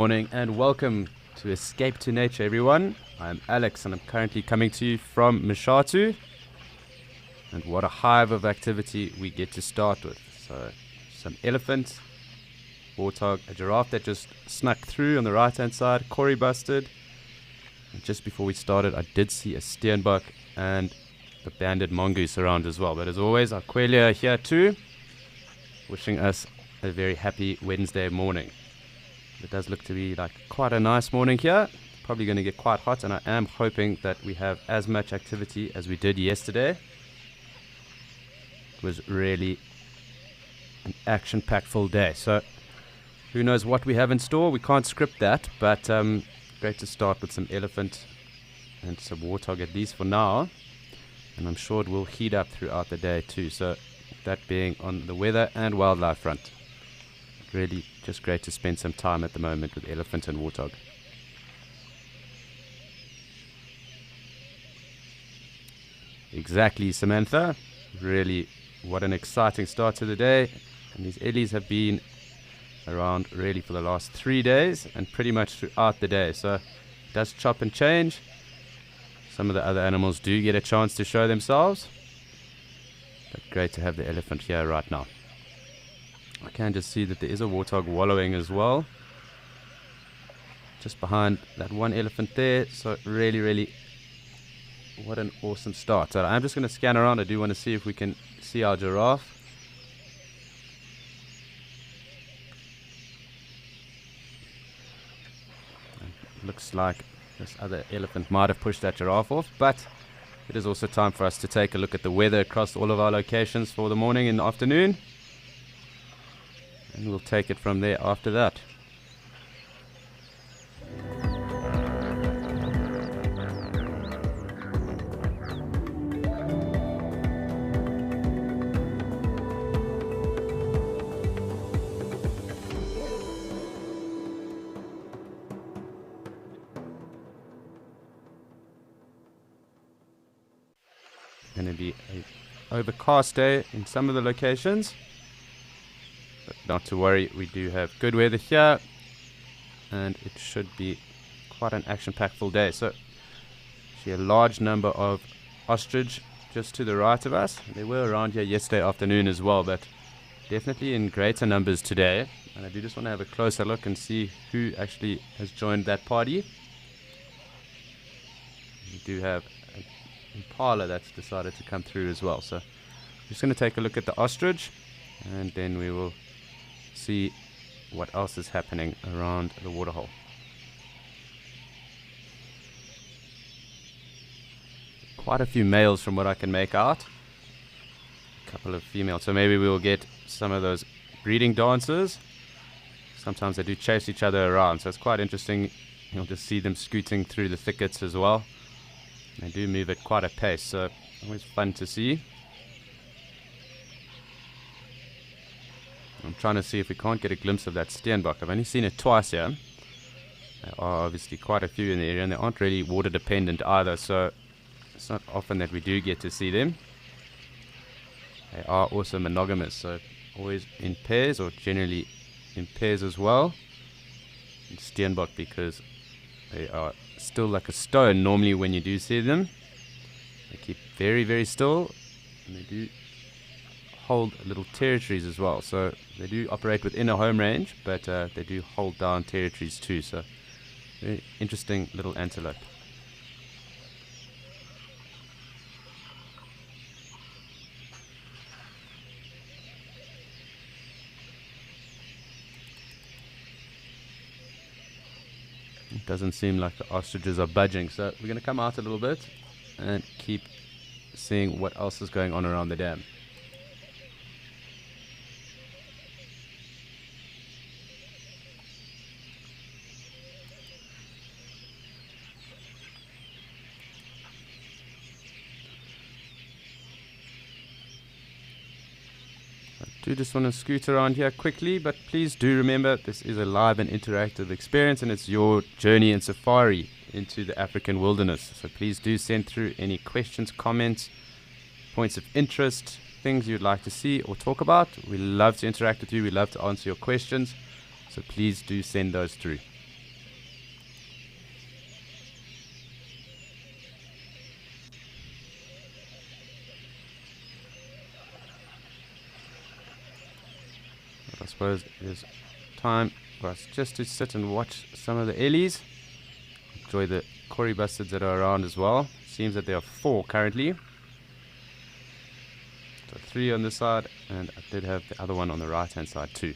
Morning and welcome to Escape to Nature, everyone. I'm Alex and I'm currently coming to you from Mashatu. And what a hive of activity we get to start with. So, some elephants, warthog, a giraffe that just snuck through on the right hand side, Corey busted. And just before we started, I did see a steenbok and the banded mongoose around as well. But as always, our Quelia here too, wishing us a very happy Wednesday morning. It does look to be like quite a nice morning here. Probably going to get quite hot, and I am hoping that we have as much activity as we did yesterday. It was really an action-packed full day. So who knows what we have in store? We can't script that, but great to start with some elephant and some warthog at least for now. And I'm sure it will heat up throughout the day too. So that being on the weather and wildlife front. Really just great to spend some time at the moment with elephant and warthog. Exactly, Samantha. Really, what an exciting start to the day. And these ellies have been around really for the last 3 days and pretty much throughout the day. So it does chop and change. Some of the other animals do get a chance to show themselves. But great to have the elephant here right now. I can just see that there is a warthog wallowing as well, just behind that one elephant there. So really, what an awesome start. So I'm just going to scan around. I do want to see if we can see our giraffe. Looks like this other elephant might have pushed that giraffe off, but it is also time for us to take a look at the weather across all of our locations for the morning and the afternoon. And we'll take it from there after that. Going to be an overcast day in some of the locations. But not to worry, we do have good weather here, and it should be quite an action-packed full day. So, see a large number of ostrich just to the right of us. They were around here yesterday afternoon as well, but definitely in greater numbers today. And I do just want to have a closer look and see who actually has joined that party. We do have an impala that's decided to come through as well. So, I'm just going to take a look at the ostrich, and then we will see what else is happening around the waterhole. Quite a few males from what I can make out. A couple of females. So maybe we will get some of those breeding dances. Sometimes they do chase each other around. So it's quite interesting. You'll just see them scooting through the thickets as well. They do move at quite a pace. So always fun to see. I'm trying to see if we can't get a glimpse of that steenbok. I've only seen it twice here. There are obviously quite a few in the area, and they aren't really water dependent either, so it's not often that we do get to see them. They are also monogamous, so always in pairs, or generally in pairs as well. And steenbok, because they are still like a stone normally when you do see them. They keep very still, and they do hold little territories as well. So they do operate within a home range, but they do hold down territories too. So very interesting little antelope. It doesn't seem like the ostriches are budging, so we're going to come out a little bit and keep seeing what else is going on around the dam. do just want to scoot around here quickly, but please do remember this is a live and interactive experience, and it's your journey and safari into the African wilderness. So please do send through any questions, comments, points of interest, things you'd like to see or talk about. We love to interact with you. We love to answer your questions. So please do send those through. suppose it is time for us just to sit and watch some of the ellies. Enjoy the Kori bustards that are around as well. Seems that there are 4 currently. So 3 on this side, and I did have the other one on the right hand side too.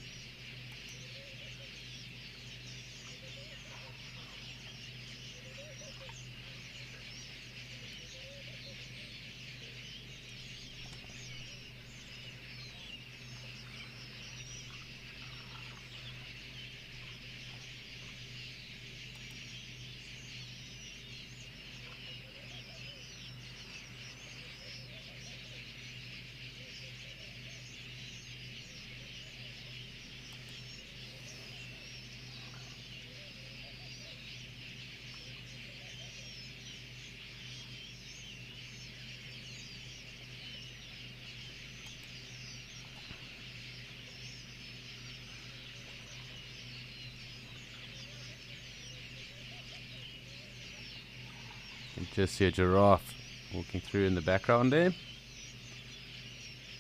You can just see a giraffe walking through in the background there.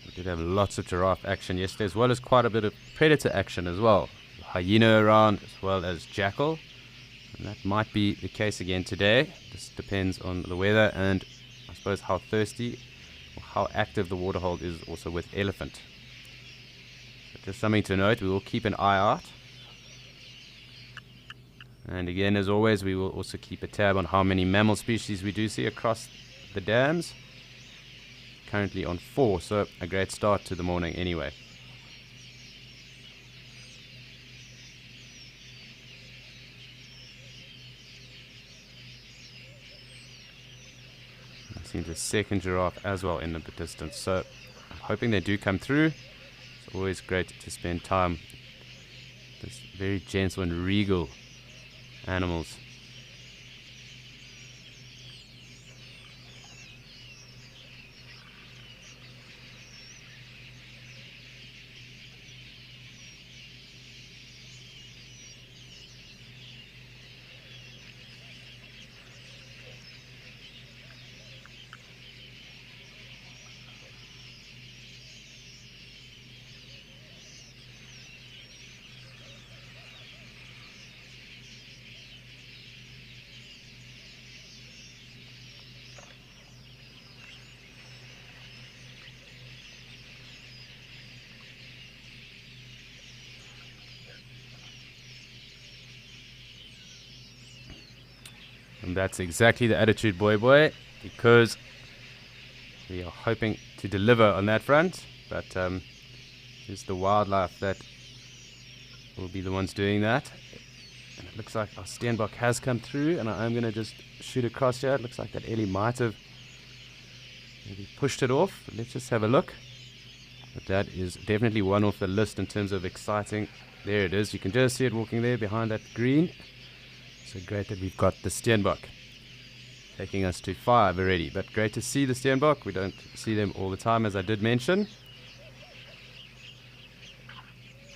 We did have lots of giraffe action yesterday, as well as quite a bit of predator action as well. Hyena around, as well as jackal. And that might be the case again today. This depends on the weather and I suppose how thirsty or how active the waterhold is also with elephant. So just something to note, we will keep an eye out. And again, as always, we will also keep a tab on how many mammal species we do see across the dams. Currently on 4, so a great start to the morning anyway. There seems a second giraffe as well in the distance, so I'm hoping they do come through. It's always great to spend time with this very gentle and regal animals. And that's exactly the attitude, boy, because we are hoping to deliver on that front, but it's the wildlife that will be the ones doing that. And it looks like our Steenbok has come through, and I'm going to just shoot across here. It looks like that ellie might have maybe pushed it off. Let's just have a look. But that is definitely one off the list in terms of exciting. There it is. You can just see it walking there behind that green. So great that we've got the Steenbok taking us to 5 already. But great to see the Steenbok. We don't see them all the time, as I did mention.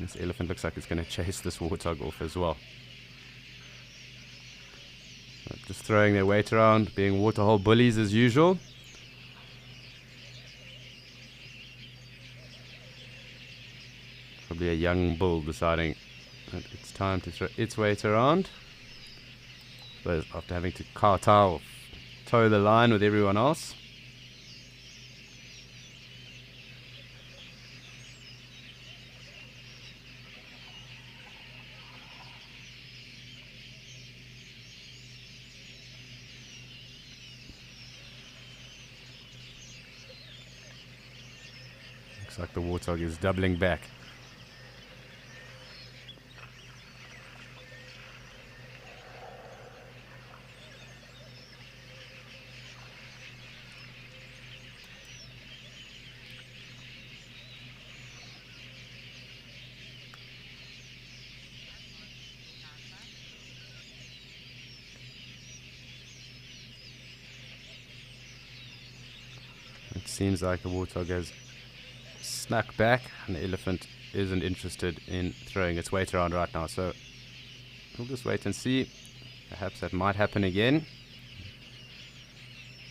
This elephant looks like it's going to chase this warthog off as well. Just throwing their weight around, being waterhole bullies as usual. Probably a young bull deciding that it's time to throw its weight around. But after having to kowtow or toe the line with everyone else. Looks like the warthog is doubling back. It seems like the warthog has snuck back and the elephant isn't interested in throwing its weight around right now, so we'll just wait and see. Perhaps that might happen again.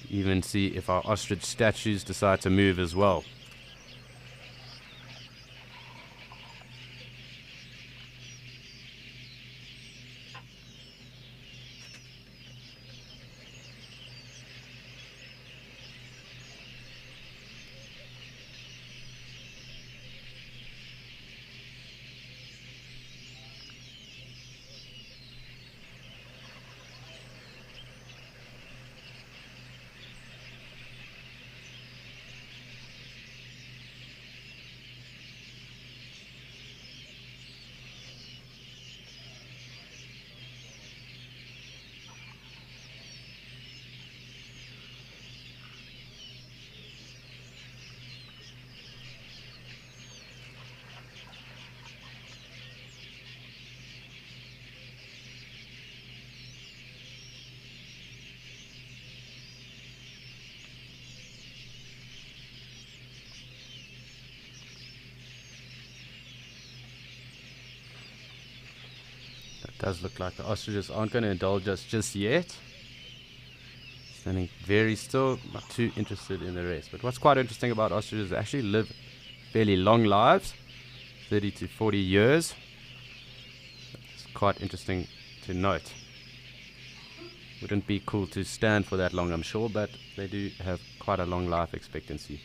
Even see if our ostrich statues decide to move as well. Does look like the ostriches aren't going to indulge us just yet. Standing very still, not too interested in the rest. But what's quite interesting about ostriches, they actually live fairly long lives, 30 to 40 years. It's quite interesting to note. Wouldn't be cool to stand for that long, I'm sure, but they do have quite a long life expectancy.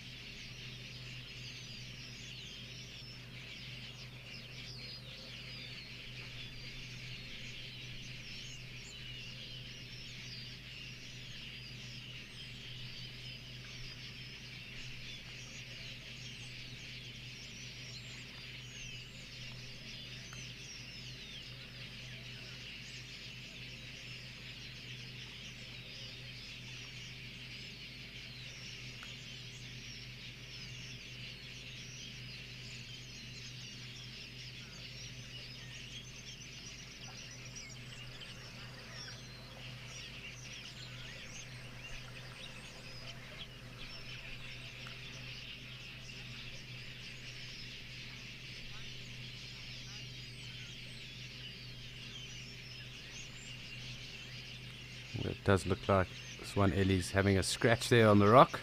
It does look like this one Ellie's having a scratch there on the rock.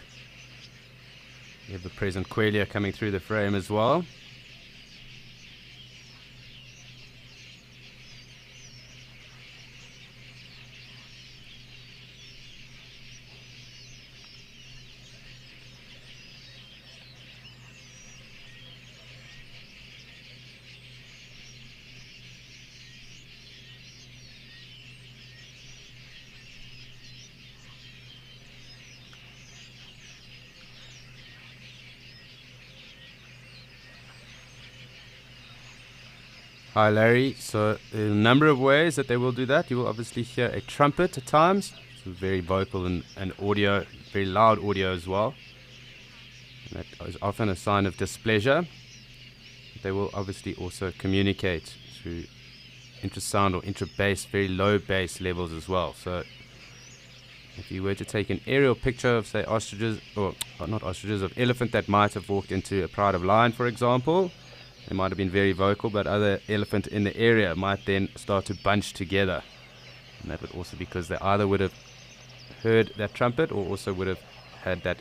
We have the present Quelea coming through the frame as well. Hi Larry, so there are a number of ways that they will do that. You will obviously hear a trumpet at times. It's very vocal and audio, very loud audio as well. And that is often a sign of displeasure. They will obviously also communicate through intrasound or intra-bass, very low bass levels as well. So if you were to take an aerial picture of, say, ostriches, or not ostriches, of elephant that might have walked into a pride of lion, for example, they might have been very vocal, but other elephant in the area might then start to bunch together. And that would also be because they either would have heard that trumpet or also would have had that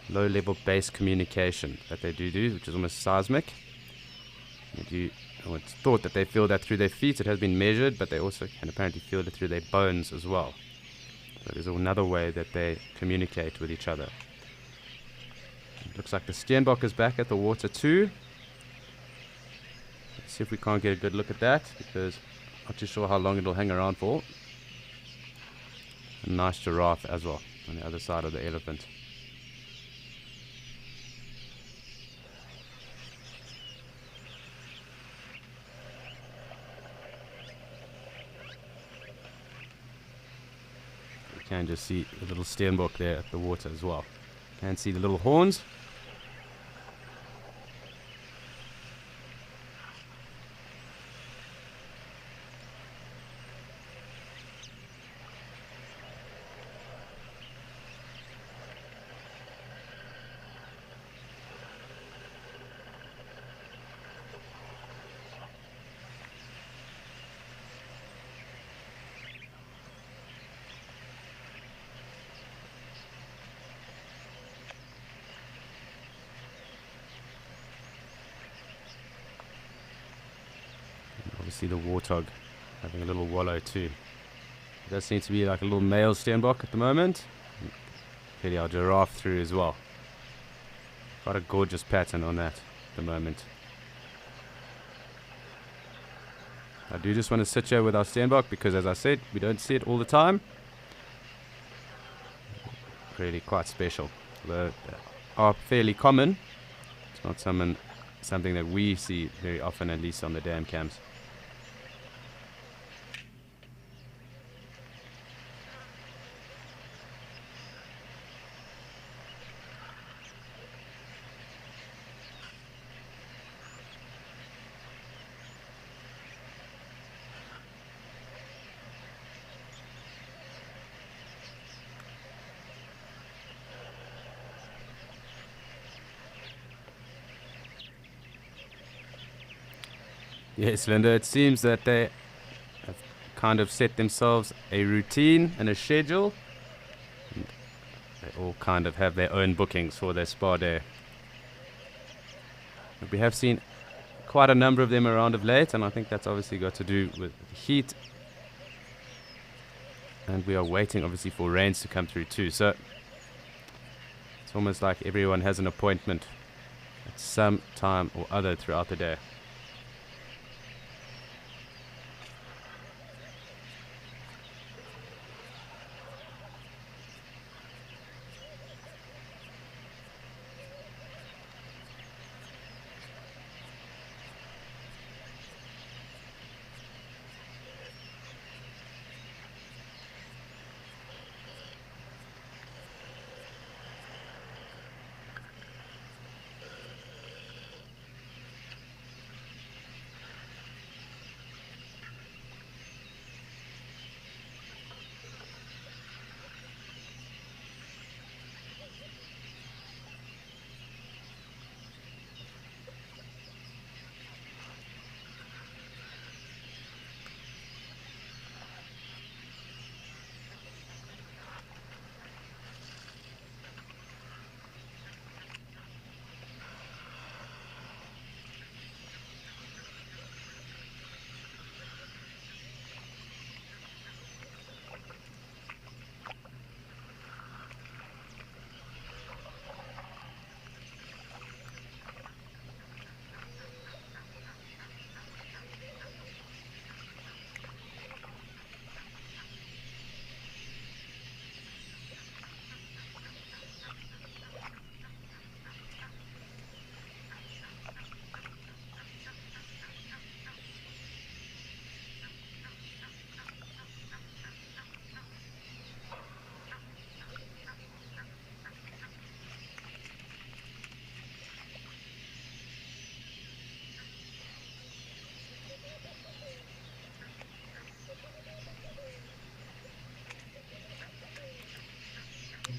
low-level bass communication that they do, which is almost seismic. It's thought that they feel that through their feet. It has been measured, but they also can apparently feel it through their bones as well. So there's another way that they communicate with each other. It looks like the Steenbok is back at the water too. Let's see if we can't get a good look at that, because I'm not too sure how long it'll hang around for. A nice giraffe as well on the other side of the elephant. You can just see the little Steenbok there at the water as well. You can see the little horns. Obviously the warthog having a little wallow too. It does seem to be like a little male Steenbok at the moment. Clearly our giraffe through as well. Quite a gorgeous pattern on that at the moment. I do just want to sit here with our Steenbok because, as I said, we don't see it all the time. Really quite special. Although they are fairly common. It's not something that we see very often, at least on the dam cams. Yes, Linda, it seems that they kind of set themselves a routine and a schedule. And they all kind of have their own bookings for their spa day. But we have seen quite a number of them around of late, and I think that's obviously got to do with the heat. And we are waiting obviously for rains to come through too. So it's almost like everyone has an appointment at some time or other throughout the day.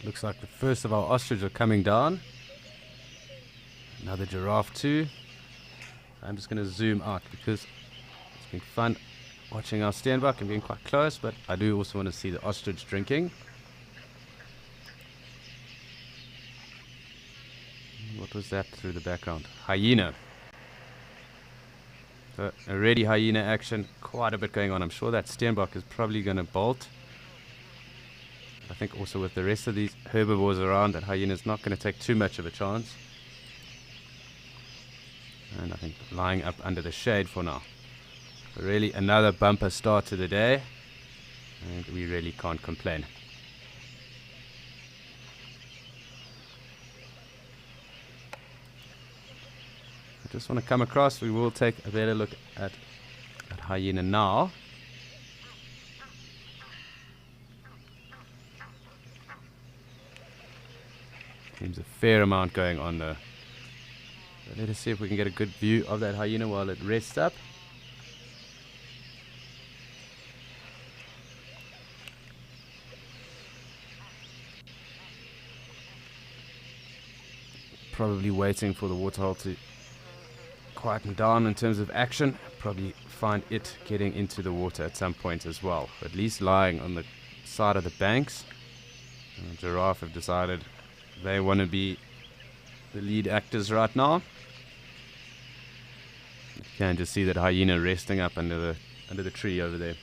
Looks like the first of our ostrich are coming down. Another giraffe too. I'm just going to zoom out because it's been fun watching our steenbok and being quite close, but I do also want to see the ostrich drinking. What was that through the background? Hyena. So already hyena action, quite a bit going on. I'm sure that steenbok is probably going to bolt. I think also with the rest of these herbivores around, that hyena is not going to take too much of a chance. And I think lying up under the shade for now. But really another bumper start to the day, and we really can't complain. I just want to come across, we will take a better look at that hyena now. Seems a fair amount going on there. So let us see if we can get a good view of that hyena while it rests up. Probably waiting for the waterhole to quieten down in terms of action. Probably find it getting into the water at some point as well. At least lying on the side of the banks. And the giraffe have decided they want to be the lead actors right now. You can just see that hyena resting up under the tree over there.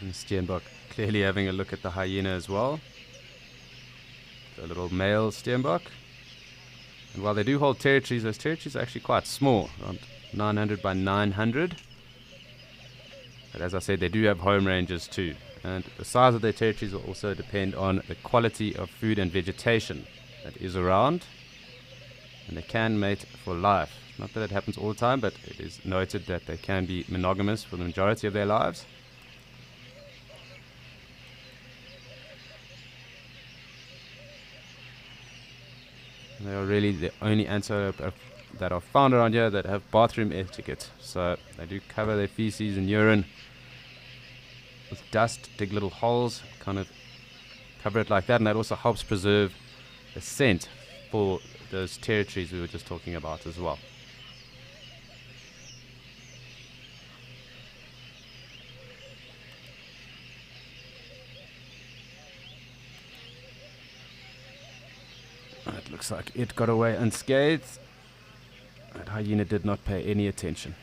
And steenbok clearly having a look at the hyena as well. The little male steenbok. And while they do hold territories, those territories are actually quite small, around 900 by 900. But as I said, they do have home ranges too. And the size of their territories will also depend on the quality of food and vegetation that is around. And they can mate for life. Not that it happens all the time, but it is noted that they can be monogamous for the majority of their lives. And they are really the only antelope that are found around here that have bathroom etiquette. So they do cover their feces and urine with dust, dig little holes, kind of cover it like that, and that also helps preserve the scent for those territories we were just talking about as well. It looks like it got away unscathed. That hyena did not pay any attention.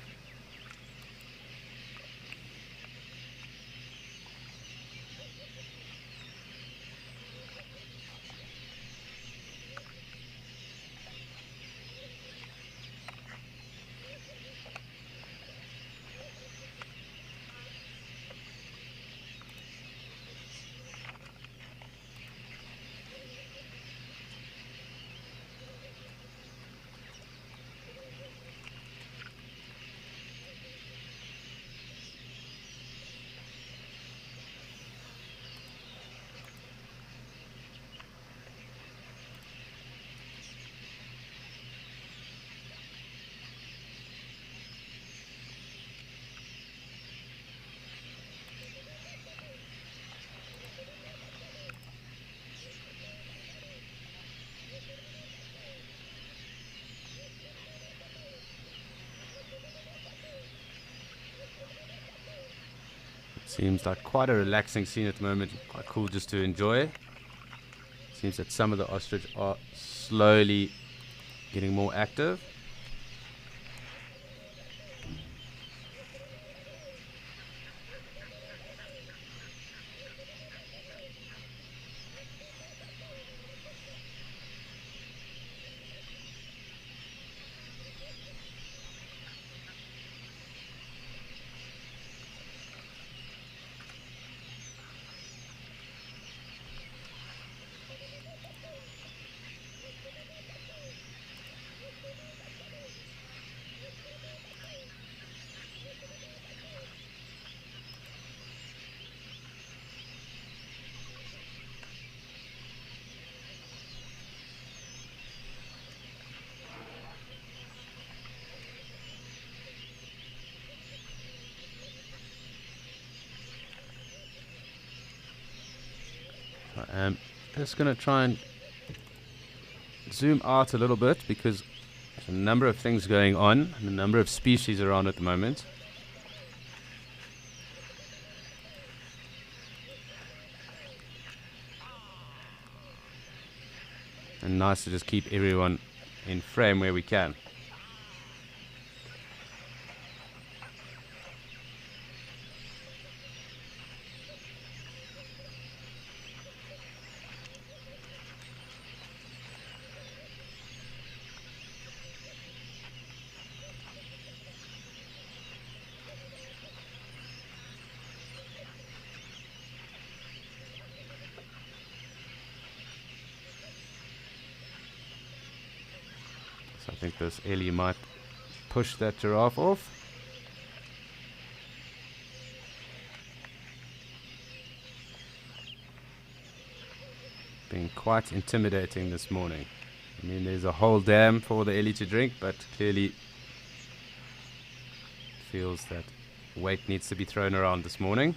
Seems like quite a relaxing scene at the moment, quite cool just to enjoy. Seems that some of the ostrich are slowly getting more active. I'm just going to try and zoom out a little bit because there's a number of things going on and a number of species around at the moment. And nice to just keep everyone in frame where we can. So I think this Ellie might push that giraffe off. Being quite intimidating this morning. I mean, there's a whole dam for the Ellie to drink, but clearly feels that weight needs to be thrown around this morning.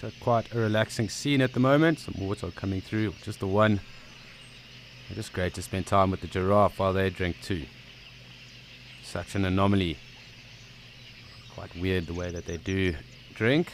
So quite a relaxing scene at the moment. Some water coming through, just the one. It's just great to spend time with the giraffe while they drink too. Such an anomaly. Quite weird the way that they do drink.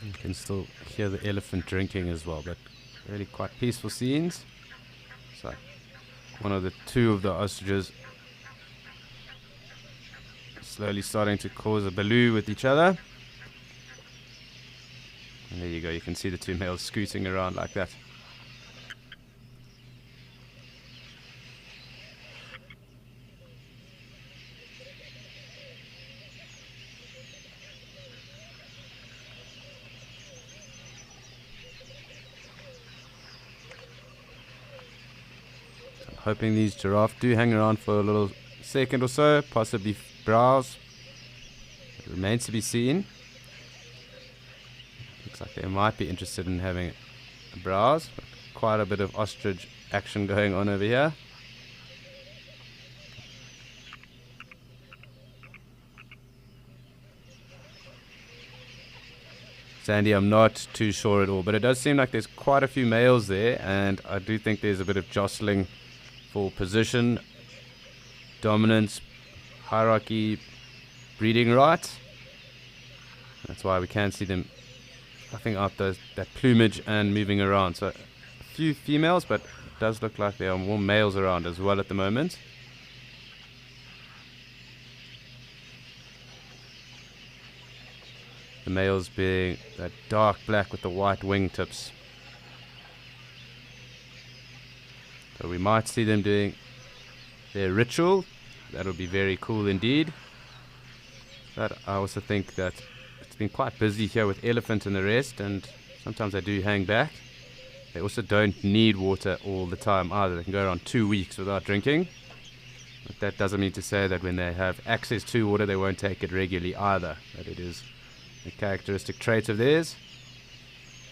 You can still hear the elephant drinking as well, but really quite peaceful scenes. It's like two of the ostriches slowly starting to cause a baloo with each other. And there you go, you can see the two males scooting around like that. Hoping these giraffe do hang around for a little second or so, possibly browse. It remains to be seen. Looks like they might be interested in having a browse. But quite a bit of ostrich action going on over here. Sandy, I'm not too sure at all, but it does seem like there's quite a few males there, and I do think there's a bit of jostling for position, dominance, hierarchy, breeding rights. That's why we can see them puffing out that plumage and moving around. So a few females, but it does look like there are more males around as well at the moment. The males being that dark black with the white wingtips. So we might see them doing their ritual. That'll be very cool indeed. But I also think that it's been quite busy here with elephant and the rest, and sometimes they do hang back. They also don't need water all the time either. They can go around 2 weeks without drinking. But that doesn't mean to say that when they have access to water, they won't take it regularly either. But it is a characteristic trait of theirs.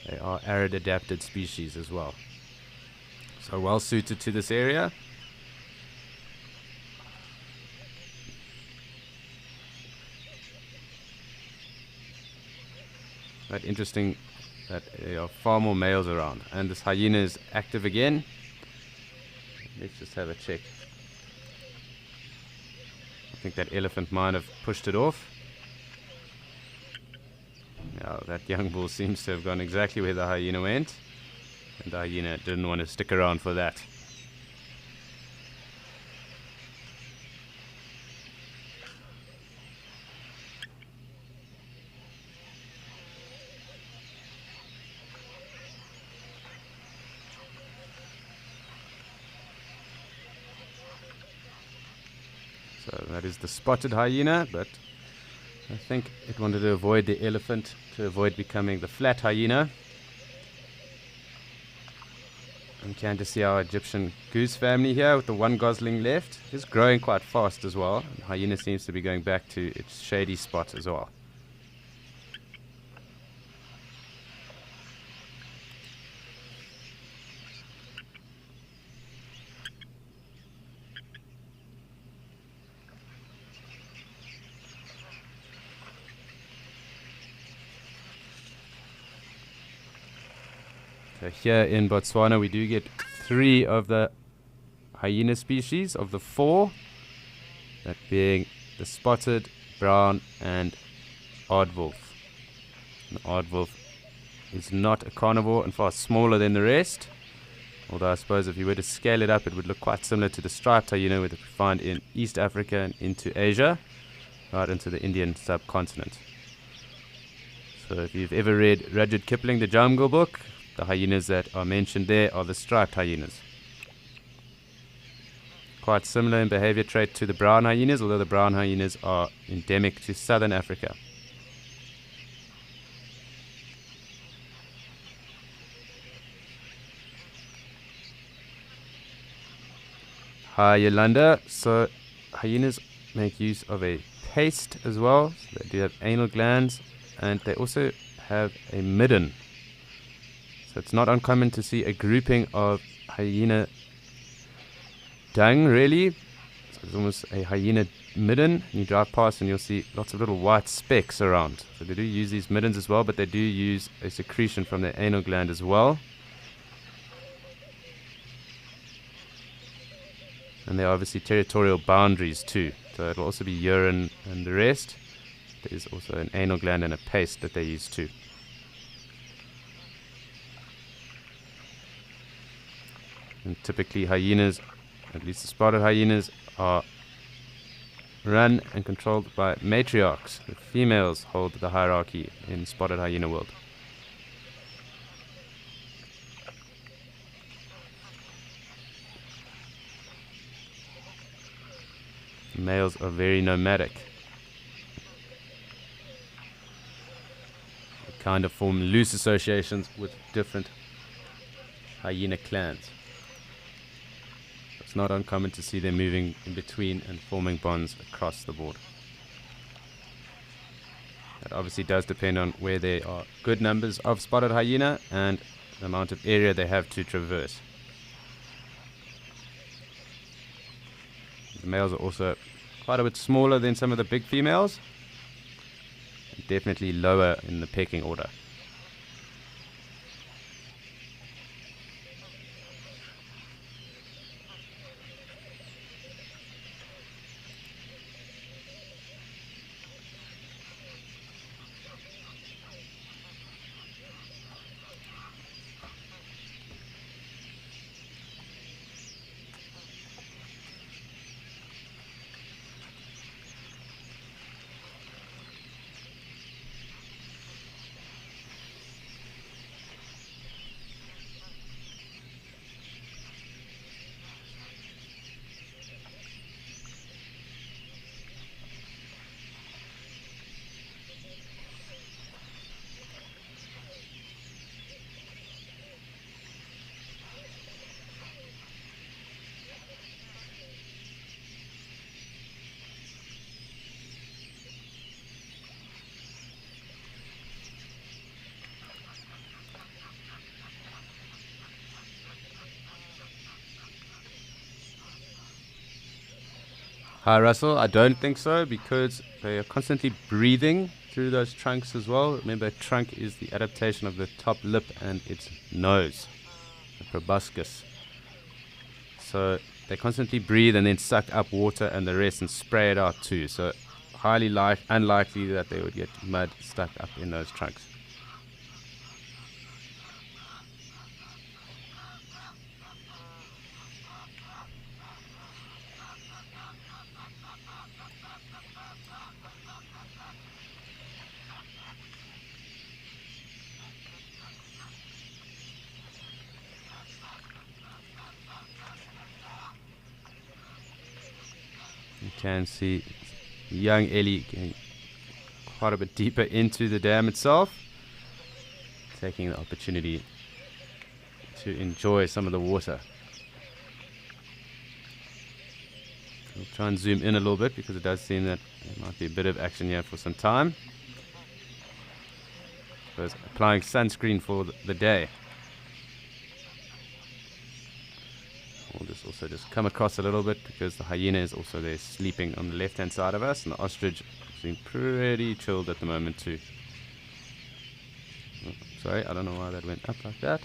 They are arid adapted species as well. So well suited to this area. But interesting that there are far more males around. And this hyena is active again. Let's just have a check. I think that elephant might have pushed it off. Now that young bull seems to have gone exactly where the hyena went. And the hyena didn't want to stick around for that. So that is the spotted hyena, but I think it wanted to avoid the elephant to avoid becoming the flat hyena. You can just see our Egyptian goose family here with the one gosling left. It's growing quite fast as well. The hyena seems to be going back to its shady spot as well. So here in Botswana we do get 3 of the hyena species of the 4, that being the spotted, brown and aardwolf. The aardwolf is not a carnivore and far smaller than the rest, although I suppose if you were to scale it up it would look quite similar to the striped hyena that we find in East Africa and into Asia, right into the Indian subcontinent. So if you've ever read Rudyard Kipling, The Jungle Book, the hyenas that are mentioned there are the striped hyenas. Quite similar in behavior trait to the brown hyenas, although the brown hyenas are endemic to southern Africa. Hi Yolanda. So hyenas make use of a paste as well. So they do have anal glands, and they also have a midden. So it's not uncommon to see a grouping of hyena dung, really. So it's almost a hyena midden. You drive past and you'll see lots of little white specks around. So they do use these middens as well, but they do use a secretion from their anal gland as well. And there are obviously territorial boundaries too. So it'll also be urine and the rest. There's also an anal gland and a paste that they use too. And typically hyenas, at least the spotted hyenas, are run and controlled by matriarchs. The females hold the hierarchy in spotted hyena world. The males are very nomadic. They kind of form loose associations with different hyena clans. It's not uncommon to see them moving in between and forming bonds across the board. That obviously does depend on where there are good numbers of spotted hyena and the amount of area they have to traverse. The males are also quite a bit smaller than some of the big females, and definitely lower in the pecking order. Hi Russell, I don't think so because they are constantly breathing through those trunks as well. Remember, a trunk is the adaptation of the top lip and its nose, the proboscis. So they constantly breathe and then suck up water and the rest and spray it out too. So highly unlikely that they would get mud stuck up in those trunks. You can see young Ellie getting quite a bit deeper into the dam itself, taking the opportunity to enjoy some of the water. We'll try and zoom in a little bit because it does seem that there might be a bit of action here for some time. So applying sunscreen for the day. We'll just come across a little bit because the hyena is also there sleeping on the left hand side of us, and the ostrich seems pretty chilled at the moment too. Oh, sorry, I don't know why that went up like that.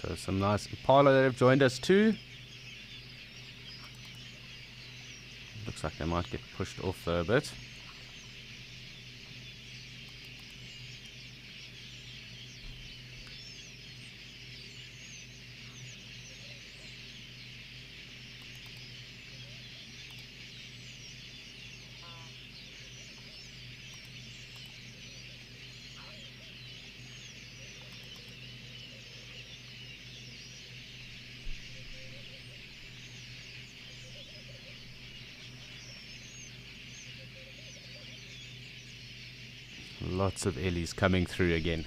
So some nice Impala that have joined us too. Looks like they might get pushed off though a bit. Lots of Ellies coming through again.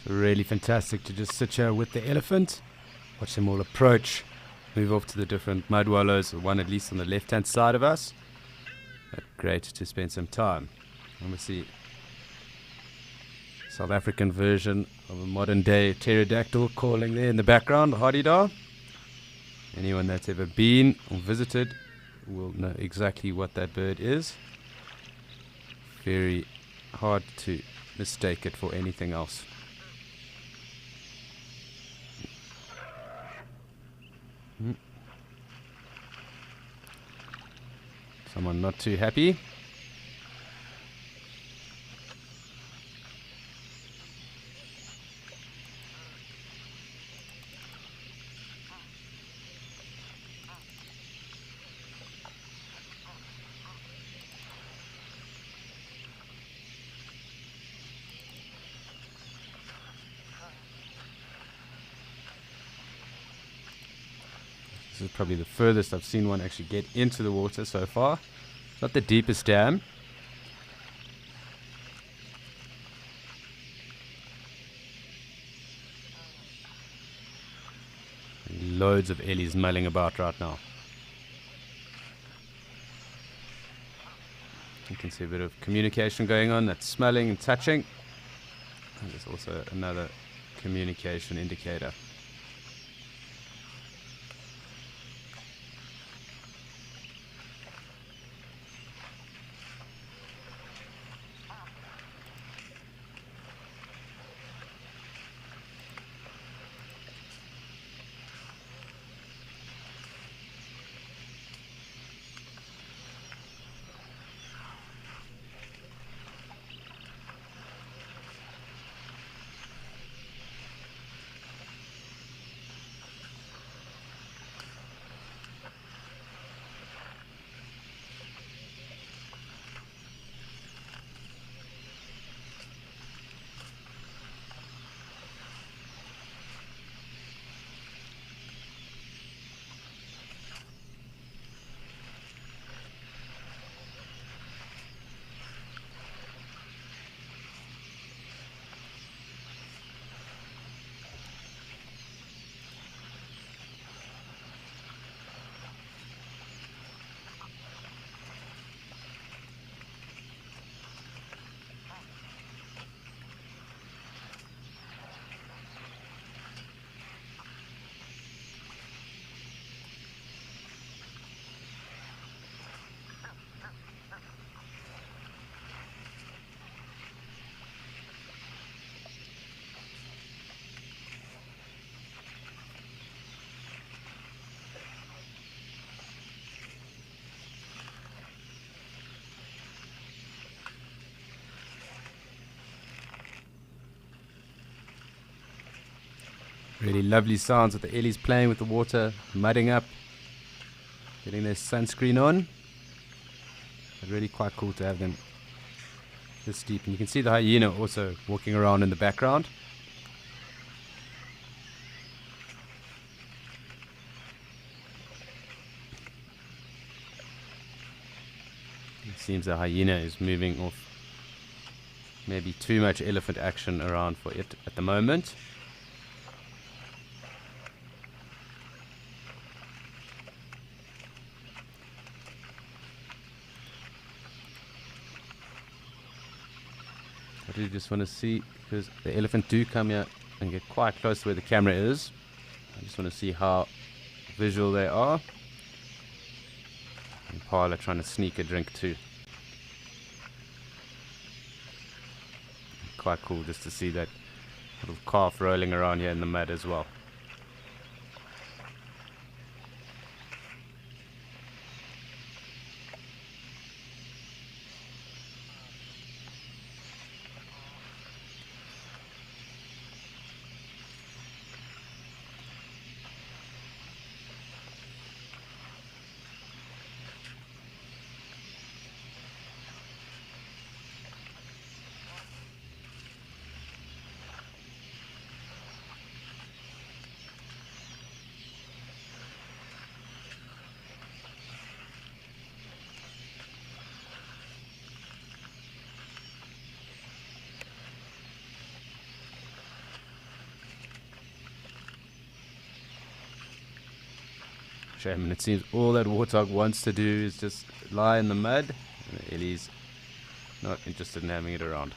Really fantastic to just sit here with the elephant, watch them all approach, move off to the different mud wallows, one at least on the left hand side of us. But great to spend some time. Obviously, South African version of a modern day pterodactyl calling there in the background, the Hadida. Anyone that's ever been or visited will know exactly what that bird is. Very hard to mistake it for anything else. Someone not too happy. This is probably the furthest I've seen one actually get into the water so far. Not the deepest dam. Loads of Ellies mulling about right now. You can see a bit of communication going on. That's smelling and touching. And there's also another communication indicator. Really lovely sounds with the ellies playing with the water, mudding up, getting their sunscreen on. But really quite cool to have them this deep. And you can see the hyena also walking around in the background. It seems the hyena is moving off. Maybe too much elephant action around for it at the moment. I do just want to see, because the elephant do come here and get quite close to where the camera is. I just want to see how visual they are. Impala trying to sneak a drink too. Quite cool just to see that little calf rolling around here in the mud as well. Shame, and it seems all that warthog wants to do is just lie in the mud, and Ellie's not interested in having it around.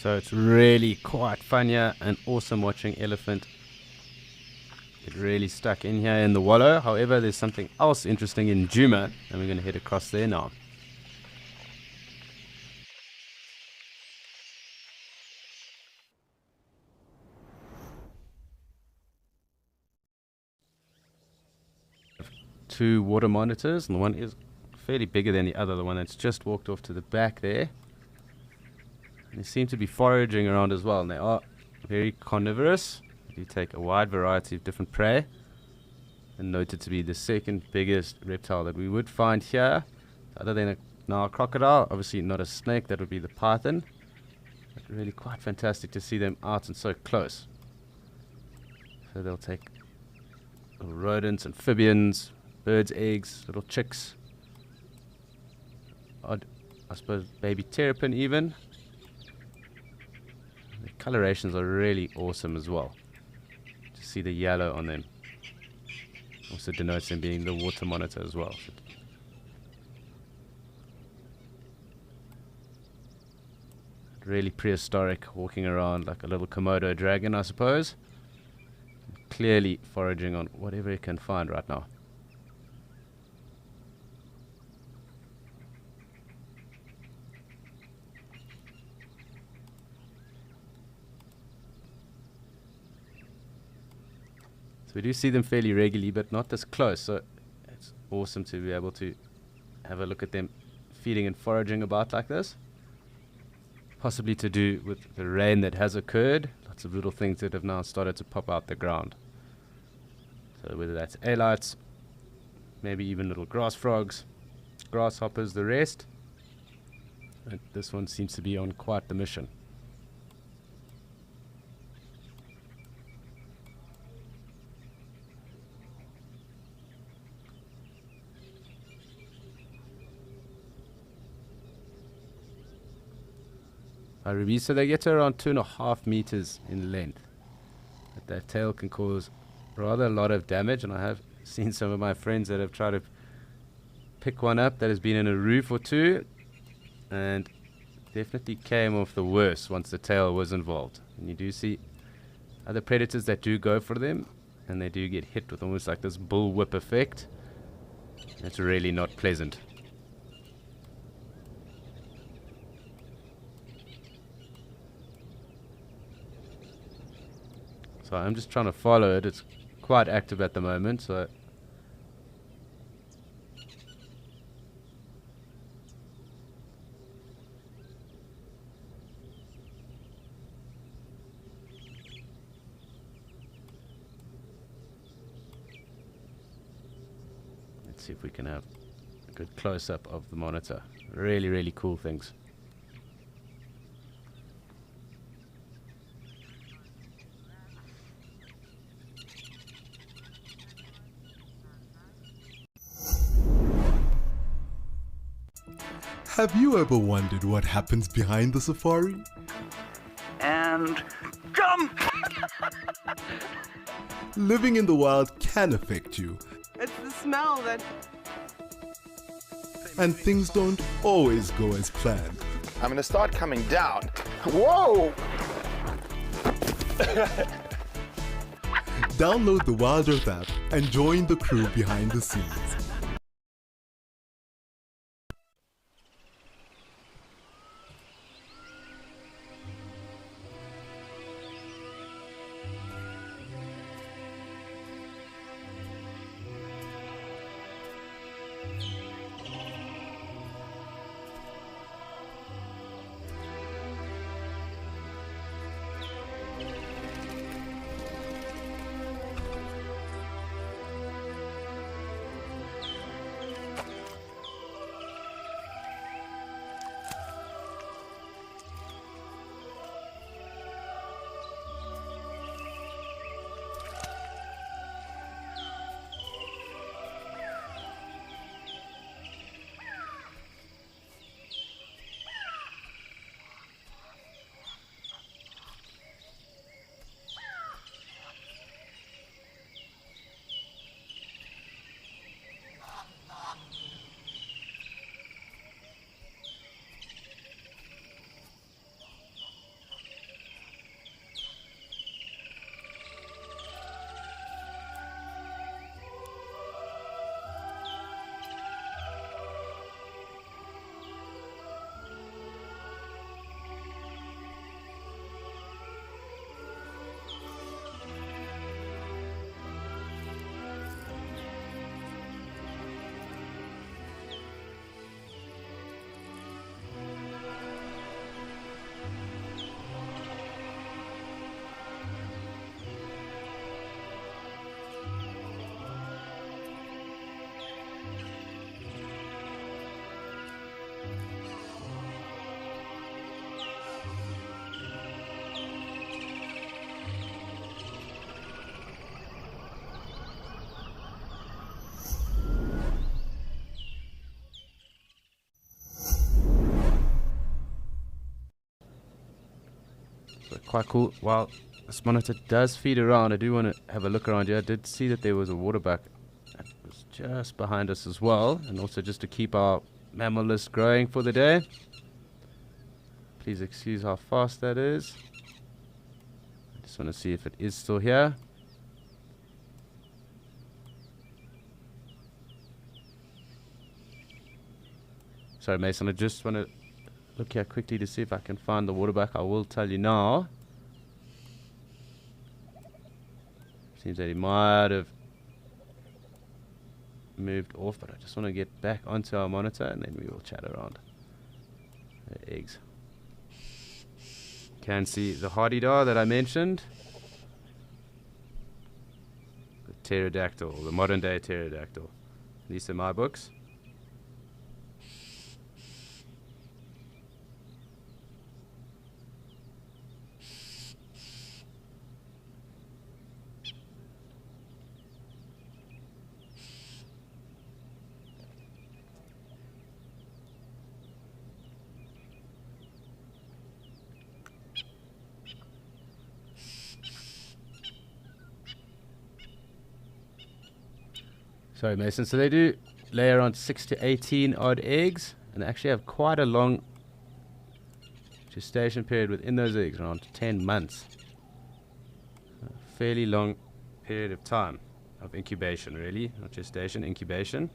So it's really quite fun here and awesome watching elephant get really stuck in here in the wallow. However, there's something else interesting in Djuma, and we're going to head across there now. Two water monitors, and the one is fairly bigger than the other, the one that's just walked off to the back there. And they seem to be foraging around as well, and they are very carnivorous. They do take a wide variety of different prey, and noted to be the second biggest reptile that we would find here, other than a Nile crocodile. Obviously not a snake, that would be the python, but really quite fantastic to see them out and so close. So they'll take little rodents, amphibians, birds' eggs, little chicks, odd, I suppose, baby terrapin even. The colorations are really awesome as well. To see the yellow on them also denotes them being the water monitor as well. Really prehistoric, walking around like a little Komodo dragon, I suppose. Clearly foraging on whatever it can find right now. So we do see them fairly regularly, but not this close, so it's awesome to be able to have a look at them feeding and foraging about like this. Possibly to do with the rain that has occurred. Lots of little things that have now started to pop out the ground. So whether that's alites, maybe even little grass frogs, grasshoppers, the rest. And this one seems to be on quite the mission. Rubies, so they get to around 2.5 meters in length. But that tail can cause rather a lot of damage, and I have seen some of my friends that have tried to pick one up that has been in a roof or two, and definitely came off the worst once the tail was involved. And you do see other predators that do go for them, and they do get hit with almost like this bullwhip effect. It's really not pleasant. So I'm just trying to follow it. It's quite active at the moment, so let's see if we can have a good close-up of the monitor. Really, really cool things. Have you ever wondered what happens behind the safari? And jump! Living in the wild can affect you, It's the smell that... and things don't always go as planned. I'm gonna start coming down. Whoa! Download the Wild Earth app and join the crew behind the scenes. quite cool. While this monitor does feed around, I do want to have a look around here. I did see that there was a waterbuck that was just behind us as well, and also just to keep our mammal list growing for the day. Please excuse how fast that is. I just want to see if it is still here. Sorry, Mason, I just want to look here quickly to see if I can find the waterbuck. I will tell you now. Seems that he might have moved off, but I just want to get back onto our monitor and then we will chat around the eggs. Can see the Hardy-Dar that I mentioned. The pterodactyl, the modern day pterodactyl. These are my books. Sorry, Mason. So they do lay around 6 to 18 odd eggs, and they actually have quite a long gestation period within those eggs, around 10 months. A fairly long period of time of incubation, really, not gestation, incubation.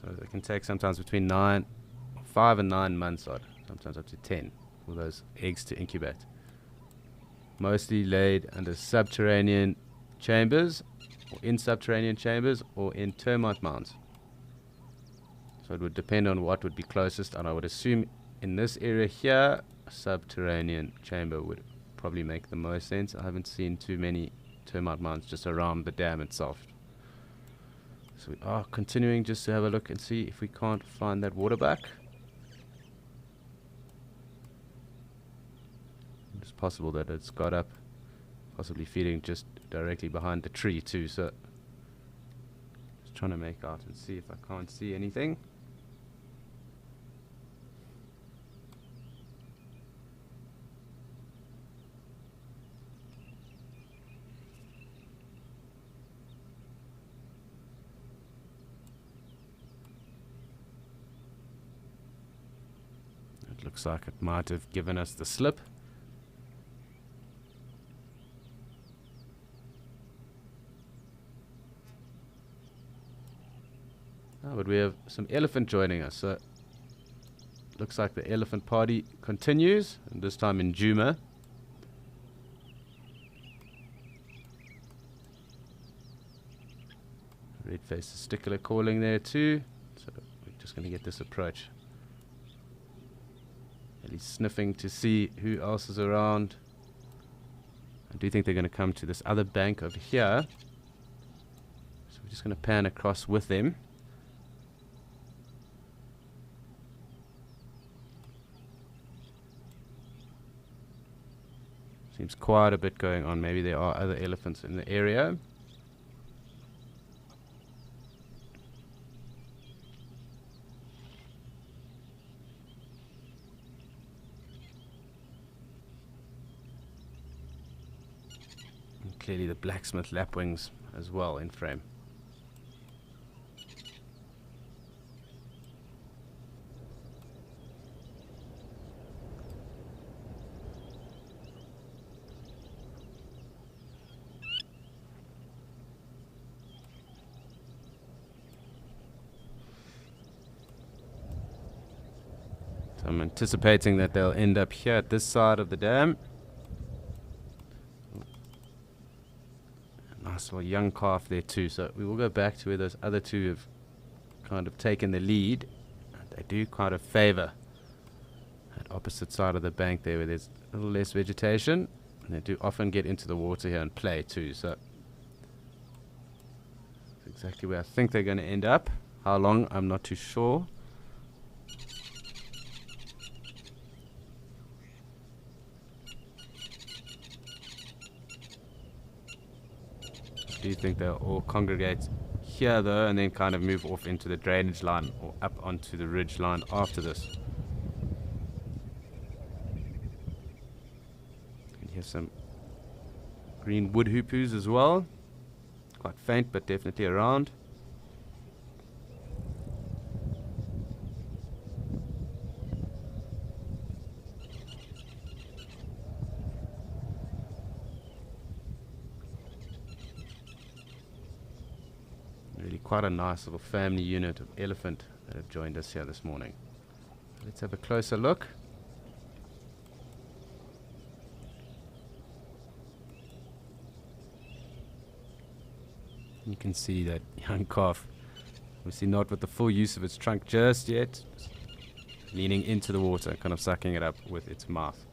So they can take sometimes between 5 and 9 months odd, sometimes up to 10 for those eggs to incubate. Mostly laid under subterranean chambers, or in subterranean chambers, or in termite mounds. So it would depend on what would be closest, and I would assume in this area here, a subterranean chamber would probably make the most sense. I haven't seen too many termite mounds just around the dam itself. So we are continuing just to have a look and see if we can't find that waterbuck. It's possible that it's got up, possibly feeding just directly behind the tree too, so just trying to make out and see if I can't see anything. It looks like it might have given us the slip. But we have some elephant joining us, so looks like the elephant party continues, and this time in Djuma. Red-faced testicular calling there too, so we're just going to get this approach. At least sniffing to see who else is around. I do think they're going to come to this other bank over here, so we're just going to pan across with them. Seems quite a bit going on. Maybe there are other elephants in the area. And clearly the blacksmith lapwings as well in frame. I'm anticipating that they'll end up here at this side of the dam. A nice little young calf there too, so we will go back to where those other two have kind of taken the lead. They do kind of favor that opposite side of the bank there where there's a little less vegetation, and they do often get into the water here and play too, so that's exactly where I think they're going to end up. How long, I'm not too sure. I do think they'll all congregate here though, and then kind of move off into the drainage line or up onto the ridge line after this. And here's some green wood hoopoes as well. Quite faint, but definitely around. Really quite a nice little family unit of elephant that have joined us here this morning. Let's have a closer look. You can see that young calf, obviously not with the full use of its trunk just yet, leaning into the water, kind of sucking it up with its mouth.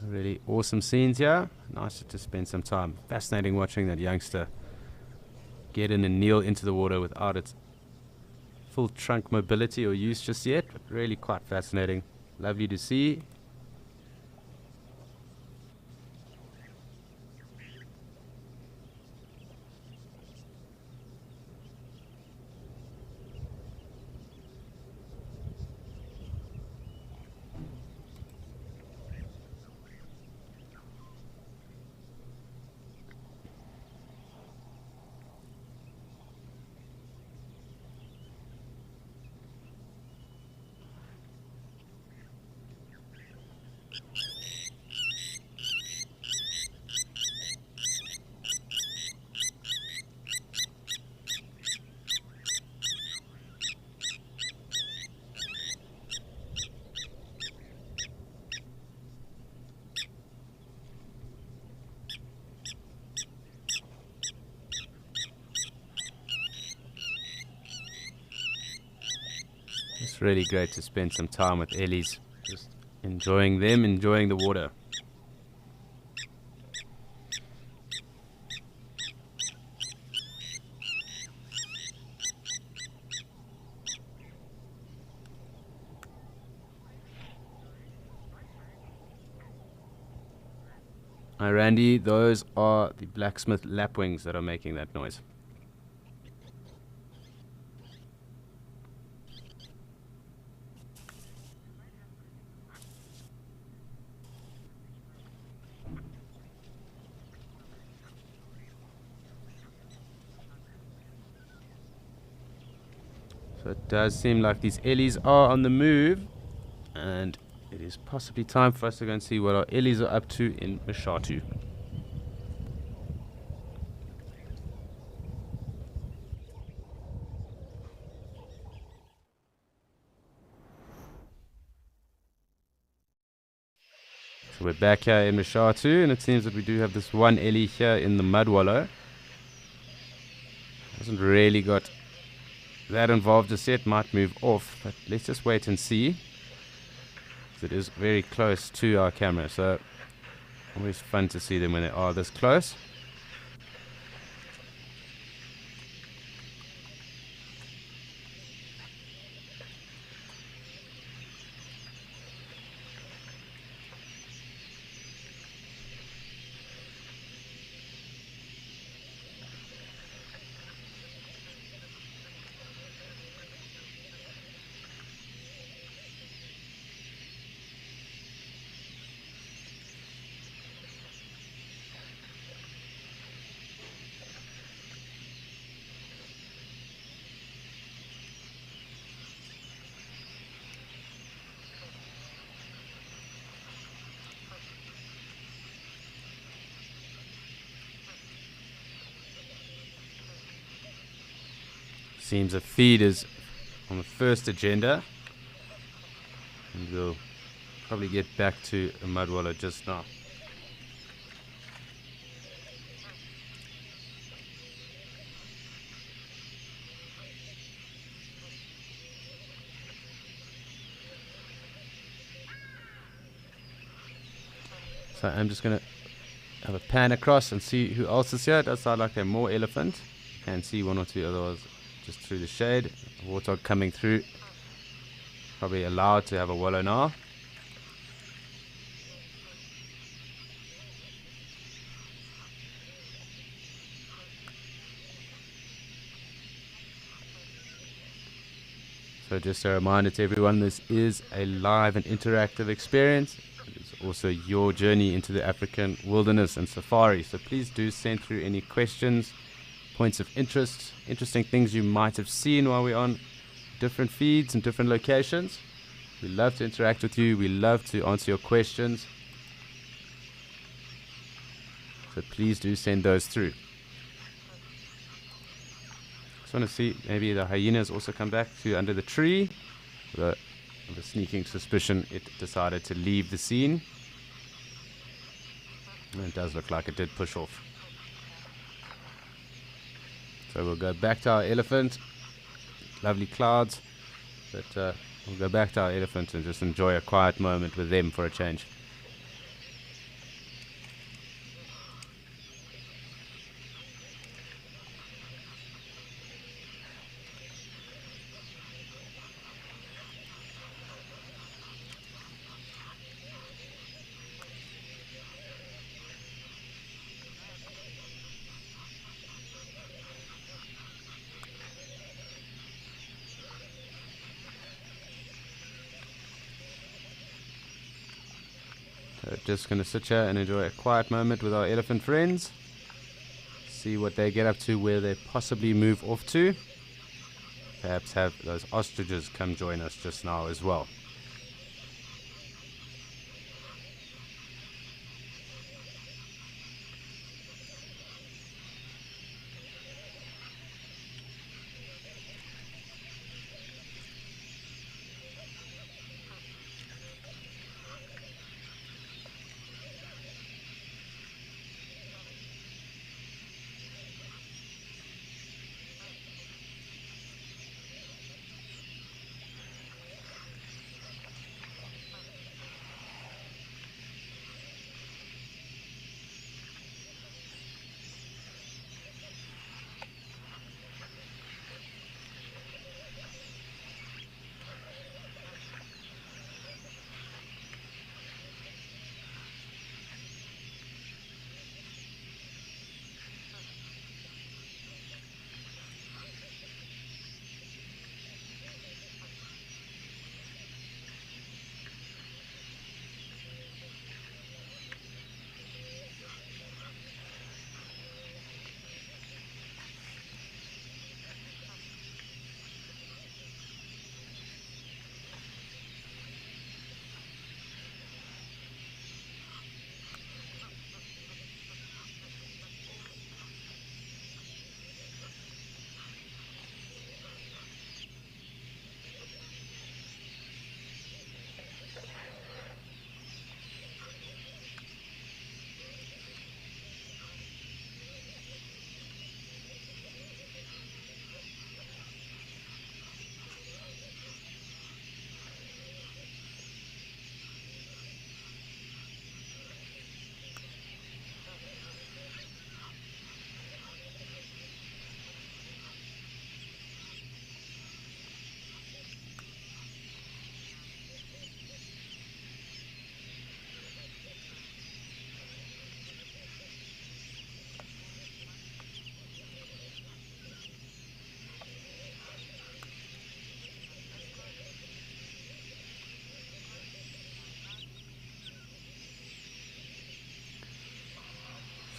Really awesome scenes here. Nice to spend some time. Fascinating watching that youngster get in and kneel into the water without its full trunk mobility or use just yet. But really quite fascinating. Lovely to see. It's really great to spend some time with Ellies, just enjoying them, enjoying the water. Hi Randy, those are the blacksmith lapwings that are making that noise. So it does seem like these Ellies are on the move, and it is possibly time for us to go and see what our Ellies are up to in Mashatu. So we're back here in Mashatu, and it seems that we do have this one Ellie here in the mud wallow. Hasn't really got that involved just yet, might move off, but let's just wait and see. It is very close to our camera, so always fun to see them when they are this close. seems a feed is on the first agenda. And we'll probably get back to a mudwaller just now. So I'm just going to have a pan across and see who else is here. It does sound like there are more elephant. You can see one or two others just through the shade. Warthog coming through. Probably allowed to have a wallow now. So just a reminder to everyone, this is a live and interactive experience. It's also your journey into the African wilderness and safari. So please do send through any questions, points of interest, interesting things you might have seen while we're on different feeds and different locations. We love to interact with you. We love to answer your questions. So please do send those through. Just want to see, maybe the hyenas also come back to under the tree. With a sneaking suspicion it decided to leave the scene. And it does look like it did push off. So we'll go back to our elephant. Lovely clouds. But we'll go back to our elephant and just enjoy a quiet moment with them for a change. Just going to sit here and enjoy a quiet moment with our elephant friends. See what they get up to, where they possibly move off to. Perhaps have those ostriches come join us just now as well.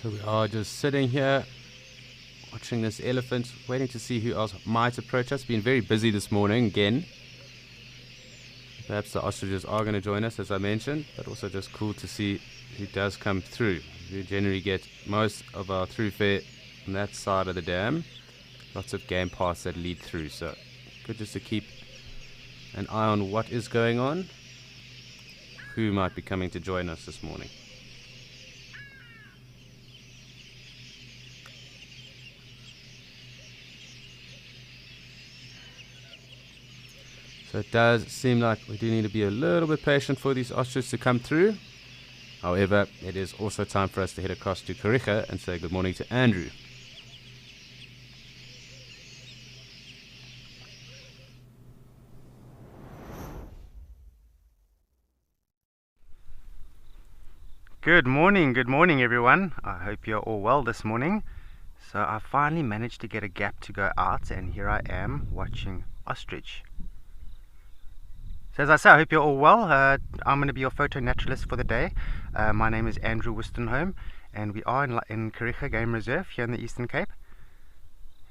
So we are just sitting here, watching this elephant, waiting to see who else might approach us. Been very busy this morning again. Perhaps the ostriches are going to join us, as I mentioned, but also just cool to see who does come through. We generally get most of our through fare on that side of the dam. lots of game paths that lead through, so good just to keep an eye on what is going on, who might be coming to join us this morning. So it does seem like we do need to be a little bit patient for these ostriches to come through. However, it is also time for us to head across to Kariega and say good morning to Andrew. Good morning everyone. I hope you're all well this morning. So I finally managed to get a gap to go out, and here I am watching ostrich. So as I say, I hope you're all well. I'm going to be your photo naturalist for the day. My name is Andrew Wistenholm, and we are in Kariega Game Reserve here in the Eastern Cape.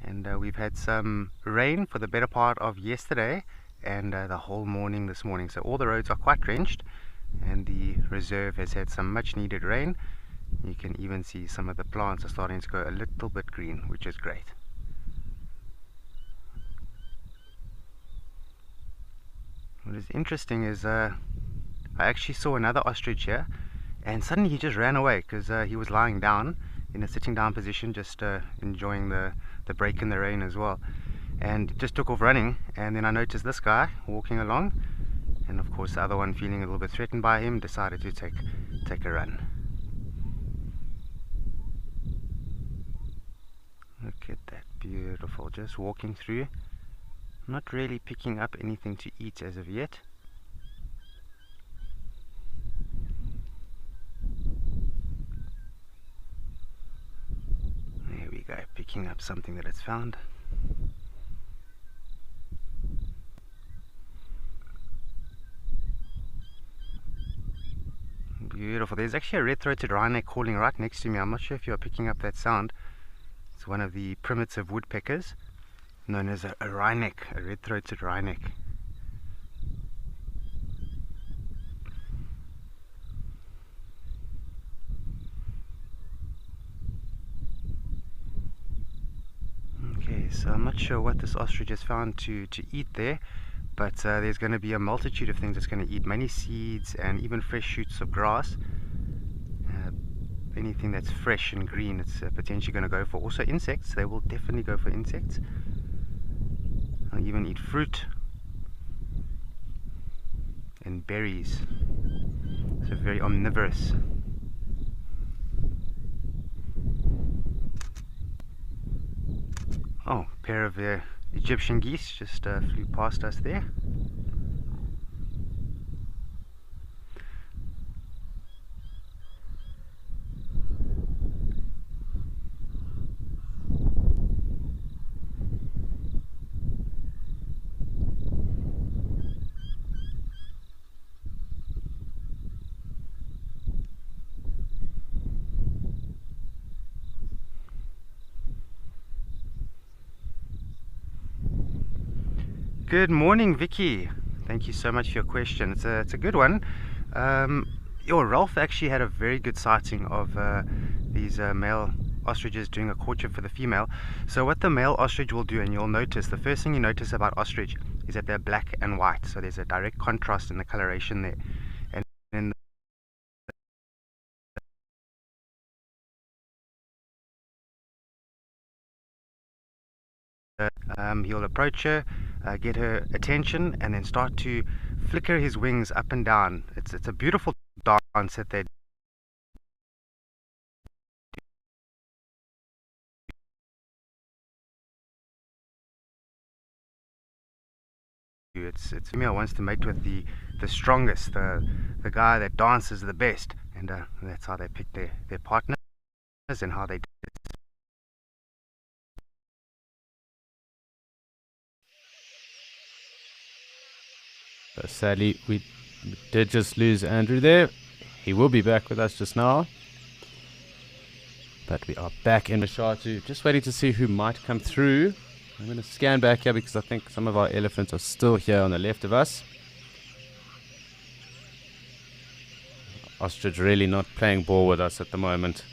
And we've had some rain for the better part of yesterday and the whole morning this morning. So all the roads are quite drenched, and the reserve has had some much needed rain. You can even see some of the plants are starting to go a little bit green, which is great. What is interesting is I actually saw another ostrich here, and suddenly he just ran away because he was lying down in a sitting down position, just enjoying the break in the rain as well, and just took off running. And then I noticed this guy walking along, and of course the other one, feeling a little bit threatened by him, decided to take a run. Look at that, beautiful, just walking through. Not really picking up anything to eat as of yet. There we go, picking up something that it's found. Beautiful. There's actually a red-throated wryneck calling right next to me. I'm not sure if you're picking up that sound. It's one of the primitive woodpeckers, known as a wryneck, a red-throated wryneck. Okay, so I'm not sure what this ostrich has found to eat there, but there's going to be a multitude of things it's going to eat, many seeds and even fresh shoots of grass. Anything that's fresh and green, it's potentially going to go for. Also insects, they will definitely go for insects. They'll even eat fruit and berries. So very omnivorous. Oh, a pair of Egyptian geese just flew past us there. Good morning, Vicky. Thank you so much for your question. It's a good one. Ralph actually had a very good sighting of these male ostriches doing a courtship for the female. So what the male ostrich will do, and you'll notice, the first thing you notice about ostrich is that they're black and white. So there's a direct contrast in the coloration there. And then he'll approach her, get her attention, and then start to flicker his wings up and down. It's a beautiful dance that they do. It's female wants to mate with the strongest, the guy that dances the best, and that's how they pick their partners and how they do it. Sadly, we did just lose Andrew there. He will be back with us just now. But we are back in Mashatu, just waiting to see who might come through. I'm going to scan back here because I think some of our elephants are still here on the left of us. Ostrich really not playing ball with us at the moment.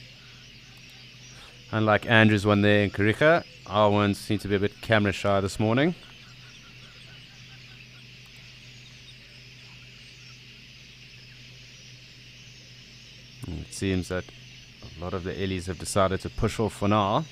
Unlike Andrew's one there in Kariega, Our ones seem to be a bit camera shy this morning. And it seems that a lot of the Ellies have decided to push off for now.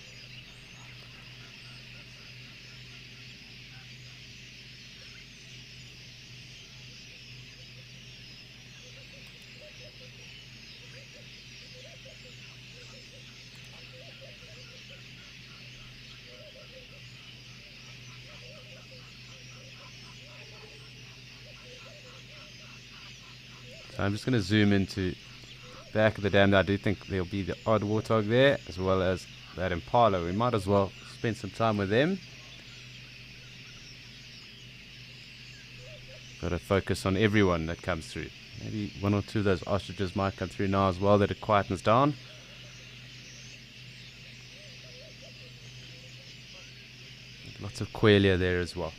So I'm just going to zoom into the back of the dam. I do think there'll be the odd warthog there, as well as that impala. We might as well spend some time with them. Got to focus on everyone that comes through. Maybe one or two of those ostriches might come through now as well, that it quietens down. Lots of quelea there as well.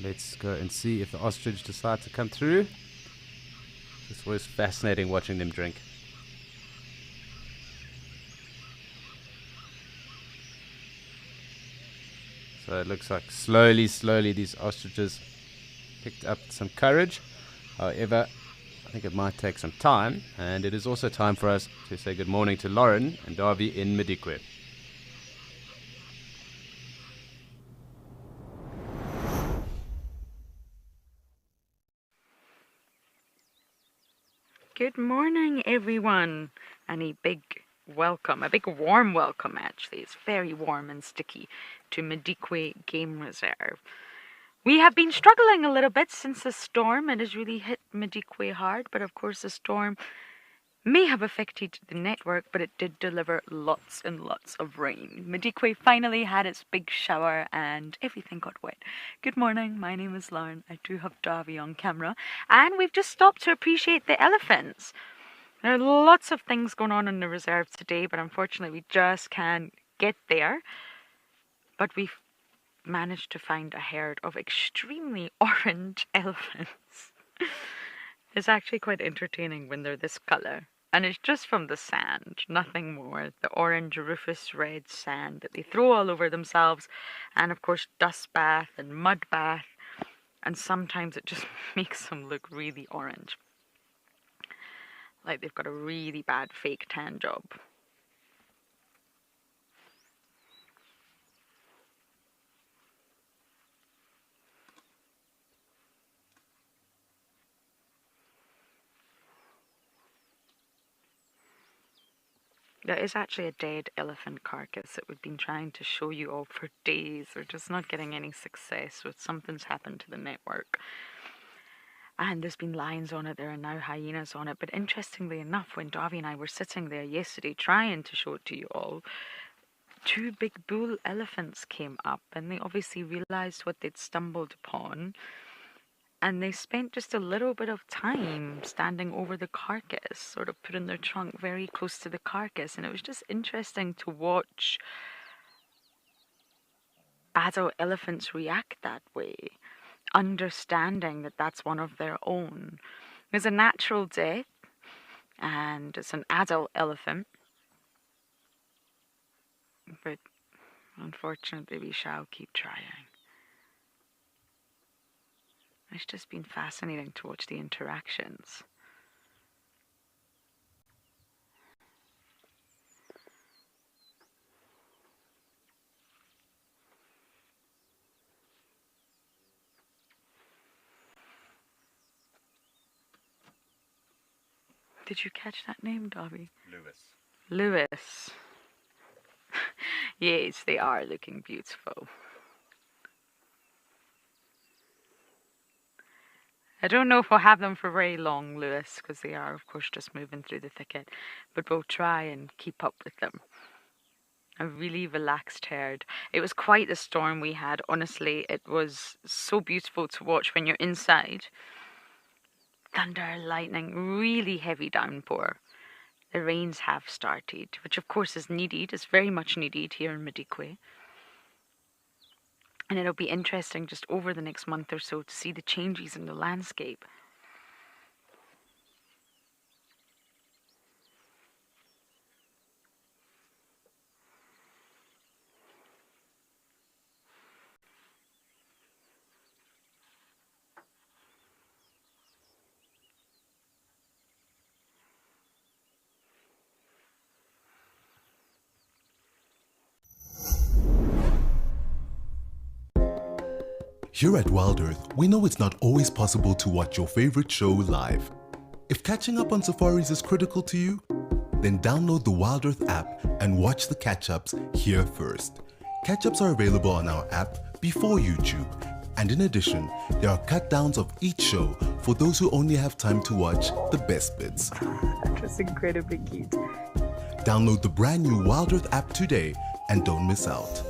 Let's go and see if the ostrich decide to come through. It's always fascinating watching them drink. So it looks like slowly these ostriches picked up some courage. However, I think it might take some time, and it is also time for us to say good morning to Lauren and Davy in Madikwe. Good morning, everyone, and a big welcome, a big warm welcome actually. It's very warm and sticky to Madikwe Game Reserve. We have been struggling a little bit since the storm. It has really hit Madikwe hard, but of course the storm may have affected the network, but it did deliver lots and lots of rain. Madikwe finally had its big shower and everything got wet. Good morning, my name is Lauren. I do have Davy on camera, and we've just stopped to appreciate the elephants. There are lots of things going on in the reserve today, but unfortunately we just can't get there. But we've managed to find a herd of extremely orange elephants. It's actually quite entertaining when they're this colour. And it's just from the sand, nothing more. The orange rufous red sand that they throw all over themselves. And of course dust bath and mud bath. And sometimes it just makes them look really orange. Like they've got a really bad fake tan job. There is actually a dead elephant carcass that we've been trying to show you all for days. We're just not getting any success with something's happened to the network. And there's been lions on it, there are now hyenas on it. But interestingly enough, when Davy and I were sitting there yesterday trying to show it to you all, two big bull elephants came up and they obviously realised what they'd stumbled upon. And they spent just a little bit of time standing over the carcass, sort of putting their trunk very close to the carcass. And it was just interesting to watch adult elephants react that way, understanding that that's one of their own. It's a natural death, and it's an adult elephant. But unfortunately, we shall keep trying. It's just been fascinating to watch the interactions. Did you catch that name, Dobby? Lewis. Lewis. Yes, they are looking beautiful. I don't know if we'll have them for very long, Lewis, because they are, of course, just moving through the thicket. But we'll try and keep up with them. A really relaxed herd. It was quite a storm we had, honestly. It was so beautiful to watch when you're inside. Thunder, lightning, really heavy downpour. The rains have started, which of course is needed, is very much needed here in Madikwe. And it'll be interesting just over the next month or so to see the changes in the landscape. Here at Wild Earth, we know it's not always possible to watch your favorite show live. If catching up on safaris is critical to you, then download the Wild Earth app and watch the catch-ups here first. Catch-ups are available on our app before YouTube, and in addition, there are cut-downs of each show for those who only have time to watch the best bits. That was incredibly cute. Download the brand new Wild Earth app today and don't miss out.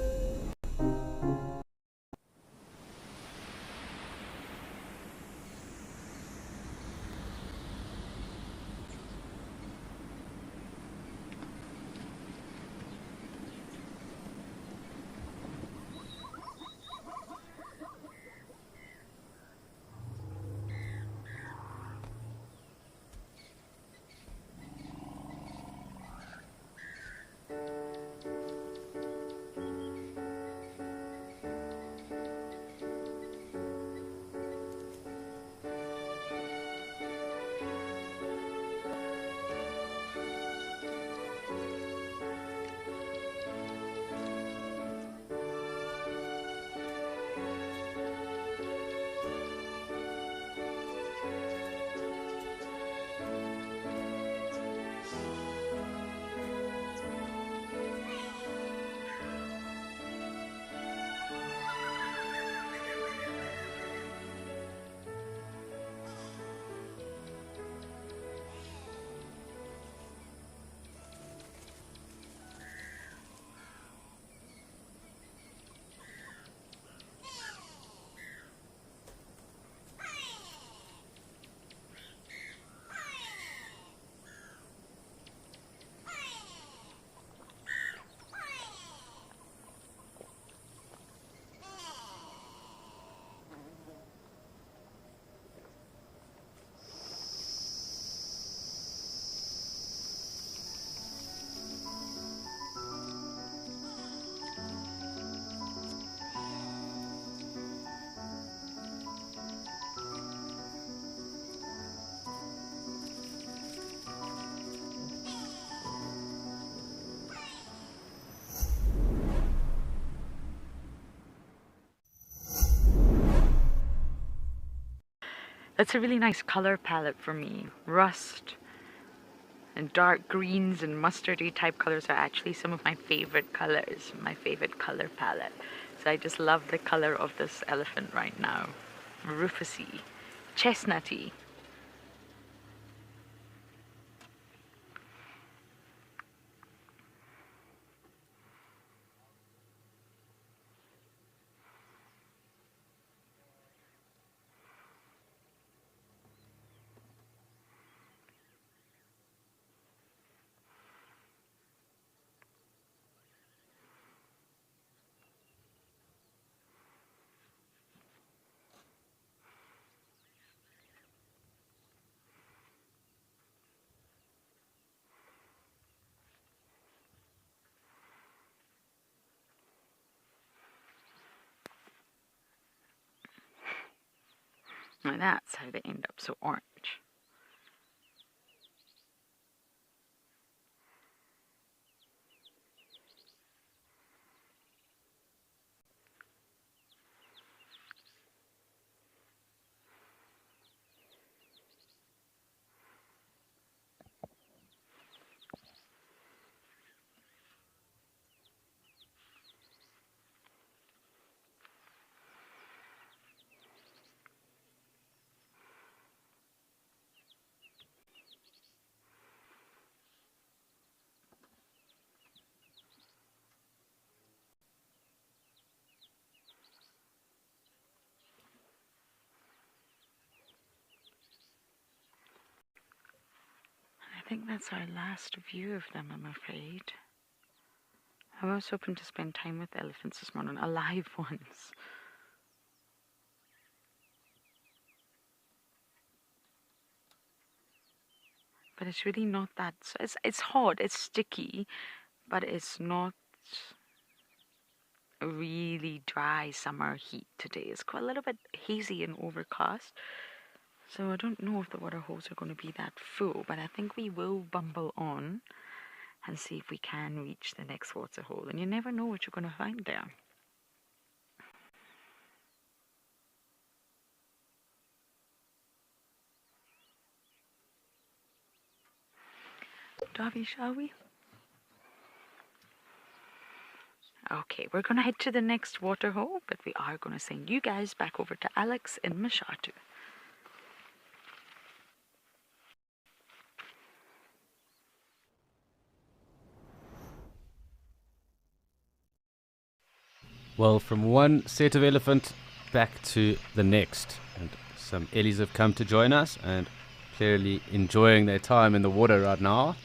That's a really nice color palette for me. Rust and dark greens and mustardy type colors are actually some of my favorite colors, my favorite color palette. So I just love the color of this elephant right now. Rufusy, chestnutty. And that's how they end up so orange. think that's our last view of them, I'm afraid. I was hoping to spend time with elephants this morning, alive ones. But it's really not that. It's hot, it's sticky, but it's not a really dry summer heat today. It's quite a little bit hazy and overcast. So I don't know if the water holes are going to be that full, but I think we will bumble on and see if we can reach the next water hole. And you never know what you're going to find there. Darby, shall we? Okay, we're going to head to the next water hole, but we are going to send you guys back over to Alex in Mashatu. Well, from one set of elephant back to the next. And some Ellies have come to join us and clearly enjoying their time in the water right now.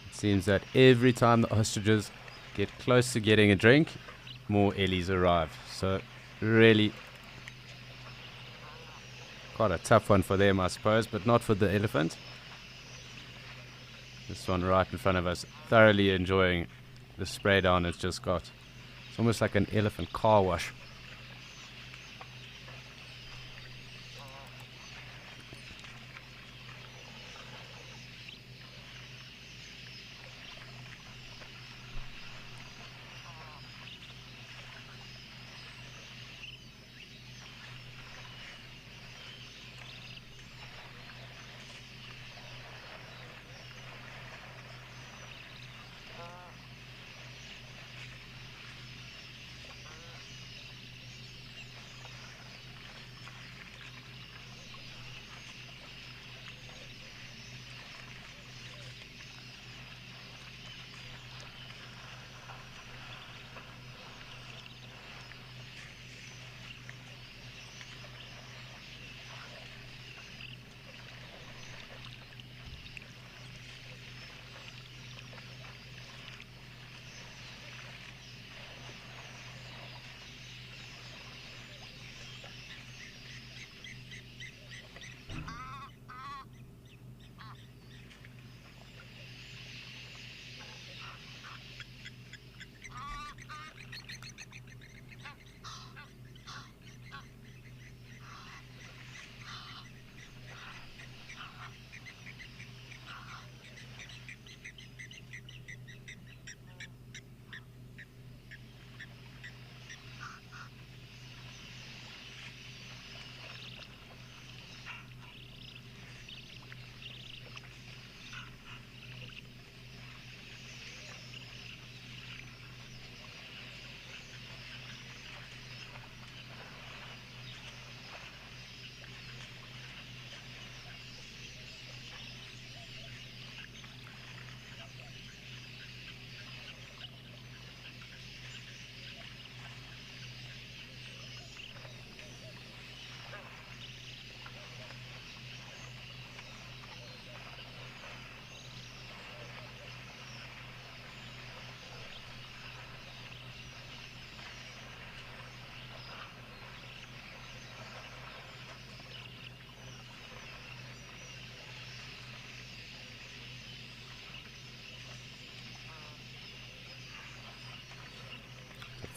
It seems that every time the ostriches get close to getting a drink, more Ellies arrive. So really quite a tough one for them, I suppose, but not for the elephant. This one right in front of us, thoroughly enjoying the spray down it's just got. It's almost like an elephant car wash.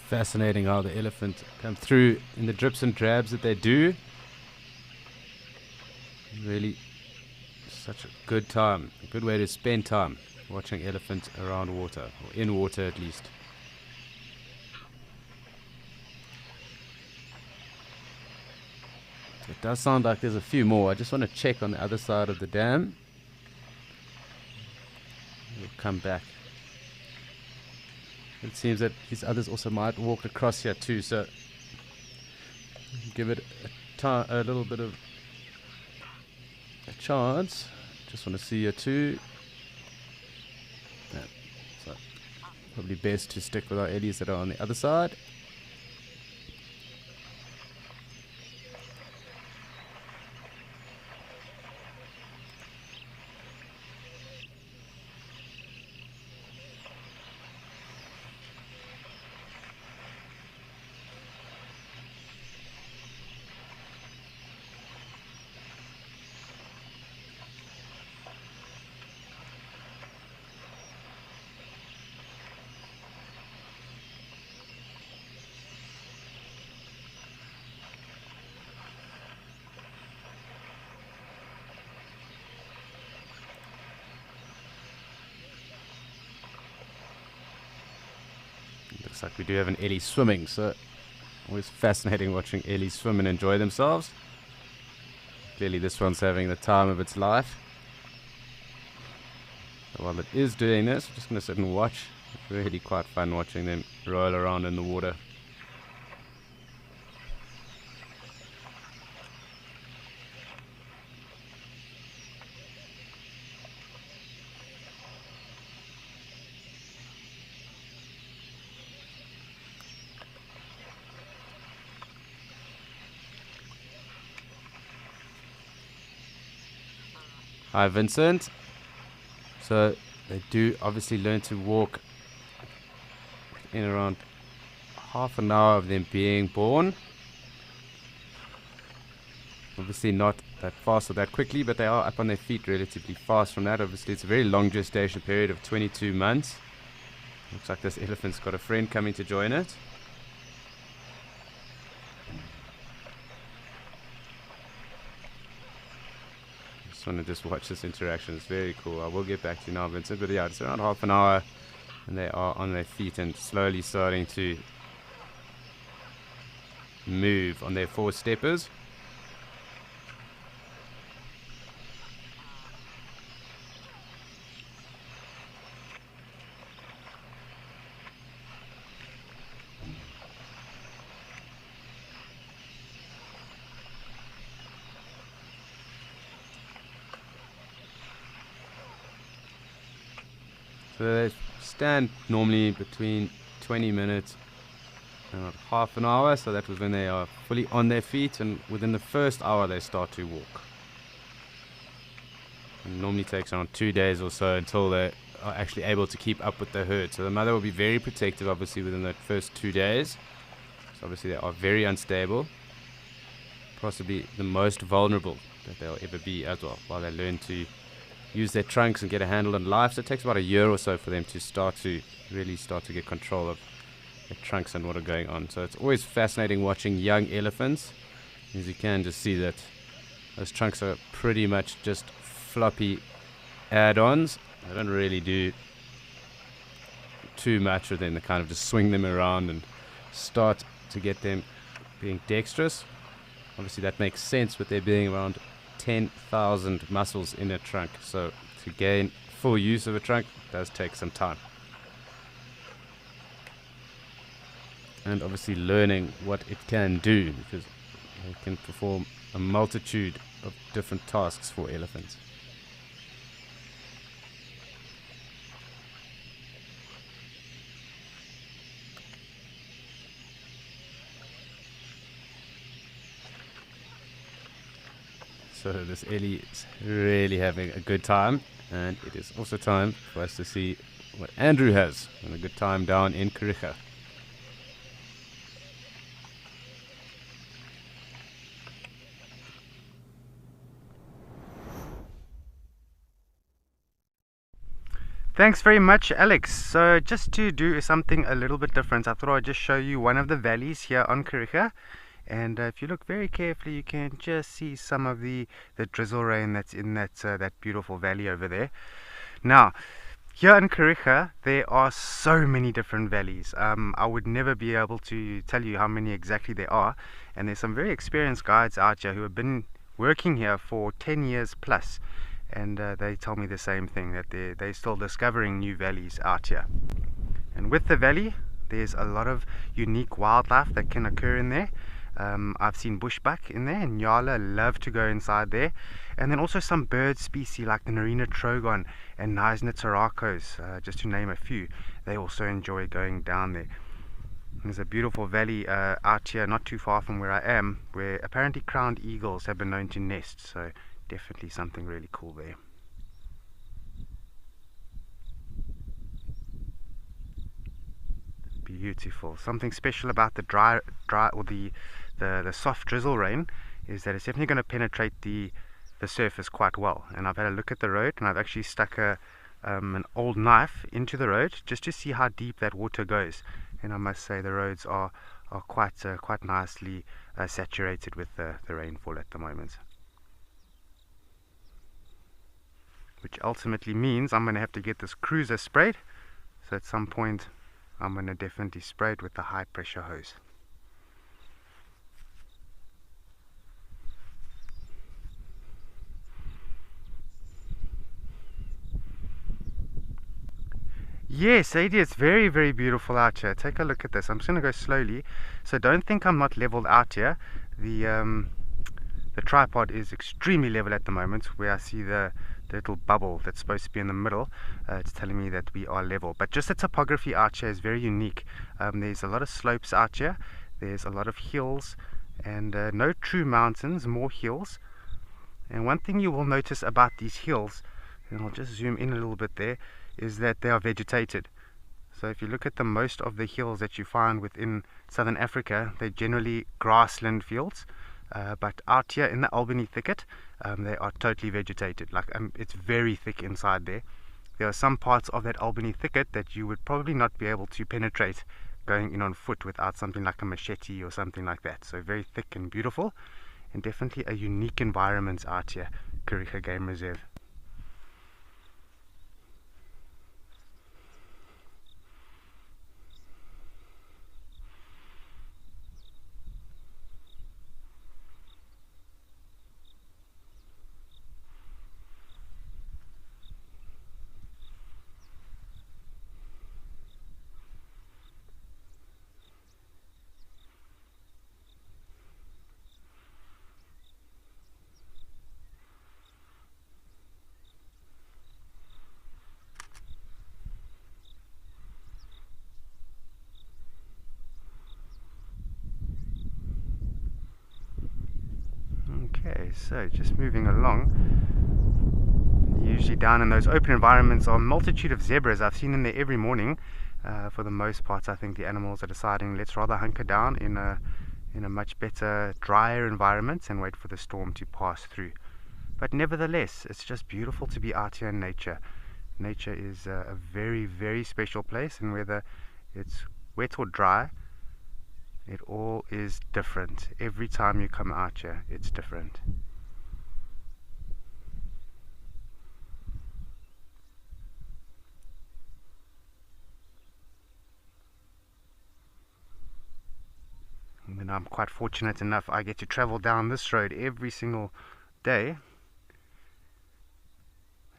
Fascinating how the elephant come through in the drips and drabs that they do. Really such a good time, a good way to spend time watching elephants around water, or in water at least. It does sound like there's a few more. I just want to check on the other side of the dam. We'll come back. It seems that these others also might walk across here too, so give it a little bit of a chance. Just want to see you too. Yeah. So probably best to stick with our eddies that are on the other side. like we do have an Ellie swimming, so always fascinating watching Ellie swim and enjoy themselves. Clearly this one's having the time of its life. So while it is doing this, I'm just going to sit and watch. It's really quite fun watching them roll around in the water. Hi Vincent. So they do obviously learn to walk in around half an hour of them being born. Obviously not that fast or that quickly, but they are up on their feet relatively fast from that. Obviously it's a very long gestation period of 22 months. Looks like this elephant's got a friend coming to join it. Want to just watch this interaction. It's very cool. I will get back to you now, Vincent, but yeah, it's around half an hour and they are on their feet and slowly starting to move on their four steppers. So they stand normally between 20 minutes and about half an hour, so that was when they are fully on their feet, and within the first hour they start to walk. It normally takes around 2 days or so until they are actually able to keep up with the herd. So the mother will be very protective obviously within that first 2 days. So obviously they are very unstable, possibly the most vulnerable that they'll ever be as well, while they learn to use their trunks and get a handle on life. So it takes about a year or so for them to really start to get control of their trunks and what are going on. So it's always fascinating watching young elephants, as you can just see that those trunks are pretty much just floppy add-ons. They don't really do too much with them. They kind of just swing them around and start to get them being dexterous. Obviously that makes sense with there being around 10,000 muscles in a trunk, so to gain full use of a trunk does take some time. And obviously learning what it can do, because it can perform a multitude of different tasks for elephants. So this Ellie is really having a good time, and it is also time for us to see what Andrew has and a good time down in Kariega. Thanks very much, Alex. So just to do something a little bit different, I thought I'd just show you one of the valleys here on Kariega. And if you look very carefully, you can just see some of the drizzle rain that's in that beautiful valley over there. Now, here in Kariega, there are so many different valleys. I would never be able to tell you how many exactly there are. And there's some very experienced guides out here who have been working here for 10 years plus. And they tell me the same thing, that they're still discovering new valleys out here. And with the valley, there's a lot of unique wildlife that can occur in there. I've seen bushbuck in there, and Nyala love to go inside there. And then also some bird species like the Narina trogon and Neisner taracos, just to name a few. They also enjoy going down there. There's a beautiful valley out here not too far from where I am, where apparently crowned eagles have been known to nest, so definitely something really cool there. Beautiful. Something special about the dry or the soft drizzle rain is that it's definitely going to penetrate the surface quite well. And I've had a look at the road, and I've actually stuck an old knife into the road just to see how deep that water goes. And I must say the roads are quite nicely saturated with the rainfall at the moment, which ultimately means I'm going to have to get this cruiser sprayed. So at some point I'm going to definitely spray it with the high pressure hose. Yes, Sadie, it's very, very beautiful out here. Take a look at this. I'm just going to go slowly. So don't think I'm not leveled out here. The tripod is extremely level at the moment, where I see the little bubble that's supposed to be in the middle. It's telling me that we are level. But just the topography out here is very unique. There's a lot of slopes out here. There's a lot of hills and no true mountains, more hills. And one thing you will notice about these hills, and I'll just zoom in a little bit there, is that they are vegetated. So if you look at most of the hills that you find within Southern Africa, they're generally grassland fields. But out here in the Albany thicket, they are totally vegetated. It's very thick inside there. There are some parts of that Albany thicket that you would probably not be able to penetrate going in on foot without something like a machete or something like that. So very thick and beautiful, and definitely a unique environment out here, Kariega Game Reserve. Okay, so just moving along. Usually down in those open environments are a multitude of zebras. I've seen them there every morning. For the most part, I think the animals are deciding let's rather hunker down in a much better, drier environment and wait for the storm to pass through. But nevertheless, it's just beautiful to be out here in nature. Nature is a very, very special place, and whether it's wet or dry, it all is different. Every time you come out here, it's different. And then I'm quite fortunate enough, I get to travel down this road every single day.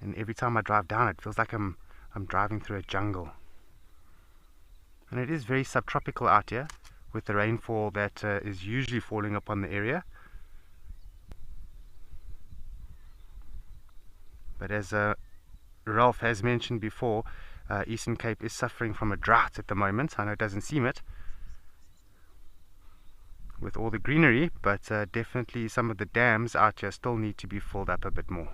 And every time I drive down, it feels like I'm driving through a jungle. And it is very subtropical out here, with the rainfall that is usually falling upon the area. But as Ralph has mentioned before, Eastern Cape is suffering from a drought at the moment. I know it doesn't seem it with all the greenery, but definitely some of the dams out here still need to be filled up a bit more.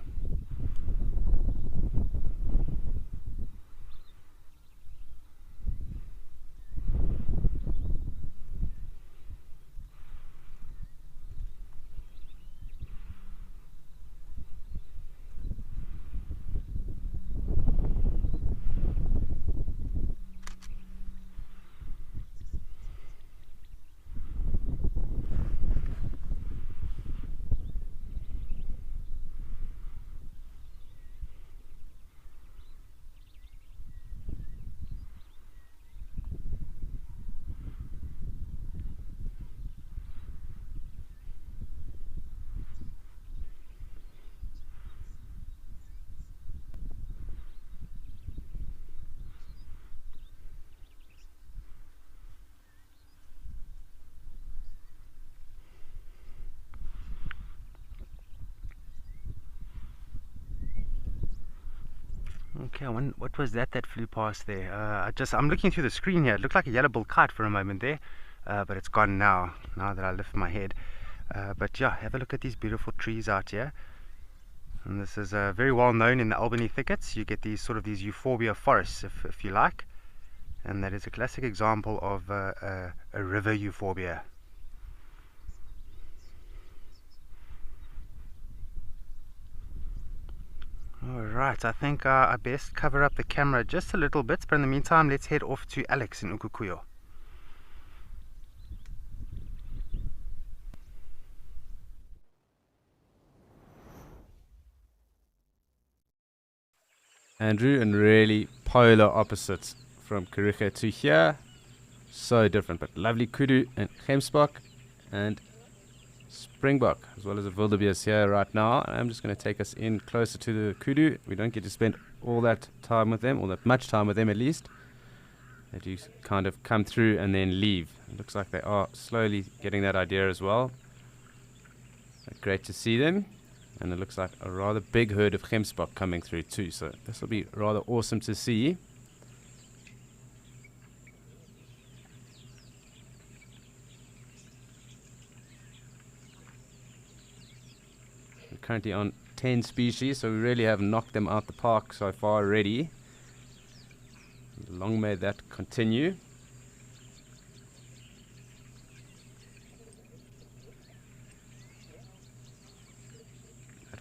Okay, what was that flew past there? I'm looking through the screen here. It looked like a yellow-billed kite for a moment there, but it's gone now that I lift my head. But yeah, have a look at these beautiful trees out here. And this is very well known in the Albany thickets. You get these euphorbia forests, if you like. And that is a classic example of a river euphorbia. Alright, I think I best cover up the camera just a little bit, but in the meantime, let's head off to Alex in Ukukuyo. Andrew, and really polar opposites from Kariega to here. so different, but lovely kudu and gemsbok and springbok, as well as a wildebeest here right now. I'm just going to take us in closer to the kudu. We don't get to spend all that time with them, or that much time with them at least. They do kind of come through and then leave. It looks like they are slowly getting that idea as well. Great to see them. And it looks like a rather big herd of gemsbok coming through too, so this will be rather awesome to see. We're currently on 10 species, so we really have knocked them out the park so far already. Long may that continue.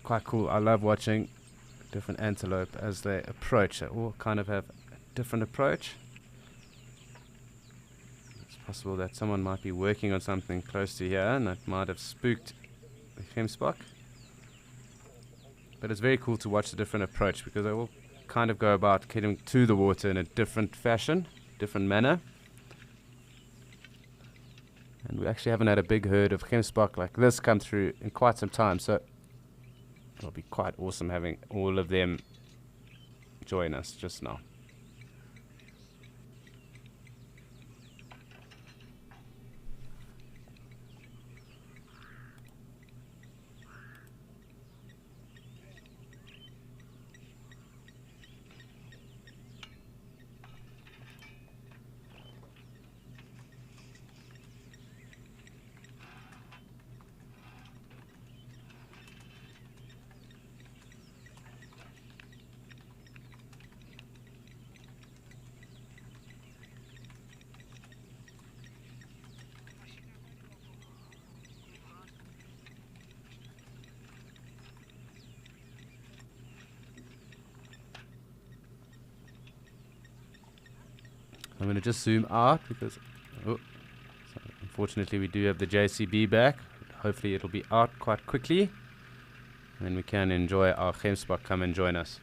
Quite cool. I love watching different antelope as they approach. They all kind of have a different approach. It's possible that someone might be working on something close to here and that might have spooked the gemsbok. But it's very cool to watch the different approach, because they all kind of go about getting to the water in a different fashion, different manner. And we actually haven't had a big herd of gemsbok like this come through in quite some time, so it'll be quite awesome having all of them join us just now. I'm going to just zoom out because, unfortunately, we do have the JCB back. Hopefully, it'll be out quite quickly, and then we can enjoy our gemsbok come and join us.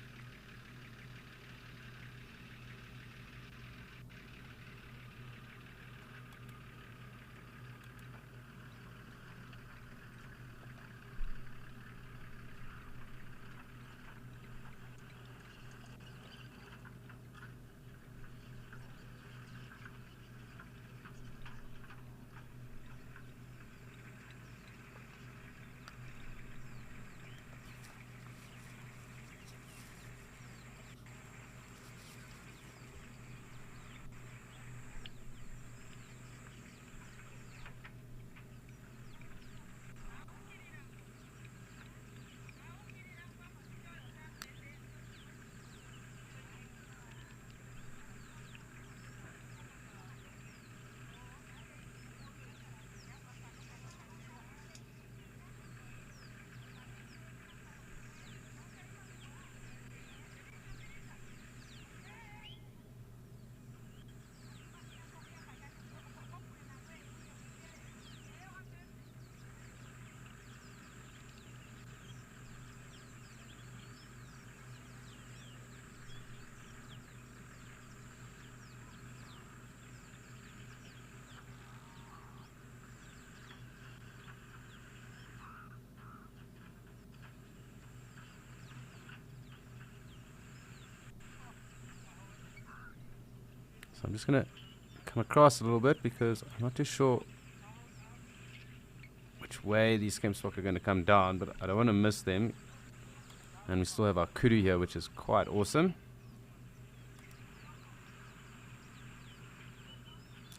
So I'm just going to come across a little bit because I'm not too sure which way these gemsbok are going to come down, but I don't want to miss them. And we still have our kudu here, which is quite awesome.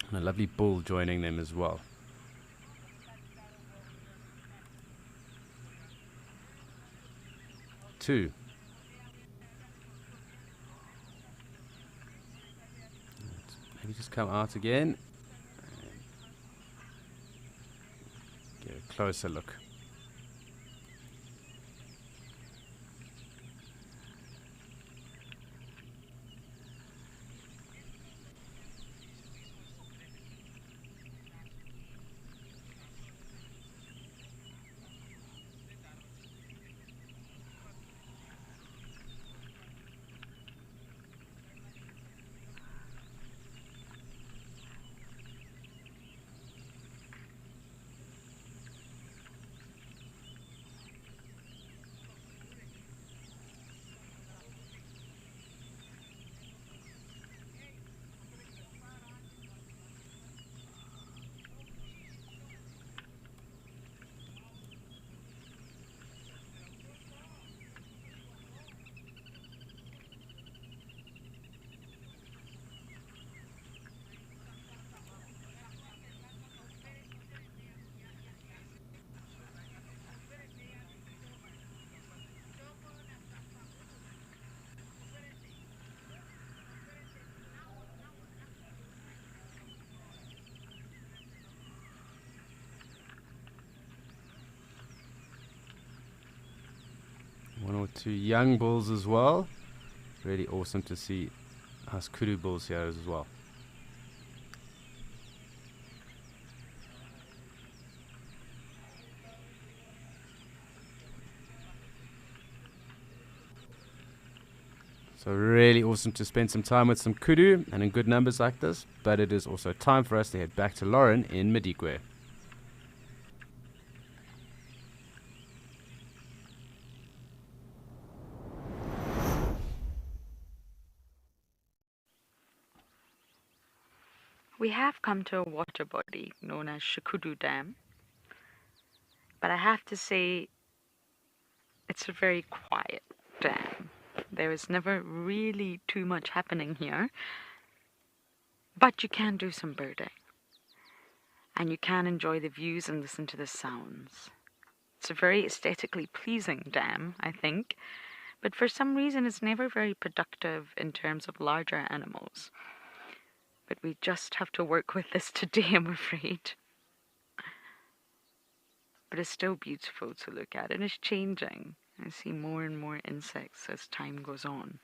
And a lovely bull joining them as well. Two. Maybe just come out again. Get a closer look. One or two young bulls as well. Really awesome to see us kudu bulls here as well. So really awesome to spend some time with some kudu and in good numbers like this, but it is also time for us to head back to Lauren in Madikwe. We have come to a water body known as Shikudu Dam, but I have to say it's a very quiet dam. There is never really too much happening here, but you can do some birding, and you can enjoy the views and listen to the sounds. It's a very aesthetically pleasing dam, I think, but for some reason it's never very productive in terms of larger animals. But we just have to work with this today, I'm afraid. But it's still beautiful to look at, and it's changing. I see more and more insects as time goes on.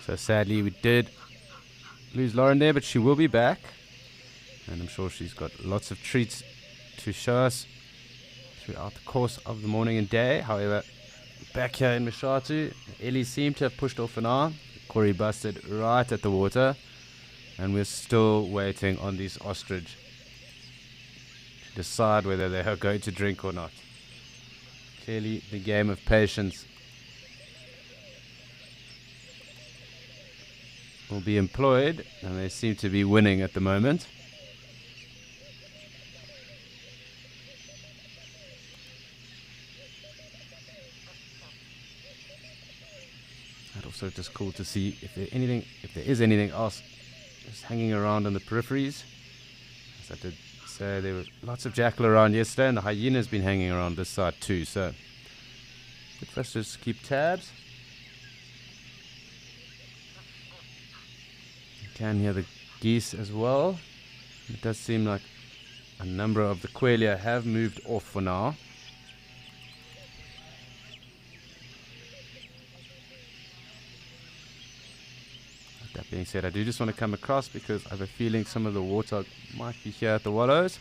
So sadly we did lose Lauren there, but she will be back. And I'm sure she's got lots of treats to show us throughout the course of the morning and day. However, back here in Mashatu, Ellie seemed to have pushed off an hour. Corey busted right at the water. And we're still waiting on these ostrich to decide whether they are going to drink or not. Clearly the game of patience will be employed, and they seem to be winning at the moment. And also just cool to see if there is anything else just hanging around on the peripheries. As I did say, there were lots of jackal around yesterday, and the hyena's been hanging around this side too, so good for us to just keep tabs. Can hear the geese as well. It does seem like a number of the quelea have moved off for now. That being said, I do just want to come across because I have a feeling some of the water might be here at the wallows.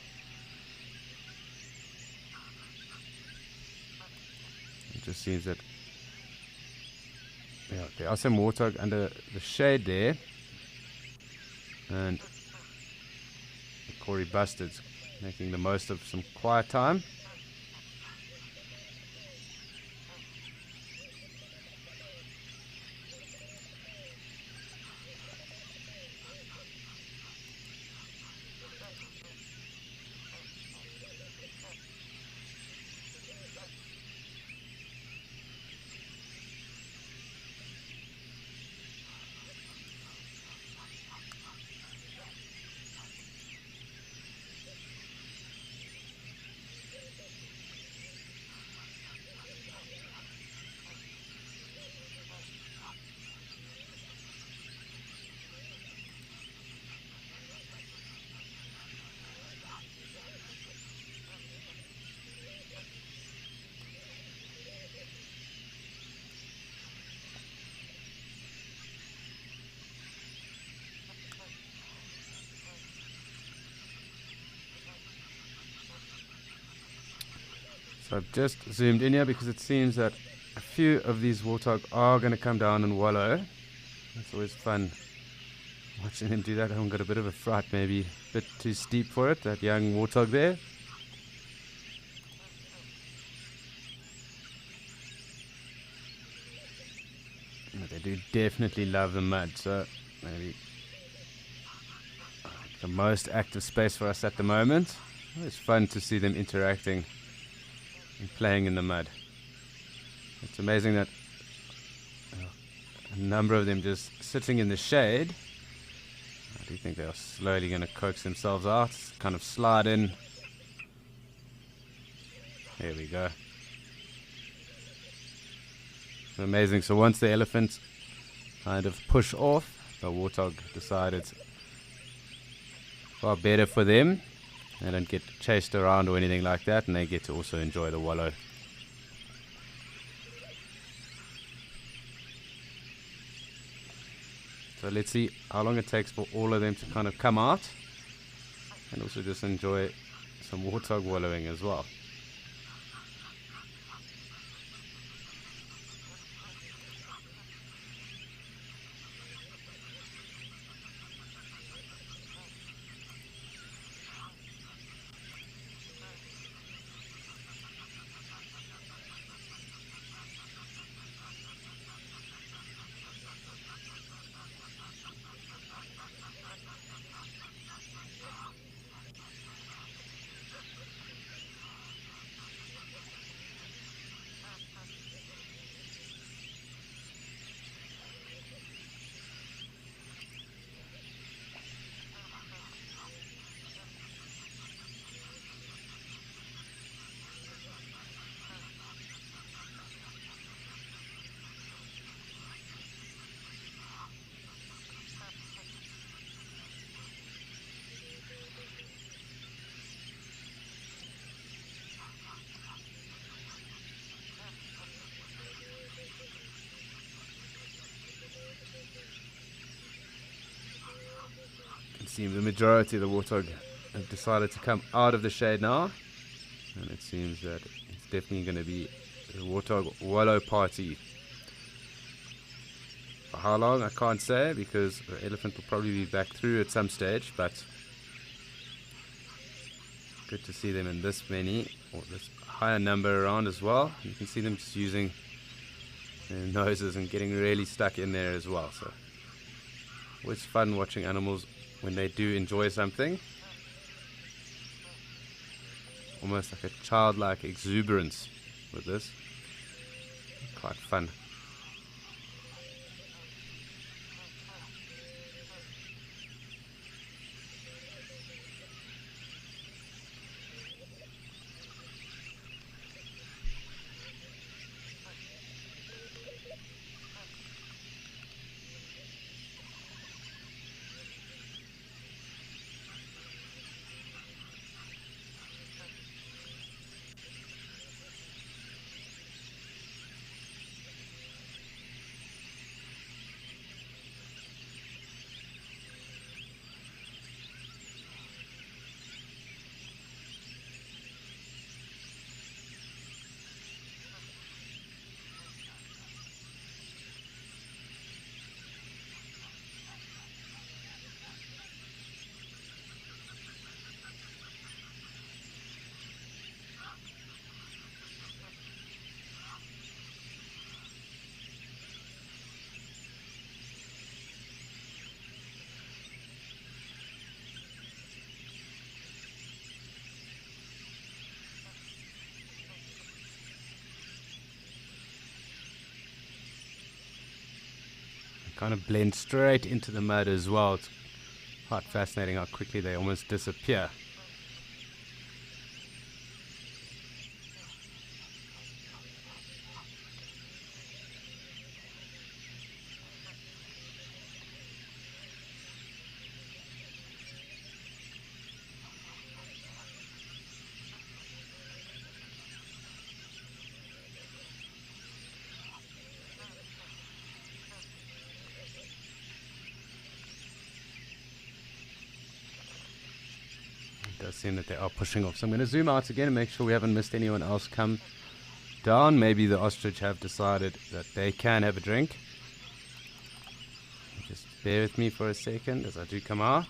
It just seems that there are some warthog under the shade there. And the Corey Bustards making the most of some quiet time. So I've just zoomed in here because it seems that a few of these warthog are going to come down and wallow. It's always fun watching them do that. I haven't got a bit of a fright, maybe a bit too steep for it, that young warthog there. But they do definitely love the mud, so maybe the most active space for us at the moment. It's fun to see them interacting and playing in the mud. It's amazing that a number of them just sitting in the shade. I do think they are slowly going to coax themselves out, kind of slide in. There we go. It's amazing. So once the elephant kind of push off, the warthog decided far better for them. They don't get chased around or anything like that, and they get to also enjoy the wallow. So let's see how long it takes for all of them to kind of come out and also just enjoy some warthog wallowing as well. Seems the majority of the warthog have decided to come out of the shade now, and it seems that it's definitely going to be the warthog wallow party. For how long I can't say, because the elephant will probably be back through at some stage, but good to see them in this many, or this higher number around as well. You can see them just using their noses and getting really stuck in there as well. So always fun watching animals when they do enjoy something. Almost like a childlike exuberance with this. Quite fun. Kind of blend straight into the mud as well. It's quite fascinating how quickly they almost disappear. does seem that they are pushing off. So I'm going to zoom out again and make sure we haven't missed anyone else come down. Maybe the ostrich have decided that they can have a drink. Just bear with me for a second as I do come out.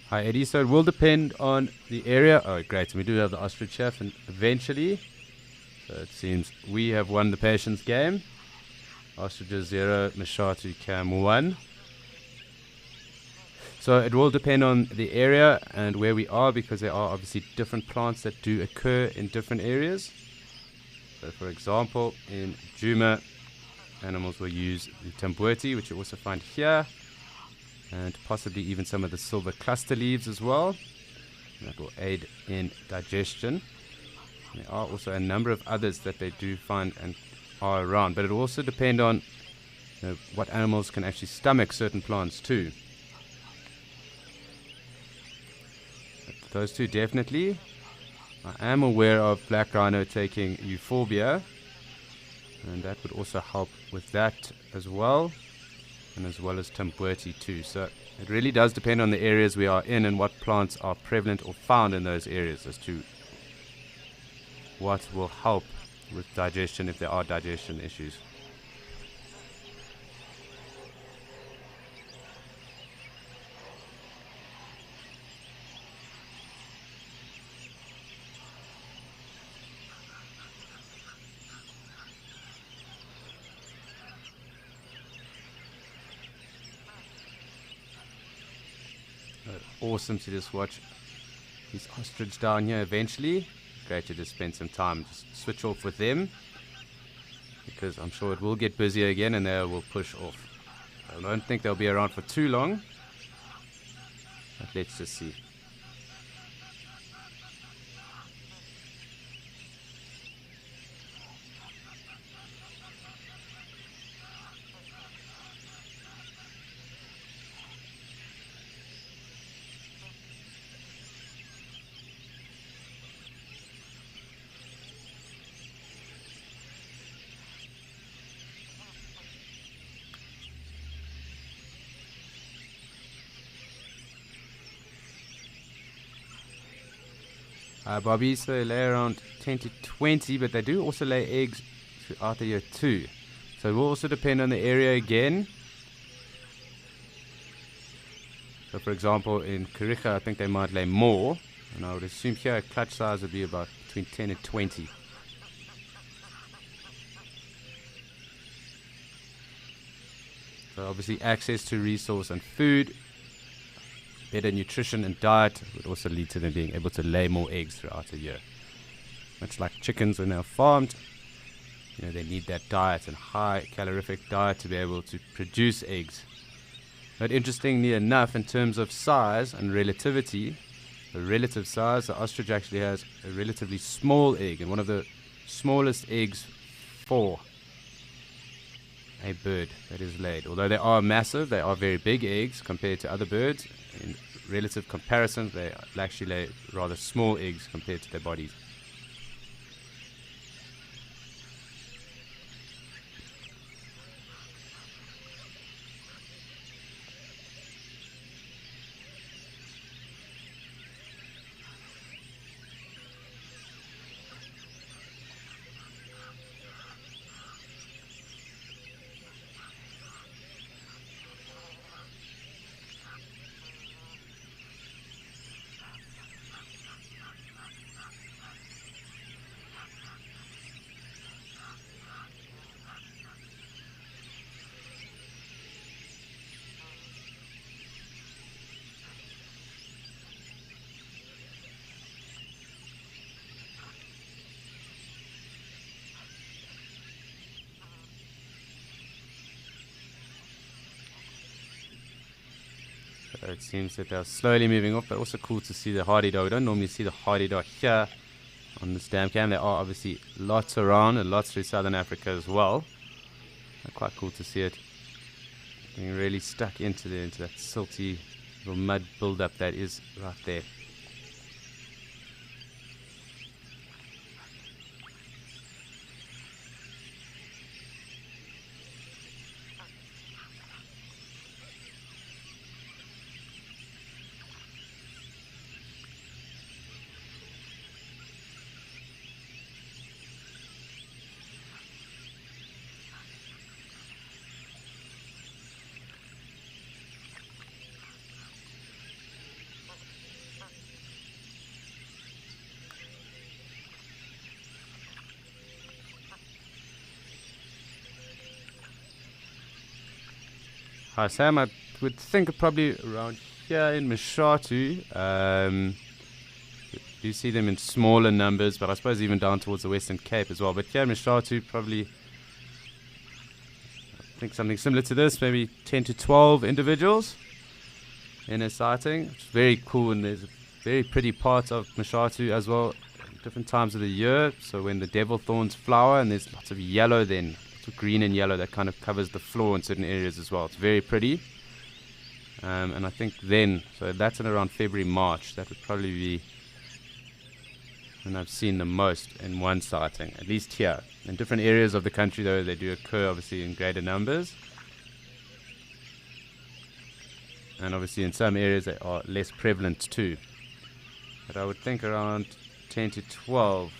Hi Eddie, so it will depend on the area. Oh great, so we do have the ostrich chef, and eventually, so it seems we have won the patience game. Ostriches 0, Mashatu Cam 1. So it will depend on the area and where we are, because there are obviously different plants that do occur in different areas. So for example, in Djuma, animals will use the tamboti, which you also find here, and possibly even some of the silver cluster leaves as well. That will aid in digestion. There are also a number of others that they do find and are around, but it will also depend on what animals can actually stomach certain plants too. But those two definitely. I am aware of black rhino taking euphorbia, and that would also help with that as well. And as well as tamboti too. So it really does depend on the areas we are in and what plants are prevalent or found in those areas as to what will help with digestion if there are digestion issues. Awesome to just watch these ostrich down here eventually. Great to just spend some time, just switch off with them, because I'm sure it will get busier again and they will push off. I don't think they'll be around for too long, but let's just see. Bobby, so they lay around 10 to 20, but they do also lay eggs throughout the year too. So it will also depend on the area again. So for example, in Kariga, I think they might lay more, and I would assume here a clutch size would be about between 10 and 20. So obviously access to resource and food, better nutrition and diet would also lead to them being able to lay more eggs throughout the year. Much like chickens when they're farmed, they need that diet and high calorific diet to be able to produce eggs. But interestingly enough, in terms of size and relativity, the relative size, the ostrich actually has a relatively small egg, and one of the smallest eggs for a bird that is laid. Although they are massive, they are very big eggs compared to other birds. In relative comparison, they actually lay rather small eggs compared to their bodies. it seems that they're slowly moving off, but also cool to see the hardy dog. We don't normally see the hardy dog here on this dam cam. There are obviously lots around and lots through southern Africa as well. Quite cool to see it being really stuck into that silty little mud build-up that is right there. Hi Sam, I would think probably around here in Mashatu, do see them in smaller numbers, but I suppose even down towards the Western Cape as well. But here in Mashatu, probably I think something similar to this, maybe 10 to 12 individuals in a sighting. It's very cool, and there's very pretty parts of Mashatu as well, different times of the year. So when the devil thorns flower, and there's lots of yellow then, green and yellow that kind of covers the floor in certain areas as well. It's very pretty. And I think then, so that's in around February, March, that would probably be when I've seen the most in one sighting, at least here. In different areas of the country though, they do occur obviously in greater numbers. And obviously in some areas they are less prevalent too. But I would think around 10 to 12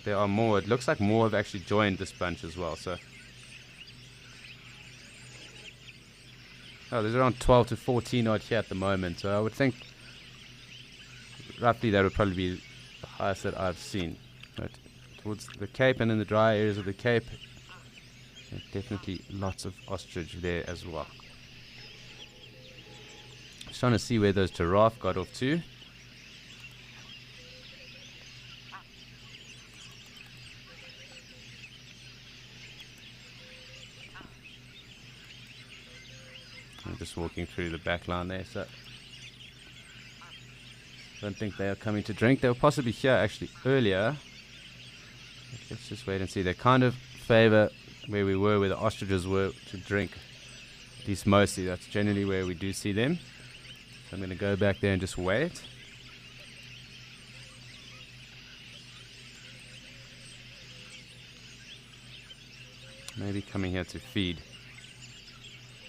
there are more. It looks like more have actually joined this bunch as well. So, there's around 12 to 14 odd here at the moment. So I would think roughly that would probably be the highest that I've seen. But towards the Cape and in the dry areas of the Cape, there's definitely lots of ostrich there as well. Just trying to see where those giraffe got off to. I'm just walking through the back line there, so I don't think they are coming to drink. They were possibly here actually earlier. Let's just wait and see. They kind of favor where we were, where the ostriches were, to drink. At least mostly. That's generally where we do see them. So I'm going to go back there and just wait. Maybe coming here to feed.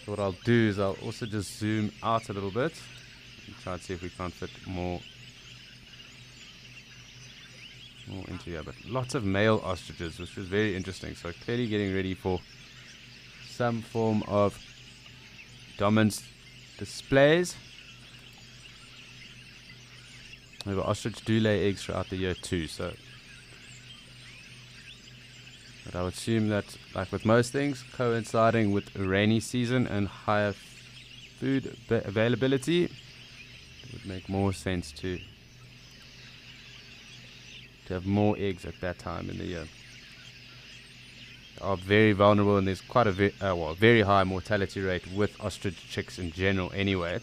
So what I'll do is I'll also just zoom out a little bit and try and see if we can't fit more into here. But lots of male ostriches, which was very interesting. So clearly getting ready for some form of dominance displays. However, ostrich do lay eggs throughout the year too, so but I would assume that, like with most things, coinciding with a rainy season and higher food availability, it would make more sense to have more eggs at that time in the year. They are very vulnerable, and there's quite a very high mortality rate with ostrich chicks in general anyway.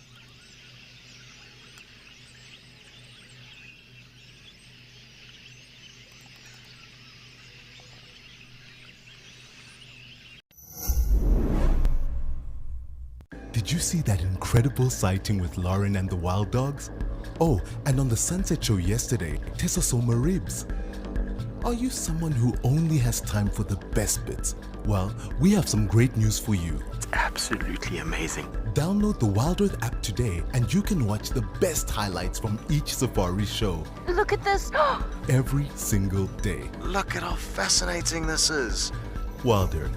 Did you see that incredible sighting with Lauren and the wild dogs? Oh, and on the Sunset Show yesterday, Tessa saw Maribs. Are you someone who only has time for the best bits? Well, we have some great news for you. It's absolutely amazing. Download the Wild Earth app today and you can watch the best highlights from each safari show. Look at this! Every single day. Look at how fascinating this is. Wild Earth.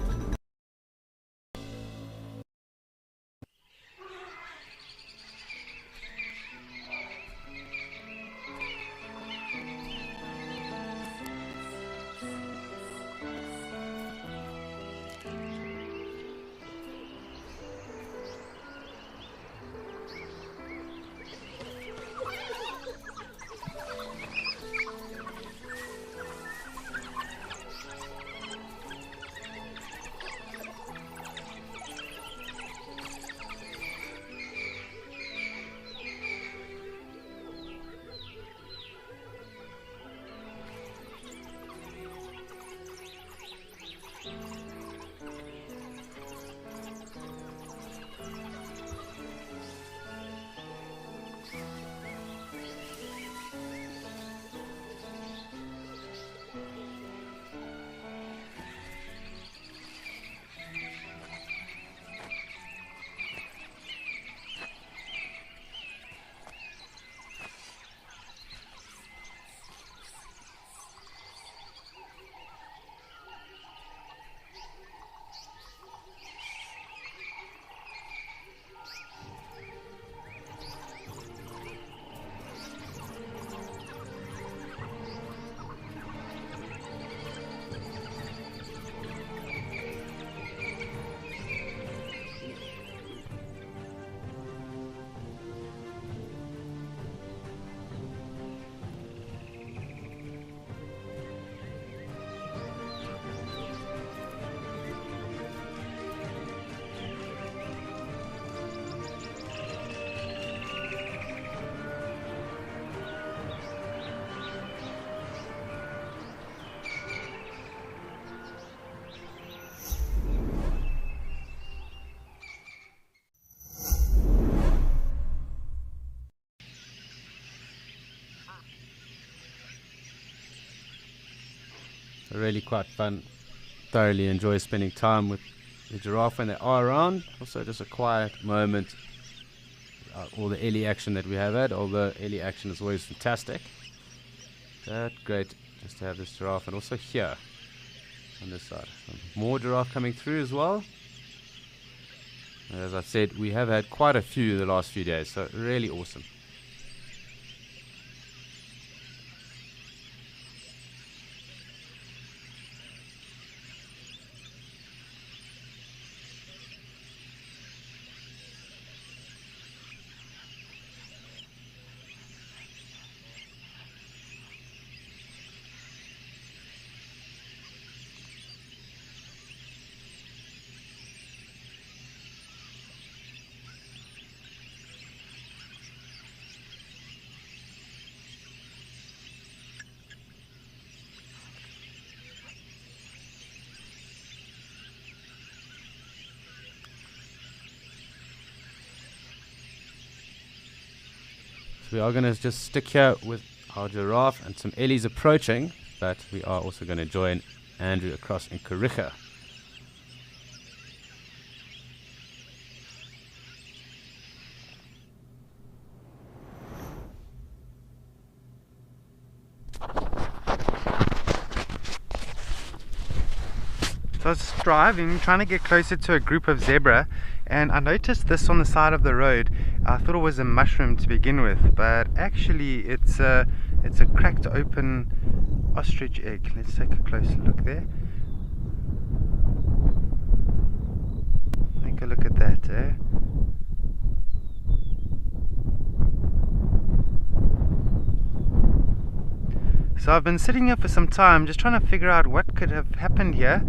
really quite fun. Thoroughly enjoy spending time with the giraffe when they are around. Also just a quiet moment. All the early action that we have had, although early action is always fantastic. But great just to have this giraffe, and also here on this side. More giraffe coming through as well. As I said, we have had quite a few the last few days, so really awesome. So we are going to just stick here with our giraffe and some ellies approaching, but we are also going to join Andrew across in Kariga. So I was driving, trying to get closer to a group of zebra, and I noticed this on the side of the road. I thought it was a mushroom to begin with, but actually it's a cracked open ostrich egg. Let's take a closer look there. Take a look at that, eh? So I've been sitting here for some time just trying to figure out what could have happened here.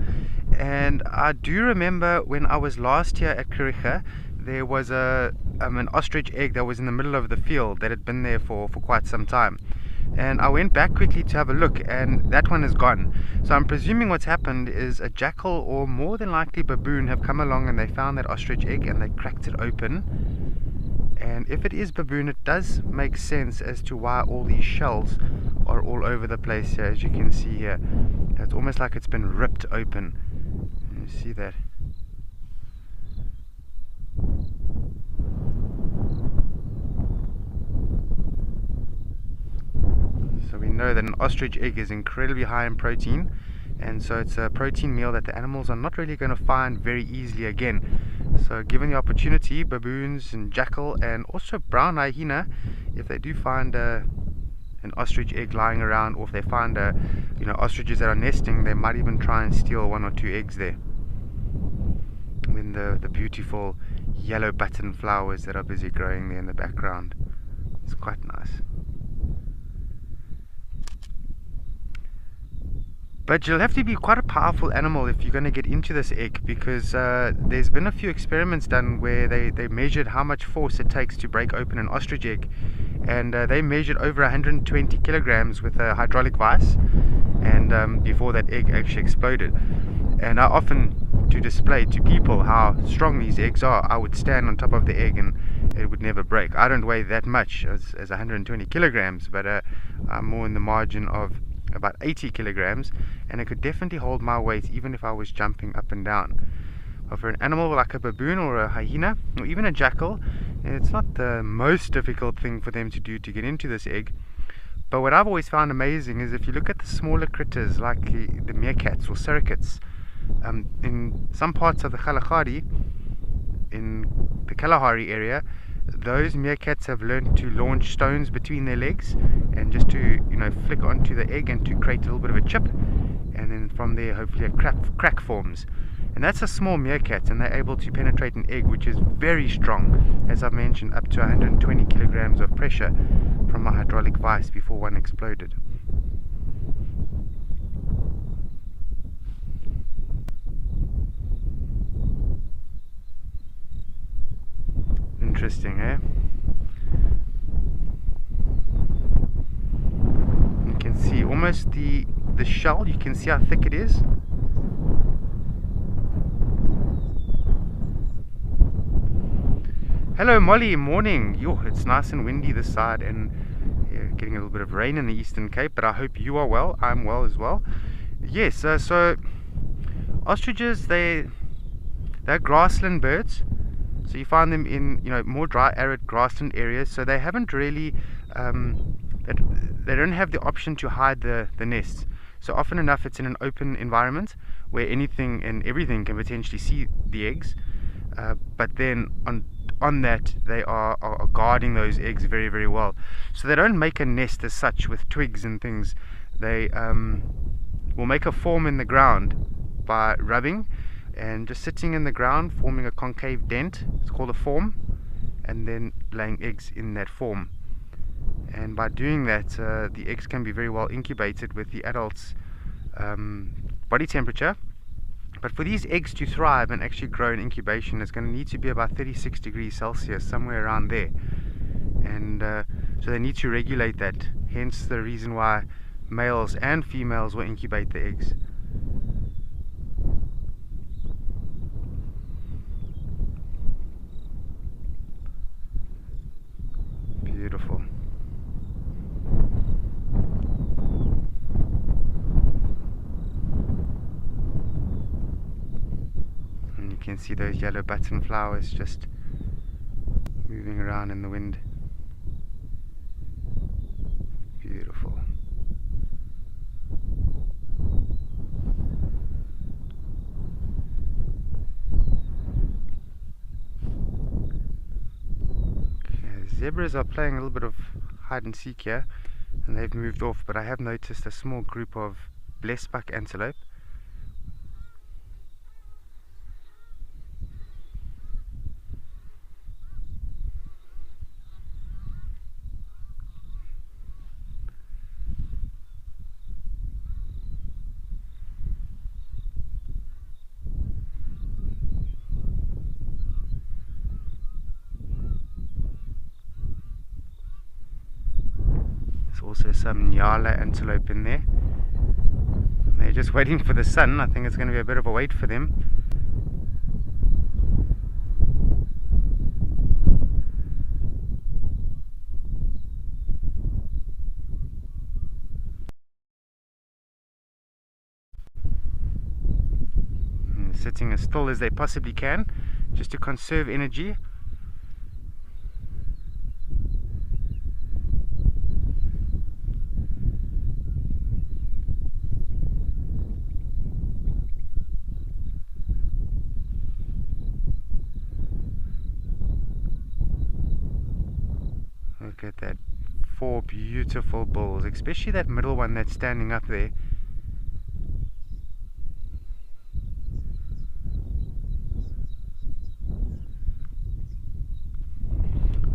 And I do remember when I was last year at Kariga, there was an ostrich egg that was in the middle of the field that had been there for quite some time. And I went back quickly to have a look, and that one is gone. So I'm presuming what's happened is a jackal, or more than likely baboon, have come along and they found that ostrich egg and they cracked it open. And if it is baboon, it does make sense as to why all these shells are all over the place here, as you can see here. It's almost like it's been ripped open. You see that? So we know that an ostrich egg is incredibly high in protein, and so it's a protein meal that the animals are not really going to find very easily again. So given the opportunity, baboons and jackal and also brown hyena, if they do find an ostrich egg lying around, or if they find ostriches that are nesting, they might even try and steal 1 or 2 eggs there. Then the beautiful yellow button flowers that are busy growing there in the background. It's quite nice. But you'll have to be quite a powerful animal if you're going to get into this egg, because there's been a few experiments done where they measured how much force it takes to break open an ostrich egg, and they measured over 120 kilograms with a hydraulic vice, and before that egg actually exploded. And I often, to display to people how strong these eggs are, I would stand on top of the egg and it would never break. I don't weigh that much as 120 kilograms, but I'm more in the margin of about 80 kilograms, and it could definitely hold my weight even if I was jumping up and down. But for an animal like a baboon or a hyena or even a jackal, it's not the most difficult thing for them to do to get into this egg. But what I've always found amazing is if you look at the smaller critters like the meerkats or surrogates, in some parts of the Kalahari, in the Kalahari area, those meerkats have learned to launch stones between their legs and just to flick onto the egg and to create a little bit of a chip, and then from there hopefully a crack forms. And that's a small meerkat, and they're able to penetrate an egg which is very strong, as I've mentioned, up to 120 kilograms of pressure from a hydraulic vice before one exploded. Interesting, eh? You can see almost the shell, you can see how thick it is. Hello Molly, morning. Yo, it's nice and windy this side, and getting a little bit of rain in the Eastern Cape, but I hope you are well. I'm well as well. Yes, so ostriches, they're grassland birds. So you find them in, more dry, arid grassland areas. So they haven't really, they don't have the option to hide the nests. So often enough, it's in an open environment where anything and everything can potentially see the eggs. But then on that, they are guarding those eggs very, very well. So they don't make a nest as such with twigs and things. They will make a form in the ground by rubbing and just sitting in the ground, forming a concave dent. It's called a form, and then laying eggs in that form. And by doing that, the eggs can be very well incubated with the adult's body temperature. But for these eggs to thrive and actually grow in incubation, it's going to need to be about 36 degrees Celsius, somewhere around there. And so they need to regulate that, hence the reason why males and females will incubate the eggs. Beautiful. And you can see those yellow button flowers just moving around in the wind. Beautiful. Zebras are playing a little bit of hide and seek here, and they've moved off, but I have noticed a small group of blesbuck antelope. Also some Nyala antelope in there. They're just waiting for the sun. I think it's going to be a bit of a wait for them. And sitting as still as they possibly can, just to conserve energy. Look at that, 4 beautiful bulls, especially that middle one that's standing up there.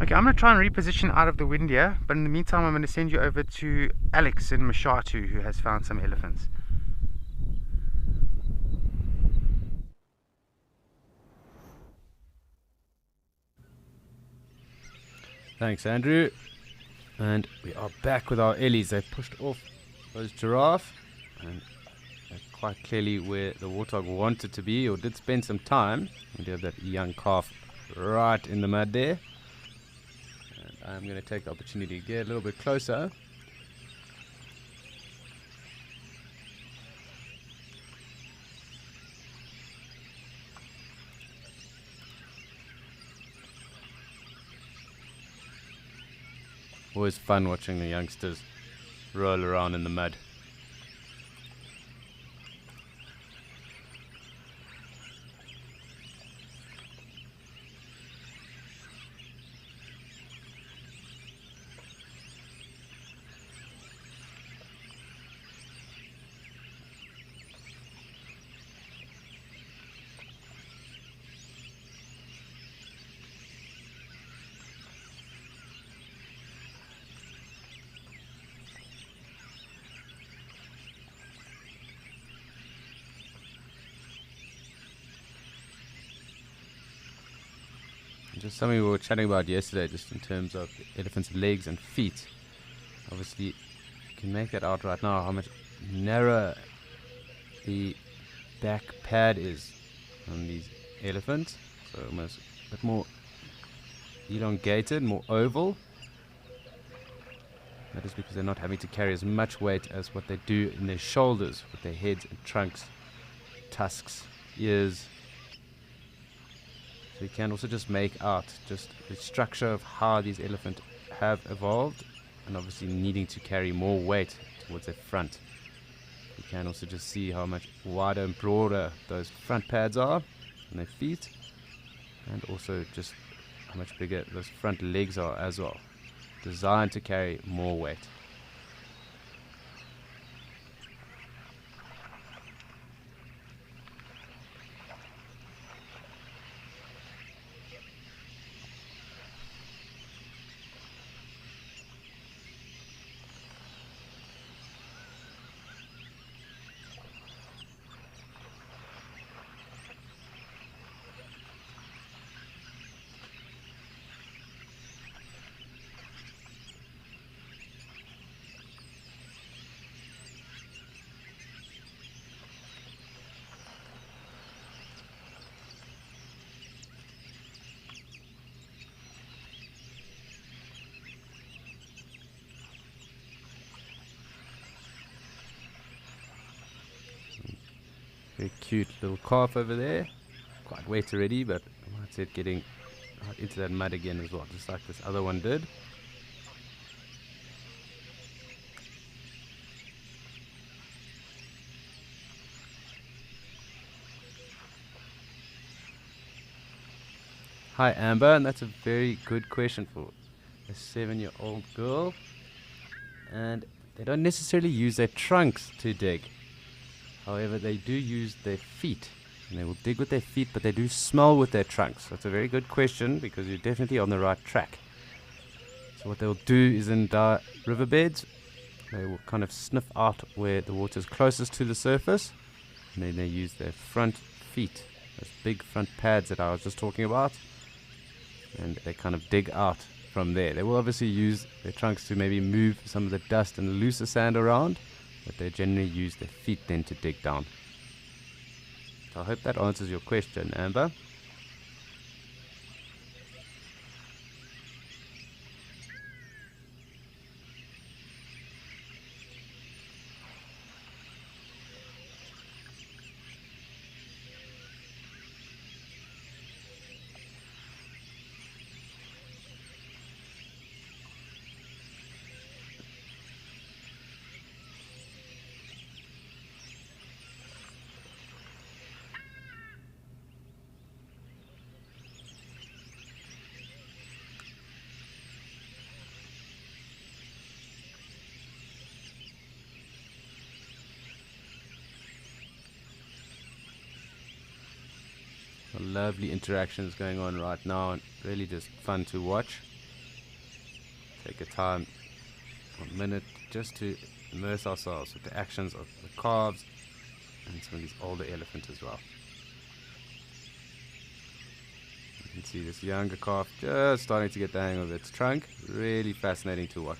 Okay, I'm going to try and reposition out of the wind here, but in the meantime I'm going to send you over to Alex in Mashatu, who has found some elephants. Thanks, Andrew. And we are back with our Ellies. They pushed off those giraffe, and they're quite clearly where the warthog wanted to be, or did spend some time. We do have that young calf right in the mud there. And I'm going to take the opportunity to get a little bit closer. Always fun watching the youngsters roll around in the mud. Just something we were chatting about yesterday, just in terms of the elephant's legs and feet. Obviously, you can make that out right now, how much narrower the back pad is on these elephants. So almost a bit more elongated, more oval. That is because they're not having to carry as much weight as what they do in their shoulders with their heads and trunks, tusks, ears. So you can also just make out just the structure of how these elephants have evolved, and obviously needing to carry more weight towards their front. You can also just see how much wider and broader those front pads are on their feet, and also just how much bigger those front legs are as well, designed to carry more weight. Very cute little calf over there. Quite wet already, but that's it, getting out into that mud again as well, just like this other one did. Hi Amber, and that's a very good question for a 7-year-old girl. And they don't necessarily use their trunks to dig. However, they do use their feet, and they will dig with their feet, but they do smell with their trunks. So it's a very good question, because you're definitely on the right track. So what they'll do is in riverbeds, they will kind of sniff out where the water is closest to the surface, and then they use their front feet, those big front pads that I was just talking about, and they kind of dig out from there. They will obviously use their trunks to maybe move some of the dust and the looser sand around, but they generally use their feet then to dig down. So I hope that answers your question, Amber. Lovely interactions going on right now, and really just fun to watch. Take a time, a minute, just to immerse ourselves with the actions of the calves and some of these older elephants as well. You can see this younger calf just starting to get the hang of its trunk. Really fascinating to watch.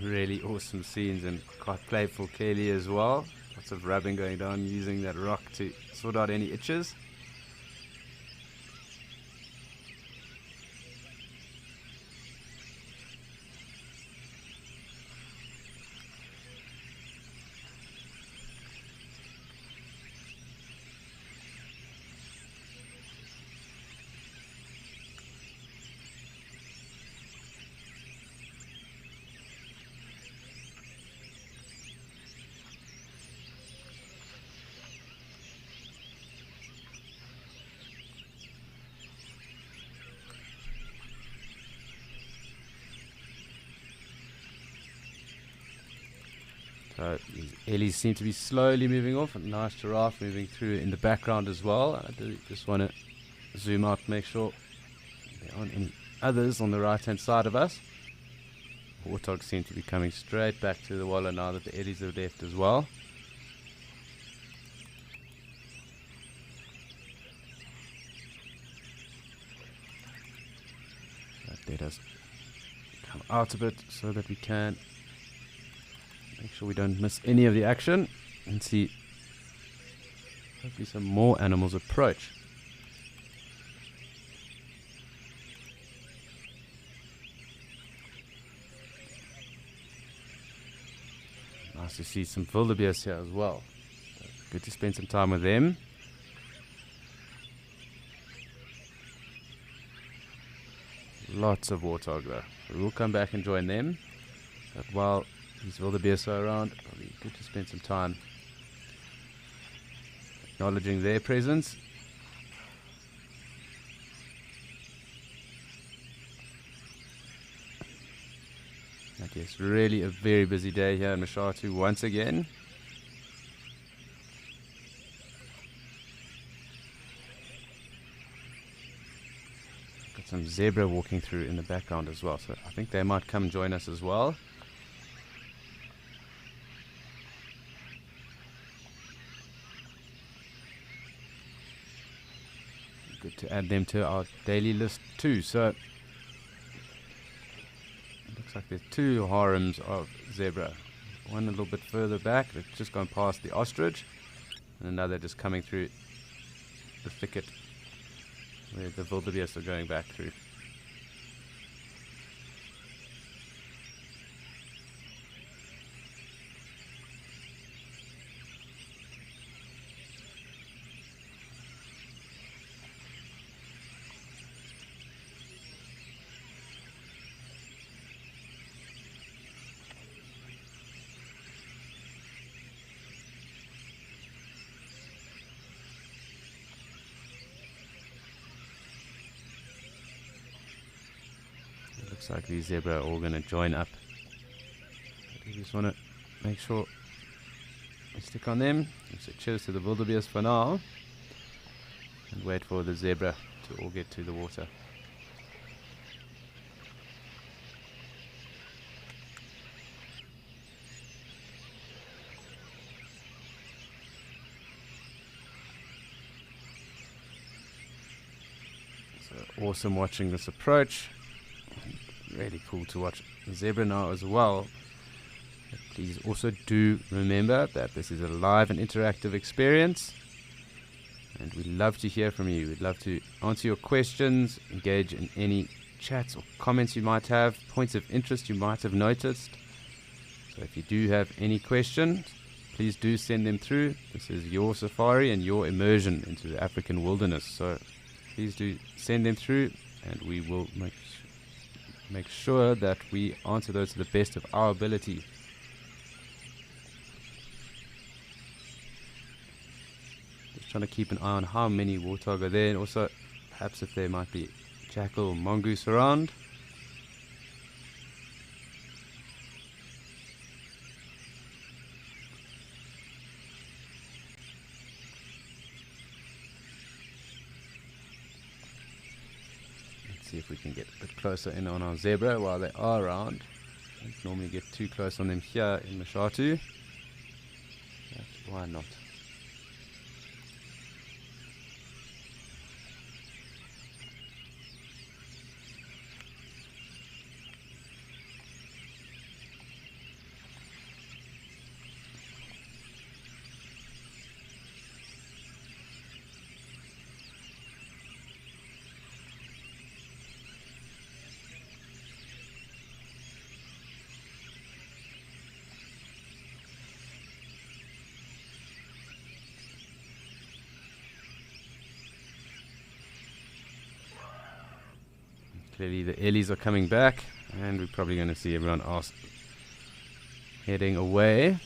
Really awesome scenes, and quite playful clearly as well. Lots of rubbing going on, using that rock to sort out any itches. So these ellies seem to be slowly moving off. A nice giraffe moving through in the background as well. I do just want to zoom out, make sure there aren't any others on the right hand side of us. Warthogs seem to be coming straight back to the wallow now that the ellies have left as well. Let us come out a bit so that we can make sure we don't miss any of the action and see hopefully some more animals approach. Nice to see some wildebeest here as well. Good to spend some time with them. Lots of warthog though. So we'll come back and join them. But while these wildebeest are around, probably good to spend some time acknowledging their presence. I guess really a very busy day here in Mashatu once again. Got some zebra walking through in the background as well, so I think they might come join us as well. Good to add them to our daily list too. So it looks like there's two harems of zebra. One a little bit further back, that's just gone past the ostrich, and another just coming through the thicket where the wildebeest are going back through. Looks like these zebra are all going to join up. We just want to make sure we stick on them. So cheers to the wildebeest for now, and wait for the zebra to all get to the water. So awesome watching this approach. Really cool to watch the zebra now as well. But please also do remember that this is a live and interactive experience, and we'd love to hear from you. We'd love to answer your questions, engage in any chats or comments you might have, points of interest you might have noticed. So if you do have any questions, please do send them through. This is your safari and your immersion into the African wilderness, so please do send them through, and we will make sure that we answer those to the best of our ability. Just trying to keep an eye on how many warthog are there, and also perhaps if there might be jackal or mongoose around. See if we can get a bit closer in on our zebra while they are around. Don't normally get too close on them here in Mashatu. But why not? Clearly the Ellies are coming back, and we're probably going to see everyone else heading away.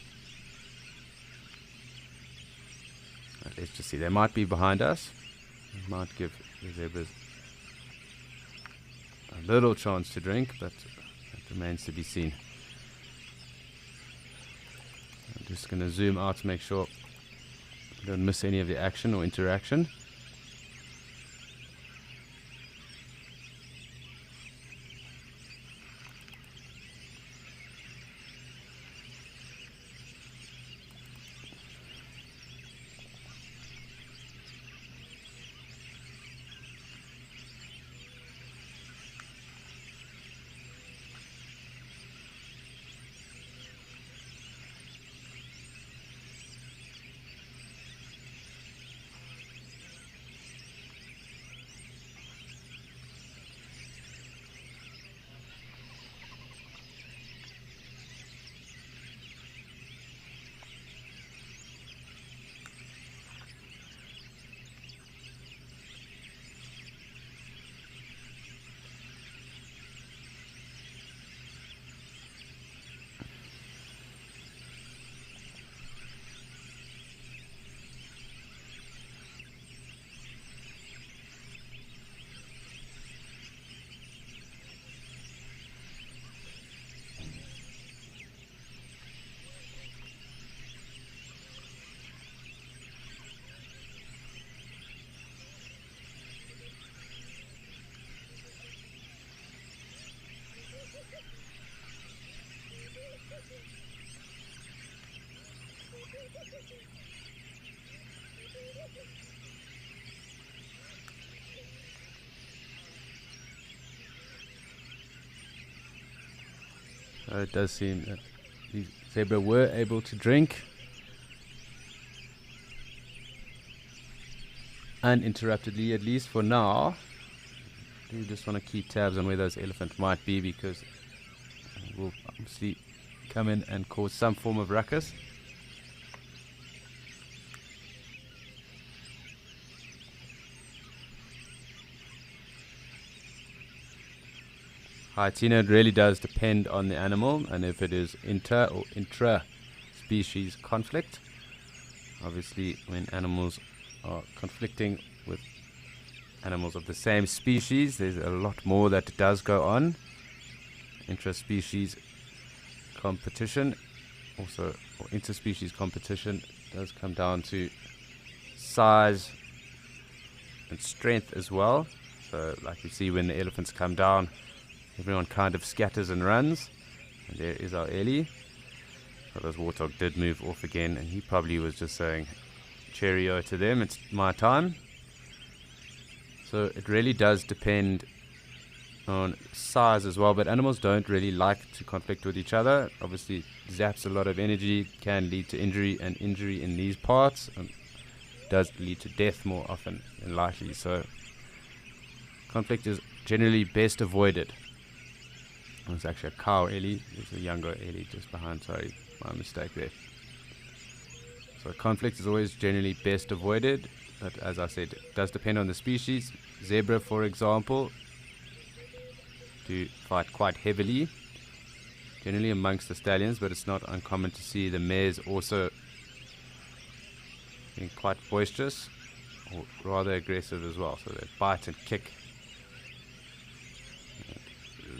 Let's just see. They might be behind us. It might give the zebras a little chance to drink, but that remains to be seen. I'm just going to zoom out to make sure I don't miss any of the action or interaction. It does seem that the zebra were able to drink uninterruptedly, at least for now. We just want to keep tabs on where those elephants might be, because we'll obviously come in and cause some form of ruckus. Tina, it really does depend on the animal, and if it is inter or intra-species conflict. Obviously, when animals are conflicting with animals of the same species, there's a lot more that does go on. Intra-species competition, also, or interspecies competition, does come down to size and strength as well. So, like you see when the elephants come down, everyone kind of scatters and runs. And there is our Ellie. So this warthog did move off again, and he probably was just saying cheerio to them, it's my time. So it really does depend on size as well, but animals don't really like to conflict with each other. Obviously zaps a lot of energy, can lead to injury, and injury in these parts does lead to death more often than likely. So conflict is generally best avoided. It's actually a cow Ellie. There's a younger Ellie just behind. Sorry, my mistake there. So conflict is always generally best avoided, but as I said, it does depend on the species. Zebra, for example, do fight quite heavily, generally amongst the stallions, but it's not uncommon to see the mares also being quite boisterous, or rather aggressive as well. So they bite and kick.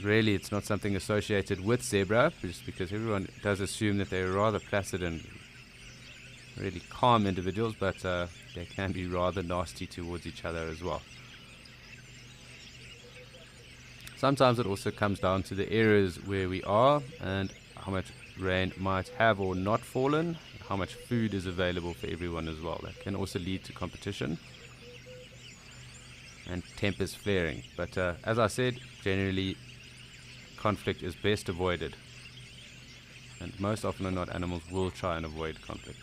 Really, it's not something associated with zebra, just because everyone does assume that they're rather placid and really calm individuals, but they can be rather nasty towards each other as well. Sometimes it also comes down to the areas where we are and how much rain might have or not fallen, how much food is available for everyone as well. That can also lead to competition and tempers flaring. But as I said, generally conflict is best avoided, and most often than not, animals will try and avoid conflict.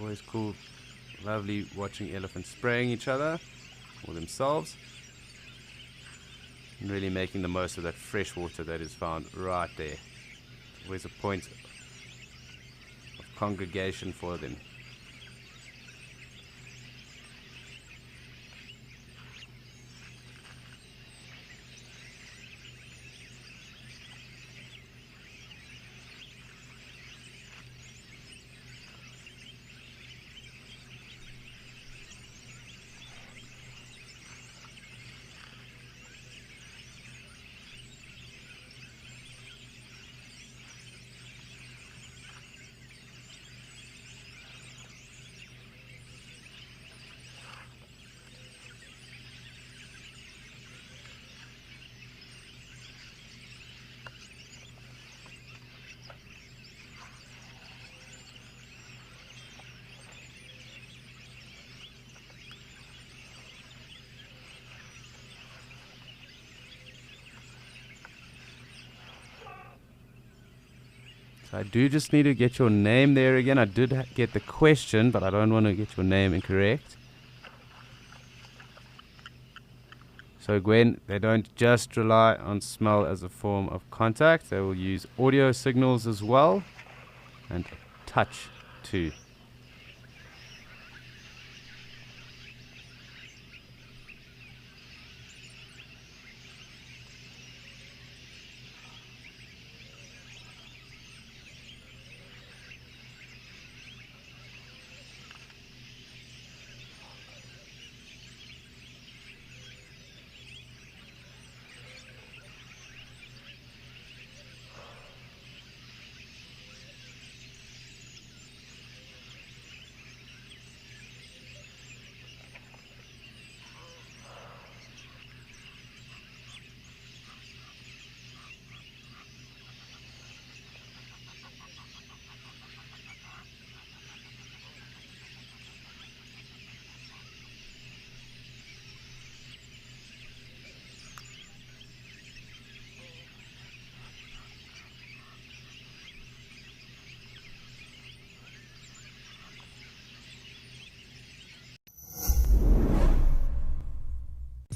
Always cool, lovely watching elephants spraying each other or themselves, and really making the most of that fresh water that is found right there. Always a point of congregation for them. So I do just need to get your name there again. I did get the question, but I don't want to get your name incorrect. So Gwen, they don't just rely on smell as a form of contact. They will use audio signals as well, and touch too.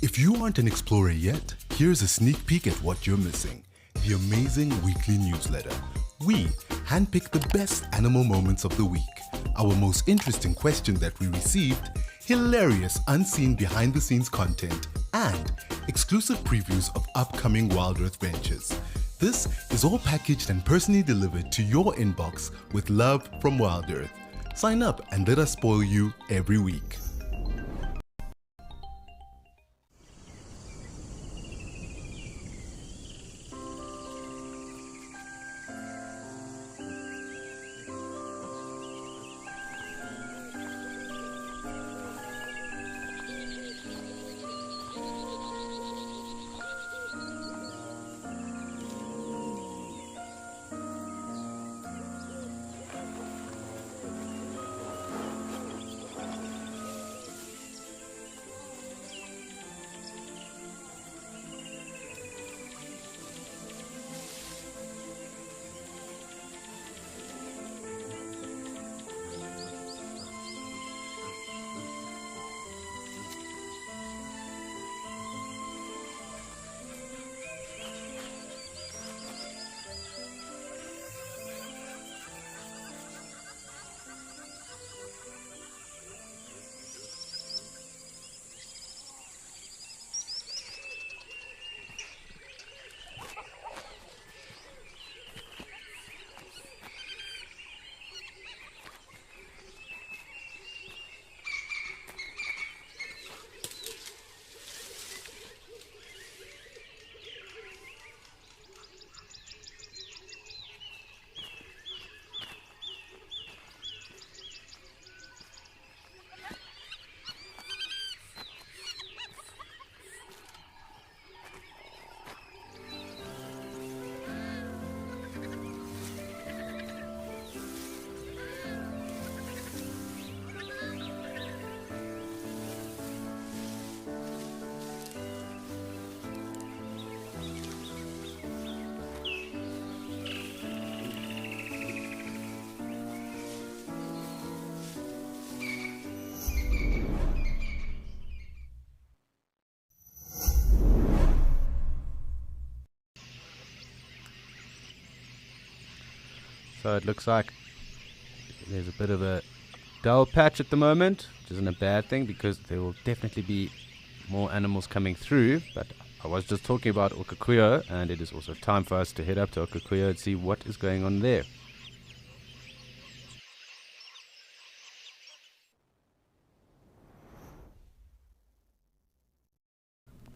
If you aren't an explorer yet, here's a sneak peek at what you're missing. The amazing weekly newsletter. We handpick the best animal moments of the week, our most interesting question that we received, hilarious unseen behind the scenes content, and exclusive previews of upcoming Wild Earth ventures. This is all packaged and personally delivered to your inbox with love from Wild Earth. Sign up and let us spoil you every week. So it looks like there's a bit of a dull patch at the moment, which isn't a bad thing because there will definitely be more animals coming through. But I was just talking about Okakuyo, and it is also time for us to head up to Okakuyo and see what is going on there.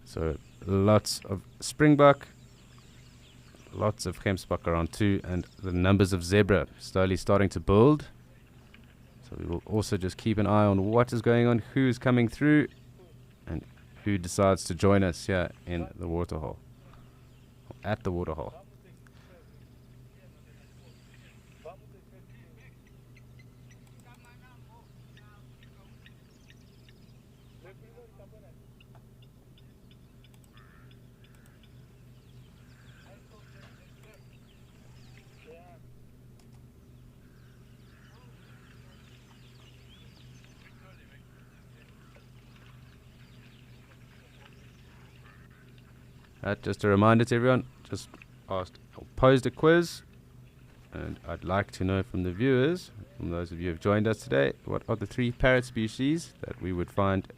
So lots of springbok, lots of gemsbok around too, and the numbers of zebra slowly starting to build. So we will also just keep an eye on what is going on, who is coming through, and who decides to join us here in the waterhole, at the waterhole. Just a reminder to everyone, just posed a quiz, and I'd like to know from the viewers, from those of you who have joined us today, what are the 3 parrot species that we would find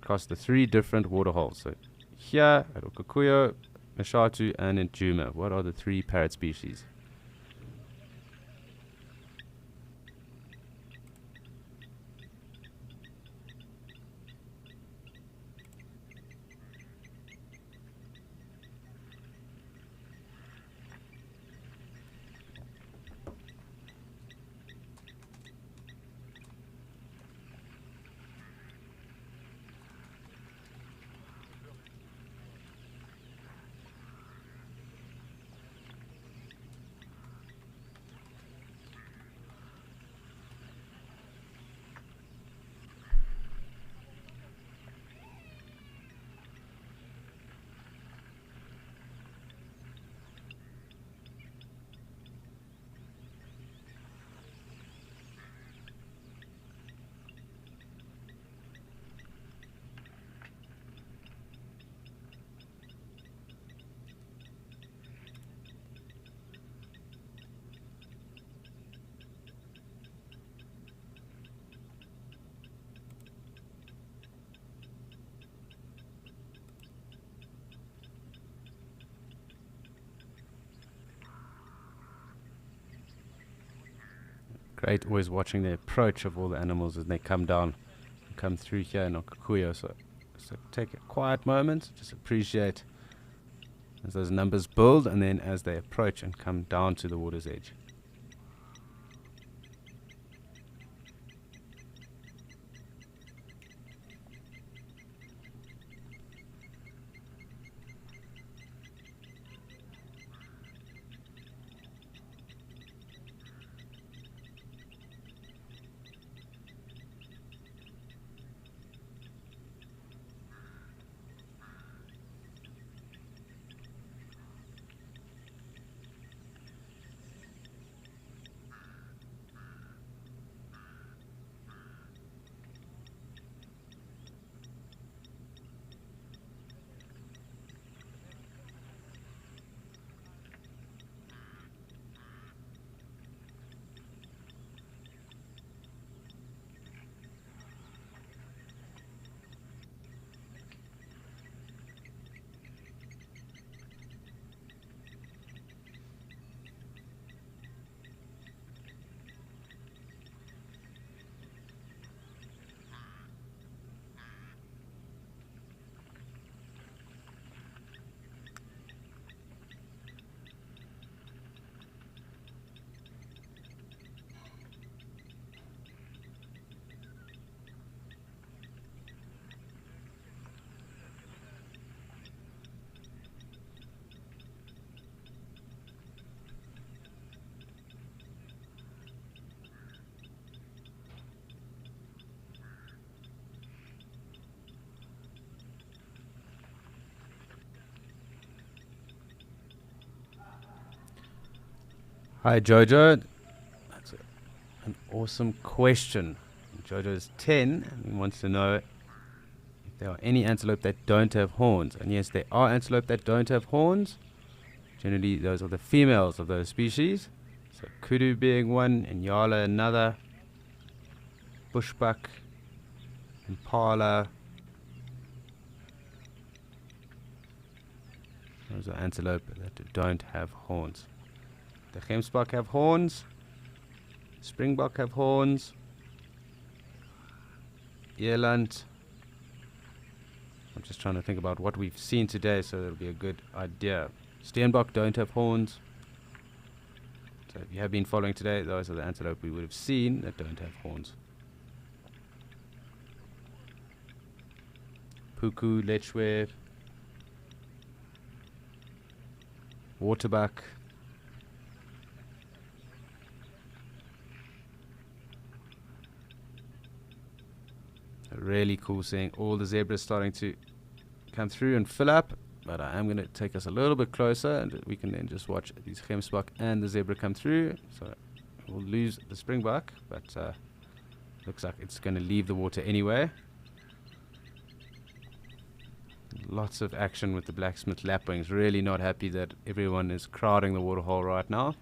across the 3 different waterholes. So here at Okakuyo, Mashatu, and in Djuma, what are the 3 parrot species? Great, always watching the approach of all the animals as they come down, come through here in Okakuyo. So take a quiet moment, just appreciate as those numbers build and then as they approach and come down to the water's edge. Hi Jojo, that's an awesome question. Jojo is 10 and he wants to know if there are any antelope that don't have horns. And yes, there are antelope that don't have horns. Generally those are the females of those species. So kudu being one, Inyala another, bushbuck, impala. Those are antelope that don't have horns. The gemsbok have horns, springbok have horns, eland. I'm just trying to think about what we've seen today, so it'll be a good idea. Steenbok don't have horns. So if you have been following today, those are the antelope we would have seen that don't have horns. Puku, lechwe, waterbuck. Really cool seeing all the zebras starting to come through and fill up, but I am going to take us a little bit closer and we can then just watch these gemsbok and the zebra come through. So we'll lose the springbok, but looks like it's going to leave the water anyway. Lots of action with the blacksmith lapwings. Really not happy that everyone is crowding the waterhole right now.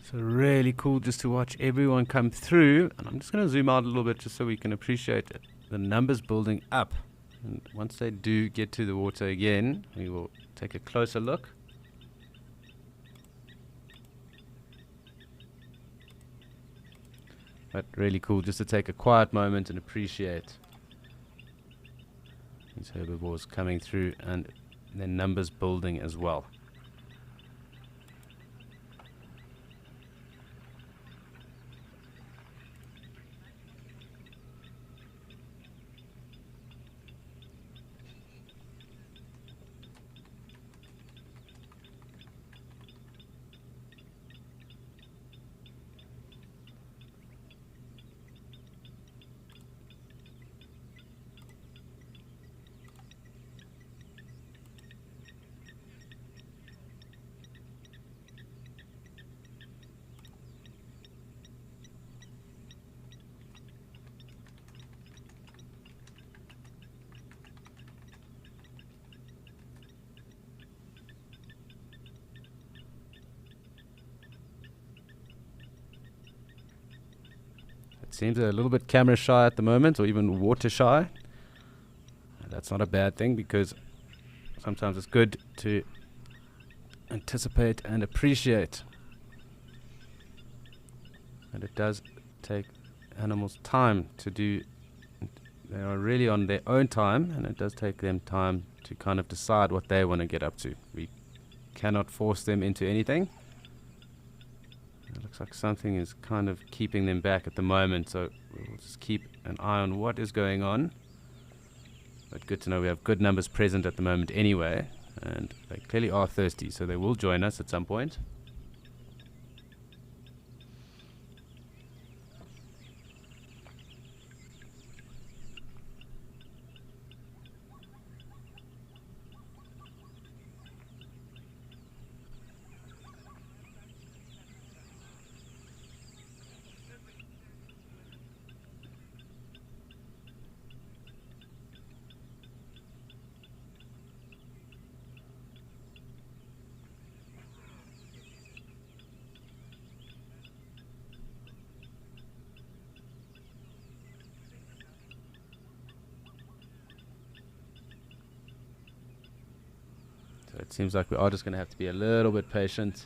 So really cool just to watch everyone come through. And I'm just going to zoom out a little bit just so we can appreciate it. The numbers building up. And once they do get to the water again, we will take a closer look. But really cool just to take a quiet moment and appreciate these herbivores coming through and their numbers building as well. Seems a little bit camera shy at the moment, or even water shy. That's not a bad thing, because sometimes it's good to anticipate and appreciate. And it does take animals time to do. They are really on their own time, and it does take them time to kind of decide what they want to get up to. We cannot force them into anything. It looks like something is kind of keeping them back at the moment, so we'll just keep an eye on what is going on. But good to know we have good numbers present at the moment anyway, and they clearly are thirsty, so they will join us at some point. it seems like we are just going to have to be a little bit patient.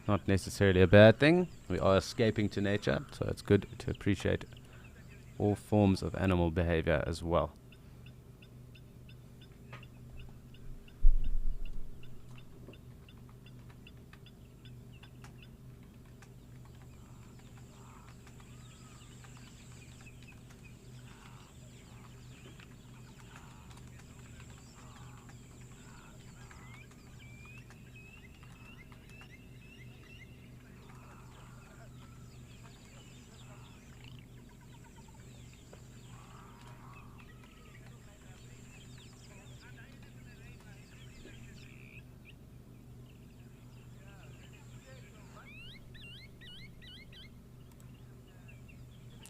Not necessarily a bad thing. We are escaping to nature, so it's good to appreciate all forms of animal behavior as well.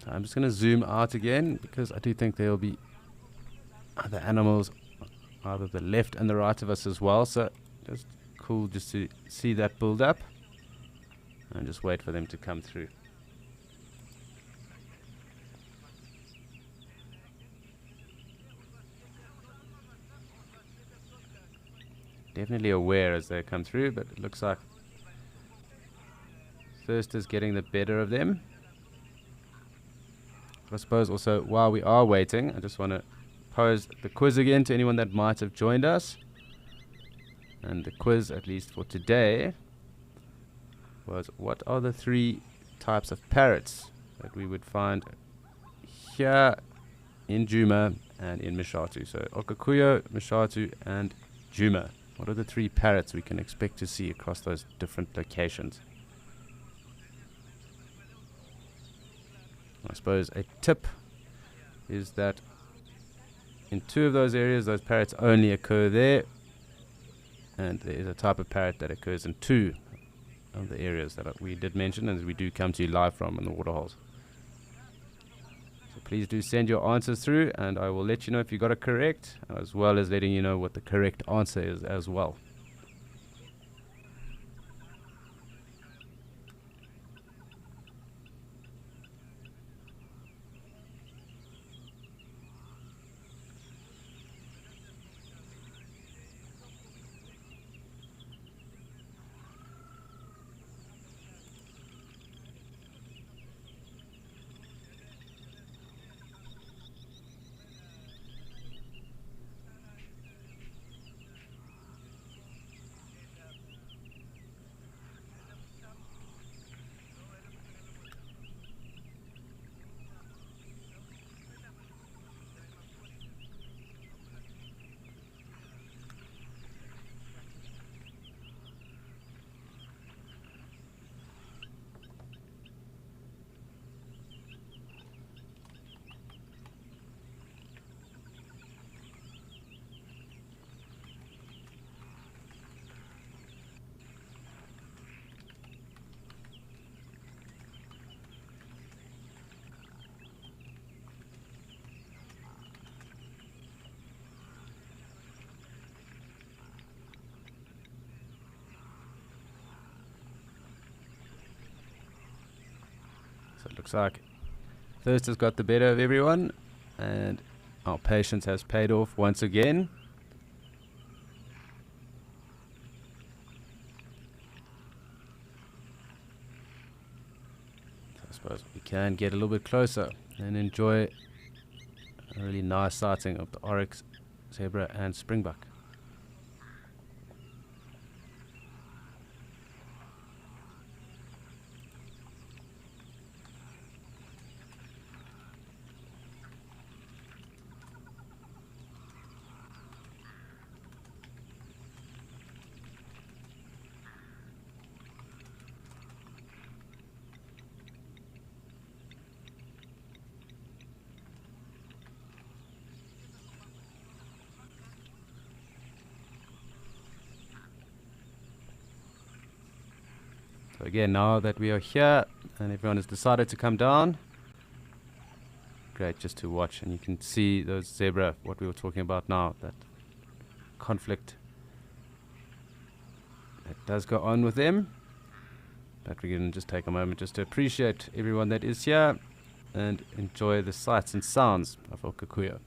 I'm just going to zoom out again because I do think there will be other animals either the left and the right of us as well. So just cool just to see that build up and just wait for them to come through. Definitely aware as they come through, but it looks like thirst is getting the better of them. I suppose also while we are waiting, I just want to pose the quiz again to anyone that might have joined us. And the quiz, at least for today, was what are the 3 types of parrots that we would find here in Djuma and in Mshathu. So Okakuyo, Mshathu and Djuma. What are the 3 parrots we can expect to see across those different locations? I suppose a tip is that in 2 of those areas, those parrots only occur there, and there is a type of parrot that occurs in 2 of the areas that we did mention, and we do come to you live from in the waterholes. So please do send your answers through, and I will let you know if you got it correct, as well as letting you know what the correct answer is as well. So it looks like thirst has got the better of everyone, and our patience has paid off once again. So I suppose we can get a little bit closer and enjoy a really nice sighting of the oryx, zebra and springbuck. So again, now that we are here and everyone has decided to come down, great just to watch, and you can see those zebra, what we were talking about now, that conflict that does go on with them. But we can just take a moment just to appreciate everyone that is here and enjoy the sights and sounds of Okakuya.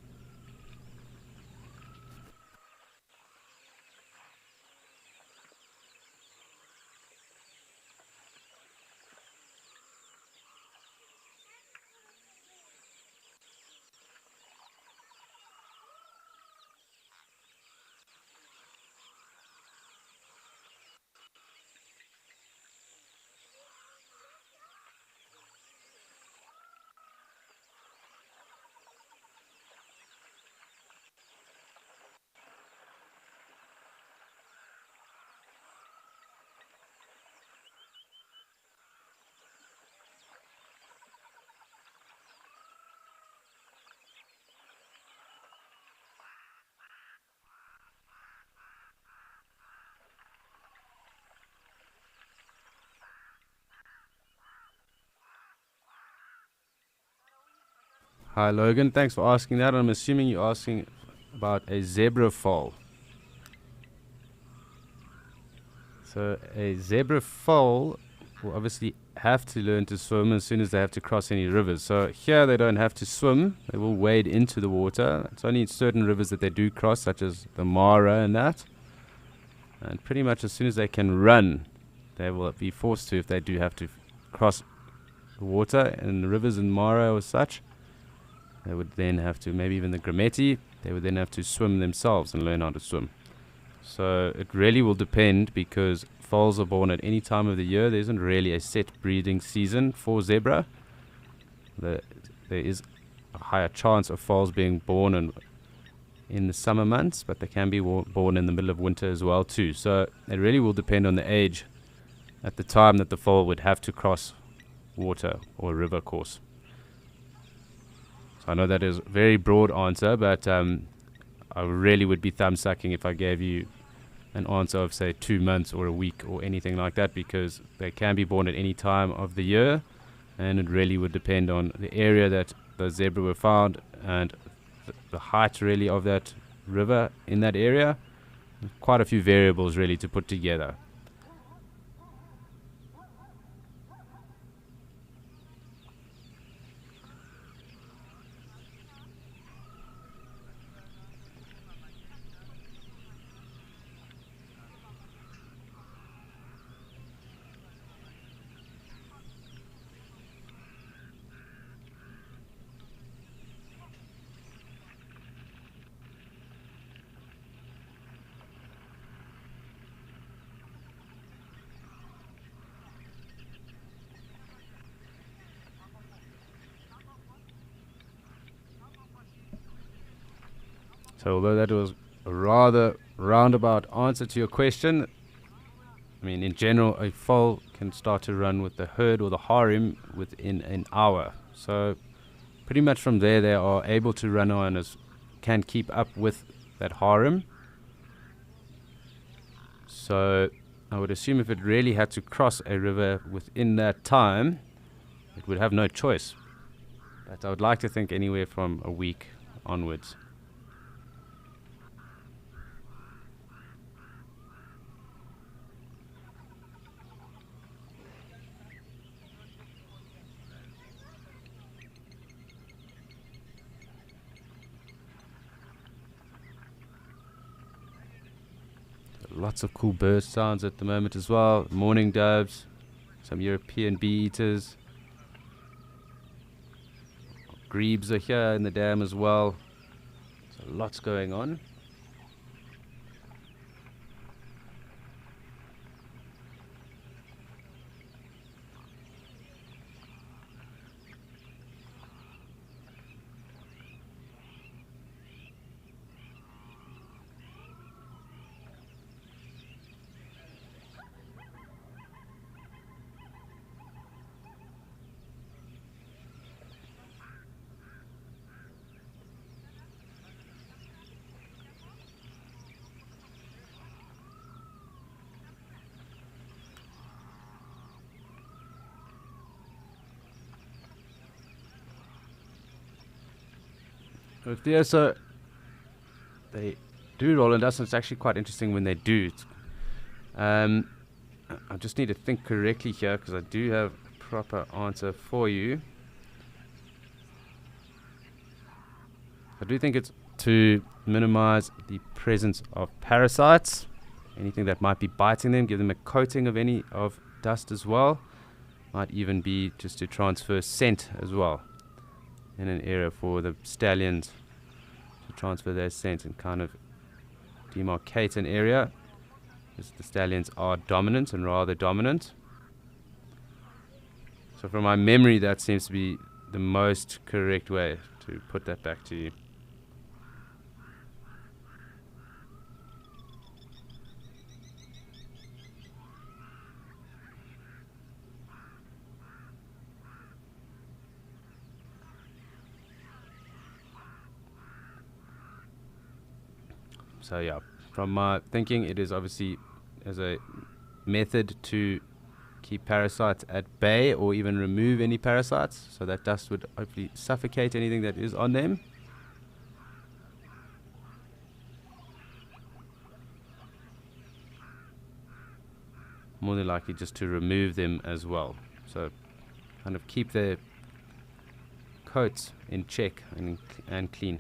Hi Logan, thanks for asking that. I'm assuming you're asking about a zebra foal. So a zebra foal will obviously have to learn to swim as soon as they have to cross any rivers. So here they don't have to swim, they will wade into the water. It's only certain rivers that they do cross, such as the Mara and that. And pretty much as soon as they can run, they will be forced to, if they do have to cross the water in the rivers in Mara or such. They would then have to, maybe even the Grameti, they would then have to swim themselves and learn how to swim. So it really will depend, because foals are born at any time of the year. There isn't really a set breeding season for zebra. There is a higher chance of foals being born in the summer months, but they can be born in the middle of winter as well too. So it really will depend on the age at the time that the foal would have to cross water or river course. I know that is a very broad answer, but I really would be thumb-sucking if I gave you an answer of, say, 2 months or a week or anything like that, because they can be born at any time of the year, and it really would depend on the area that the zebra were found and the height really of that river in that area. Quite a few variables really to put together. So although that was a rather roundabout answer to your question, I mean, in general, a foal can start to run with the herd or the harem within an hour. So pretty much from there, they are able to run on, can keep up with that harem. So I would assume if it really had to cross a river within that time, it would have no choice. But I would like to think anywhere from a week onwards. Lots of cool bird sounds at the moment as well. Mourning doves, some European bee eaters. Grebes are here in the dam as well. So lots going on. With the so they do roll in dust, and it's actually quite interesting when they do. I just need to think correctly here, because I do have a proper answer for you. I do think it's to minimize the presence of parasites, anything that might be biting them, give them a coating of any of dust as well. Might even be just to transfer scent as well in an area for the stallions to transfer their scent and kind of demarcate an area, because the stallions are dominant and rather dominant. So from my memory, that seems to be the most correct way to put that back to you. So yeah, from my thinking, it is obviously as a method to keep parasites at bay or even remove any parasites. So that dust would hopefully suffocate anything that is on them. More than likely just to remove them as well. So kind of keep their coats in check and clean.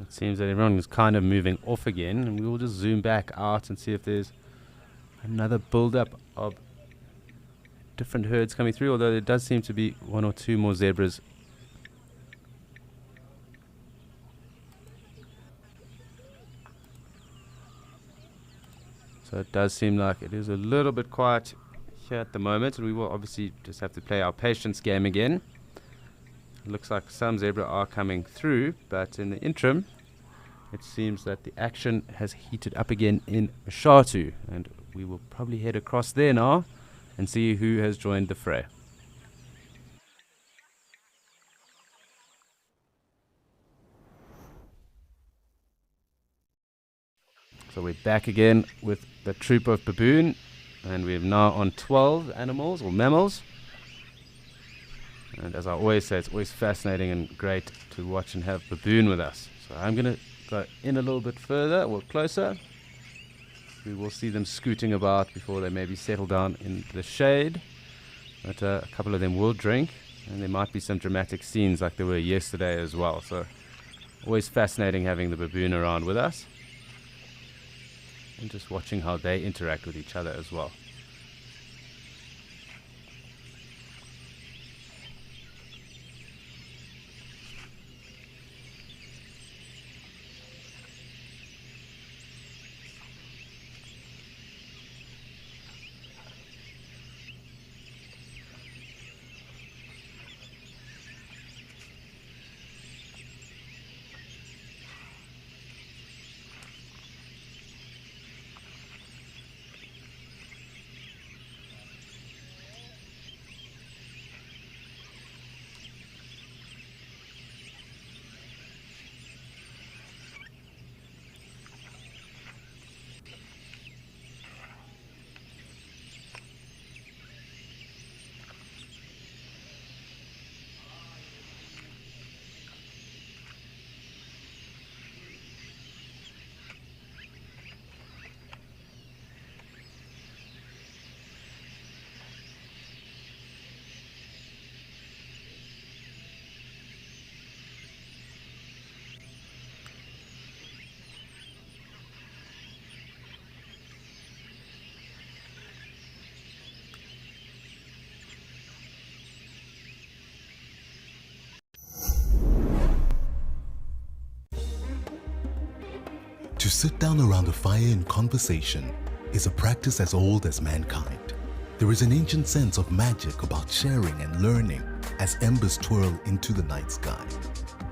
It seems that everyone is kind of moving off again, and we will just zoom back out and see if there's another build-up of different herds coming through, although there does seem to be one or two more zebras. So it does seem like it is a little bit quiet here at the moment, and we will obviously just have to play our patience game again. It looks like some zebra are coming through, but in the interim, it seems that the action has heated up again in Mshatu, and we will probably head across there now and see who has joined the fray. So we're back again with the troop of baboon, and we're now on 12 animals or mammals. And as I always say, it's always fascinating and great to watch and have baboon with us. So I'm going to go in a little bit further or closer. We will see them scooting about before they maybe settle down in the shade. But a couple of them will drink, and there might be some dramatic scenes like there were yesterday as well. So always fascinating having the baboon around with us, and just watching how they interact with each other as well. sit down around a fire in conversation is a practice as old as mankind. There is an ancient sense of magic about sharing and learning as embers twirl into the night sky.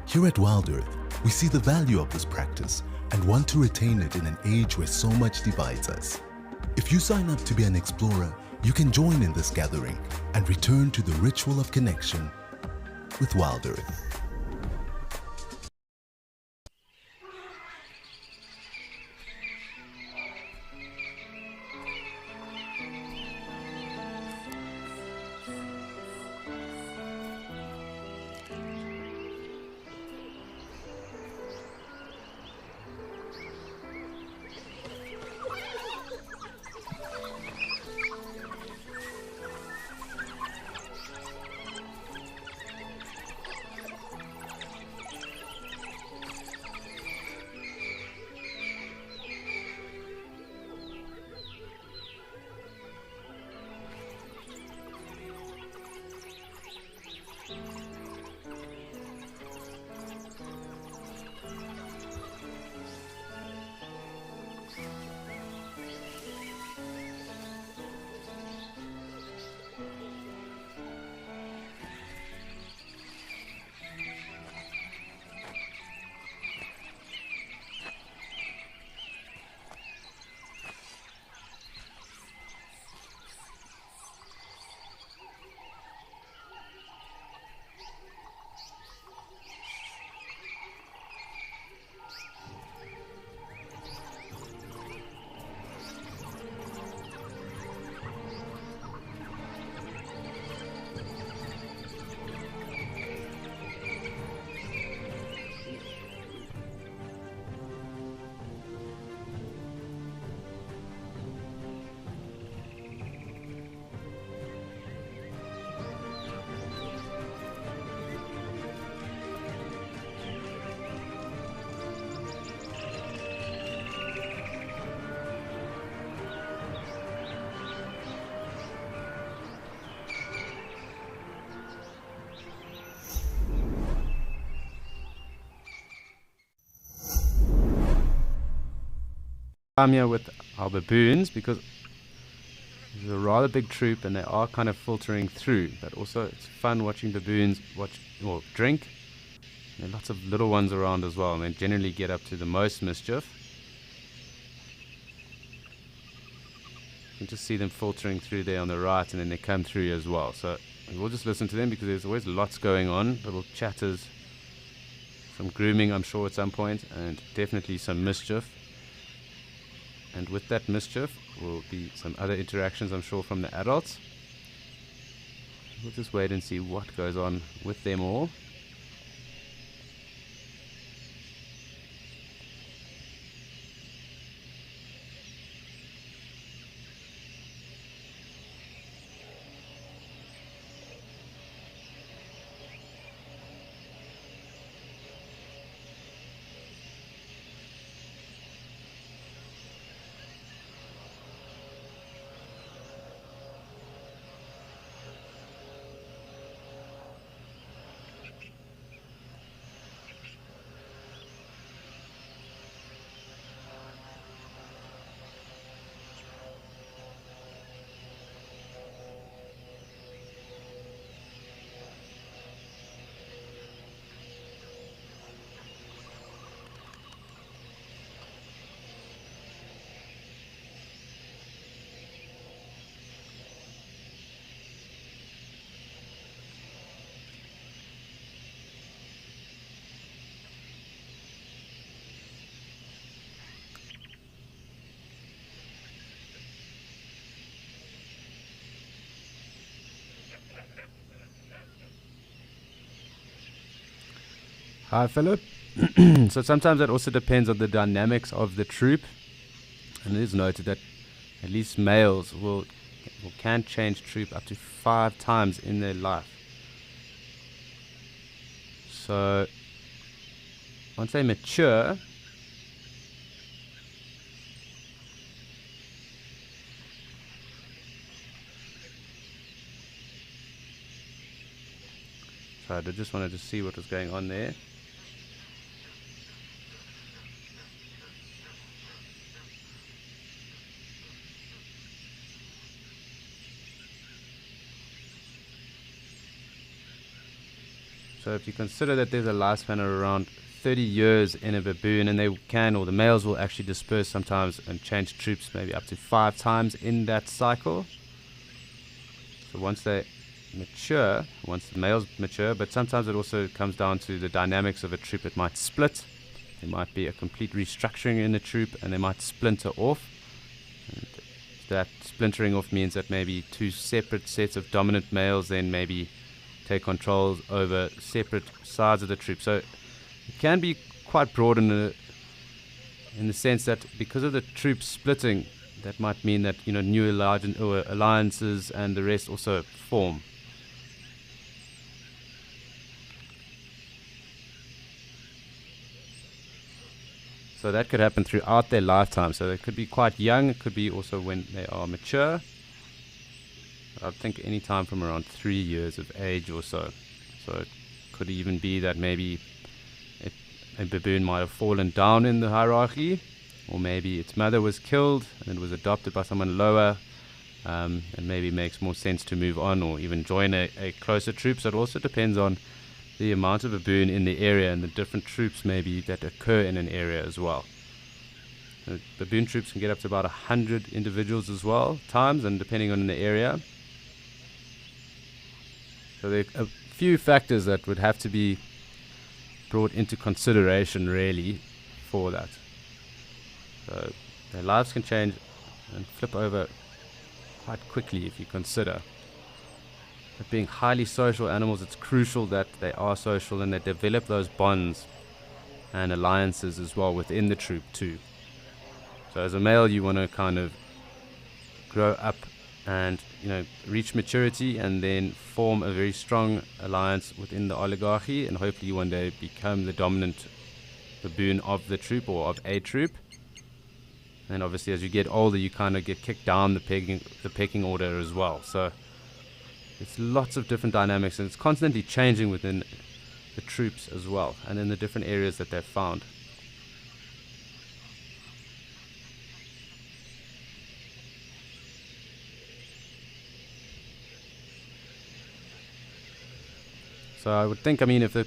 Here at Wild Earth, we see the value of this practice and want to retain it in an age where so much divides us. If you sign up to be an explorer, you can join in this gathering and return to the ritual of connection with Wild Earth. I'm here with our baboons because there's a rather big troop and they are kind of filtering through, but also it's fun watching baboons drink. There are lots of little ones around as well, and they generally get up to the most mischief. You can just see them filtering through there on the right, and then they come through as well. So we'll just listen to them because there's always lots going on, little chatters, some grooming I'm sure at some point, and definitely some mischief. And with that mischief will be some other interactions I'm sure from the adults. We'll just wait and see what goes on with them all. Hi, Philip. So sometimes that also depends on the dynamics of the troop, and it is noted that at least males can change troop up to 5 times in their life. So once they mature, so I just wanted to see what was going on there. So if you consider that there's a lifespan of around 30 years in a baboon, and the males will actually disperse sometimes and change troops maybe up to 5 times in that cycle. So once the males mature, but sometimes it also comes down to the dynamics of a troop. It might split, there might be a complete restructuring in the troop, and they might splinter off. And that splintering off means that maybe 2 separate sets of dominant males then maybe take control over separate sides of the troop. So it can be quite broad in the sense that because of the troop splitting, that might mean that new alliances and the rest also form. So that could happen throughout their lifetime. So they could be quite young. It could be also when they are mature. I think any time from around 3 years of age or so. So it could even be that maybe a baboon might have fallen down in the hierarchy, or maybe its mother was killed and it was adopted by someone lower, and maybe it makes more sense to move on or even join a closer troop. So it also depends on the amount of baboon in the area and the different troops maybe that occur in an area as well. Baboon troops can get up to about 100 individuals as well, times, and depending on the area. So there are a few factors that would have to be brought into consideration really for that. So their lives can change and flip over quite quickly if you consider. But being highly social animals, it's crucial that they are social and they develop those bonds and alliances as well within the troop too. So as a male, you want to kind of grow up and reach maturity and then form a very strong alliance within the oligarchy, and hopefully one day become the dominant baboon of the troop or of a troop. And obviously as you get older, you kind of get kicked down the pecking order as well. So it's lots of different dynamics, and it's constantly changing within the troops as well and in the different areas that they've found. So I would think, if the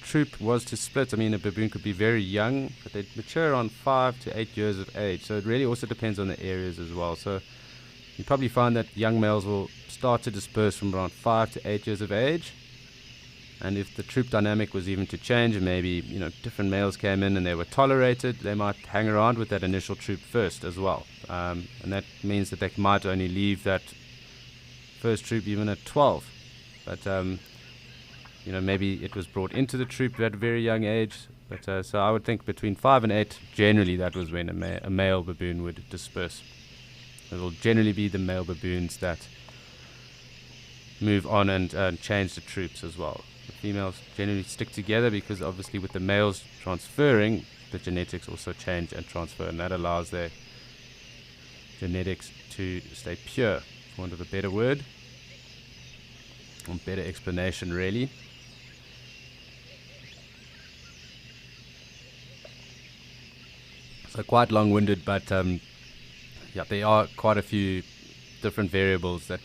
troop was to split, a baboon could be very young, but they'd mature around 5 to 8 years of age. So it really also depends on the areas as well. So you probably find that young males will start to disperse from around 5 to 8 years of age. And if the troop dynamic was even to change, and maybe different males came in and they were tolerated, they might hang around with that initial troop first as well. And that means that they might only leave that first troop even at 12. But maybe it was brought into the troop at a very young age. But so I would think between 5 and 8, generally that was when a male baboon would disperse. It will generally be the male baboons that move on and change the troops as well. The females generally stick together because obviously with the males transferring, the genetics also change and transfer, and that allows their genetics to stay pure, for want of a better word, or better explanation really. So quite long-winded, but there are quite a few different variables that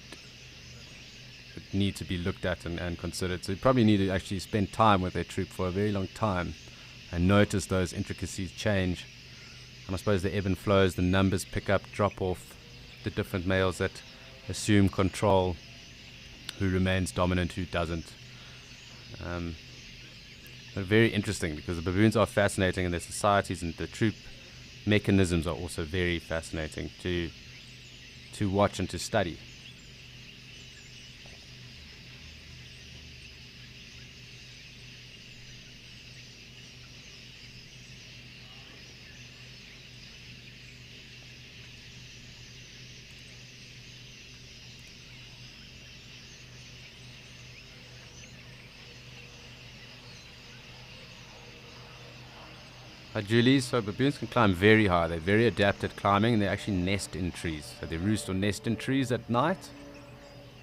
need to be looked at and considered. So you probably need to actually spend time with their troop for a very long time and notice those intricacies change. And I suppose the ebb and flows, the numbers pick up, drop off, the different males that assume control, who remains dominant, who doesn't. But very interesting, because the baboons are fascinating and their societies and the troop mechanisms are also very fascinating to watch and to study. Julie, so baboons can climb very high. They're very adept at climbing, and they actually nest in trees. So they roost or nest in trees at night.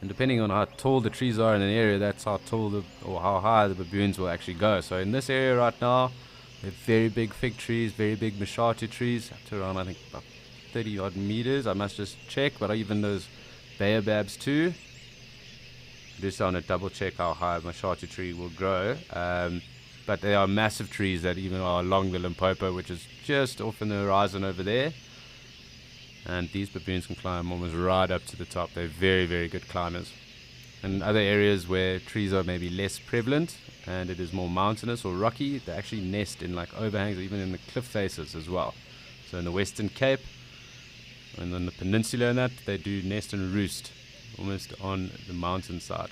And depending on how tall the trees are in an area, that's how tall or how high the baboons will actually go. So in this area right now, they have very big fig trees, very big Mashatu trees, up to around, I think, about 30 odd meters. I must just check, but even those baobabs too. Just want to double check how high my Mashatu tree will grow. But they are massive trees that even are along the Limpopo, which is just off in the horizon over there. And these baboons can climb almost right up to the top. They're very, very good climbers. In other areas where trees are maybe less prevalent and it is more mountainous or rocky, they actually nest in like overhangs or even in the cliff faces as well. So in the Western Cape and on the peninsula and that, they do nest and roost almost on the mountainside.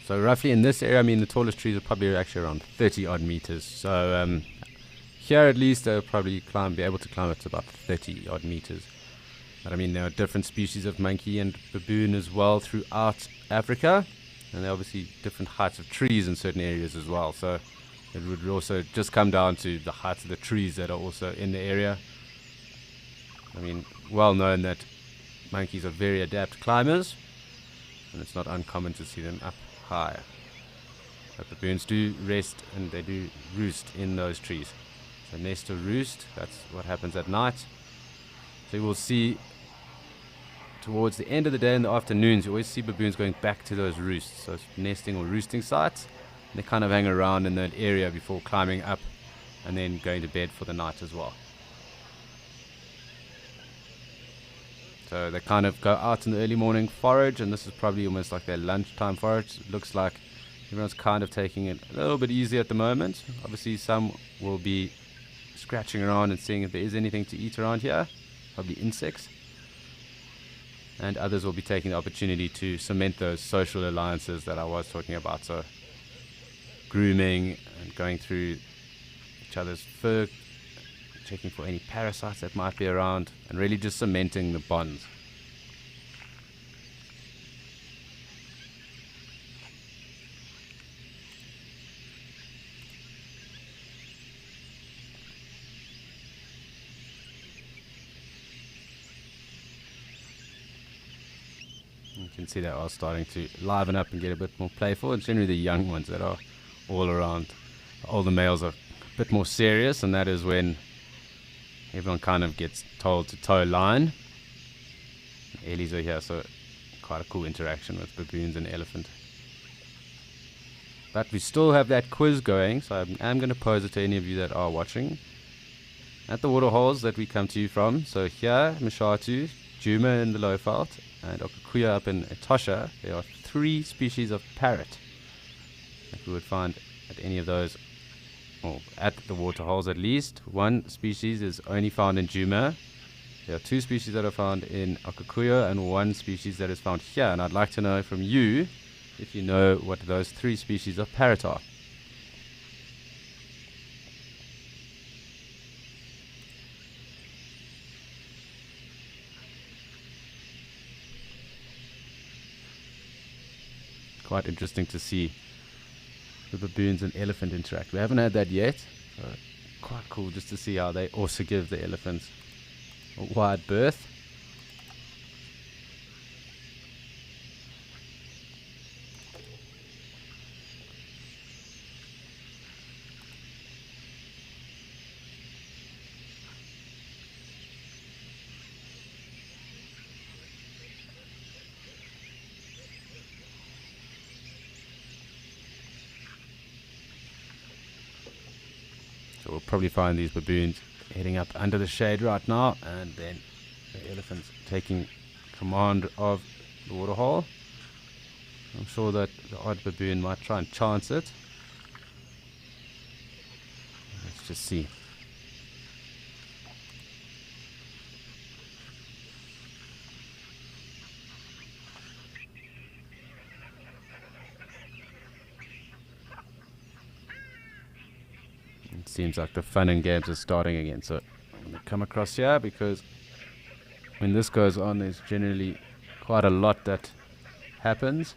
So roughly in this area, I mean, the tallest trees are probably actually around 30 odd meters. So here at least they'll probably be able to climb up to about 30 odd meters. But I mean, there are different species of monkey and baboon as well throughout Africa. And there are obviously different heights of trees in certain areas as well. So it would also just come down to the heights of the trees that are also in the area. I mean, well known that monkeys are very adept climbers. And it's not uncommon to see them up high. But baboons do rest and they do roost in those trees. So nest or roost, that's what happens at night. So you will see towards the end of the day in the afternoons, you always see baboons going back to those roosts, those nesting or roosting sites. And they kind of hang around in that area before climbing up and then going to bed for the night as well. So they kind of go out in the early morning forage, and this is probably almost like their lunchtime forage. It looks like everyone's kind of taking it a little bit easy at the moment. Obviously some will be scratching around and seeing if there is anything to eat around here, probably insects. And others will be taking the opportunity to cement those social alliances that I was talking about. So grooming and going through each other's fur, checking for any parasites that might be around, and really just cementing the bonds. You can see they are starting to liven up and get a bit more playful. It's generally the young ones that are all around. The older males are a bit more serious, and that is when everyone kind of gets told to toe line. Ellies are here, so quite a cool interaction with baboons and elephant. But we still have that quiz going, so I'm going to pose it to any of you that are watching. At the waterholes that we come to you from, so here, Mashatu, Djuma in the Lowveld, and Okukuya up in Etosha, there are 3 species of parrot that we would find at any of those, or at the waterholes at least. 1 species is only found in Djuma. There are 2 species that are found in Okukuya and 1 species that is found here. And I'd like to know from you if you know what those 3 species of parrot are. Quite interesting to see the baboons and elephant interact. We haven't had that yet, so quite cool just to see how they also give the elephants a wide berth. So we'll probably find these baboons heading up under the shade right now, and then the elephants taking command of the waterhole. I'm sure that the odd baboon might try and chance it. Let's just see. It seems like the fun and games are starting again. So I'm going to come across here, because when this goes on, there's generally quite a lot that happens.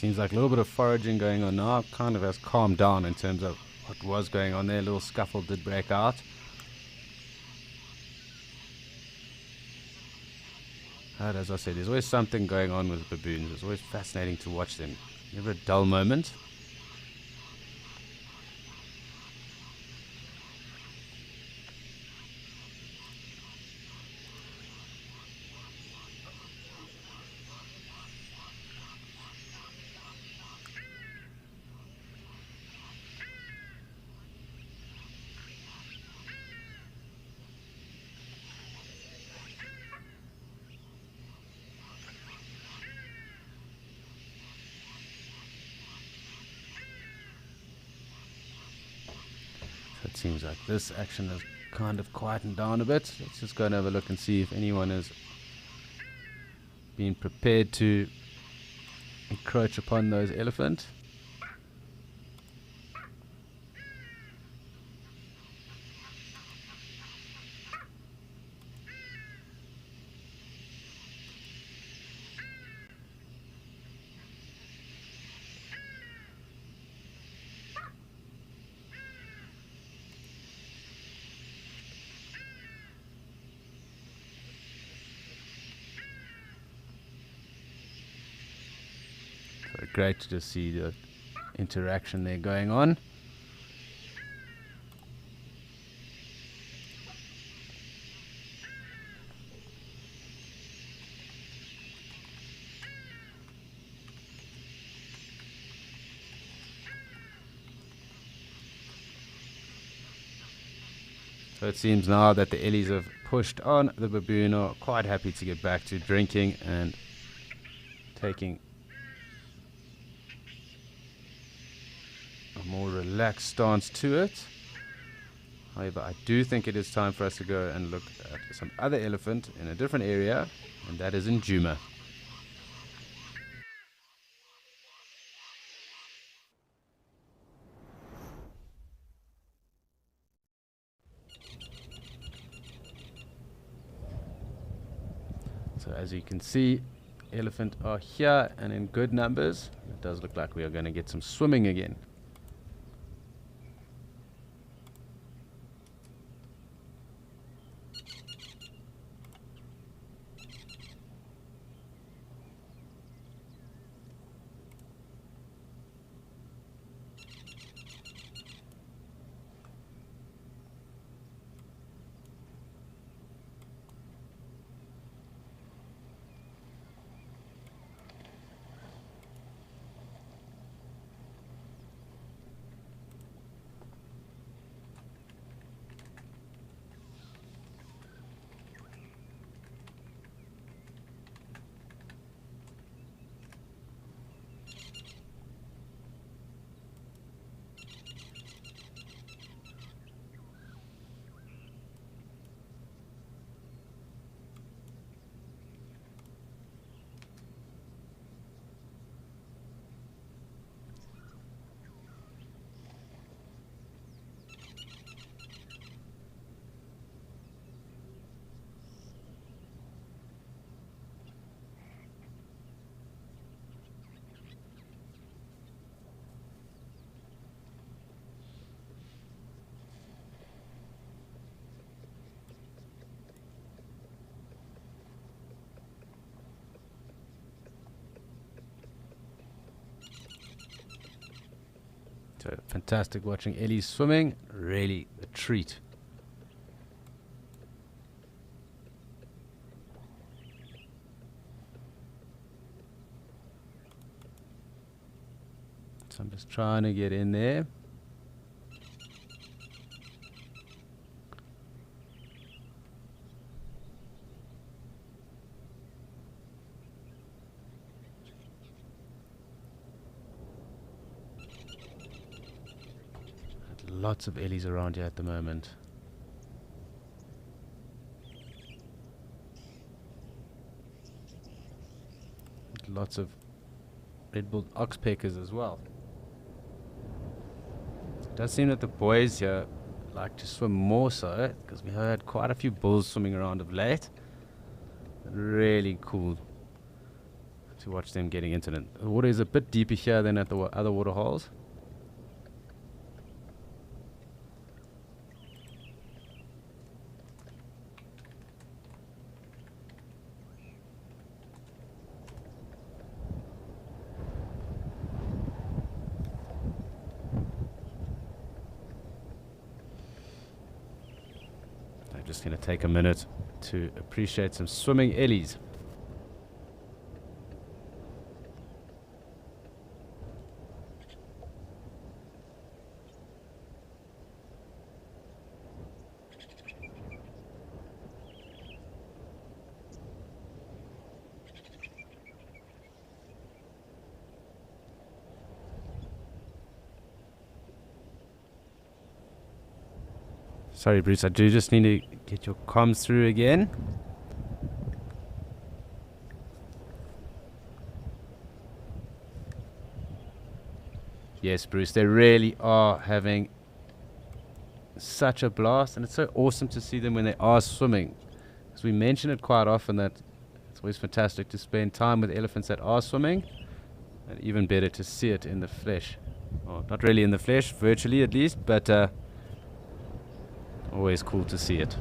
Seems like a little bit of foraging going on now. Kind of has calmed down in terms of what was going on there. A little scuffle did break out. But as I said, there's always something going on with baboons. It's always fascinating to watch them. Never a dull moment. It seems like this action has kind of quietened down a bit. Let's just go and have a look and see if anyone has been prepared to encroach upon those elephant. So great to just see the interaction there going on. So it seems now that the Ellies have pushed on, the baboon are quite happy to get back to drinking and taking a more relaxed stance to it. However, I do think it is time for us to go and look at some other elephant in a different area, and that is in Djuma. So as you can see, elephant are here and in good numbers. It does look like we are going to get some swimming again. So fantastic watching Ellie swimming, really a treat. So I'm just trying to get in there. Lots of Ellies around here at the moment. Lots of red-billed oxpeckers as well. It does seem that the boys here like to swim more so, because we had quite a few bulls swimming around of late. Really cool. to watch them getting into it. The water is a bit deeper here than at the other water holes. I'm just going to take a minute to appreciate some swimming ellies. Sorry, Bruce, I do just need to get your comms through again. Yes, Bruce, they really are having such a blast, and it's so awesome to see them when they are swimming. Because we mention it quite often that it's always fantastic to spend time with elephants that are swimming, and even better to see it in the flesh. Well, not really in the flesh, virtually at least, but always cool to see it.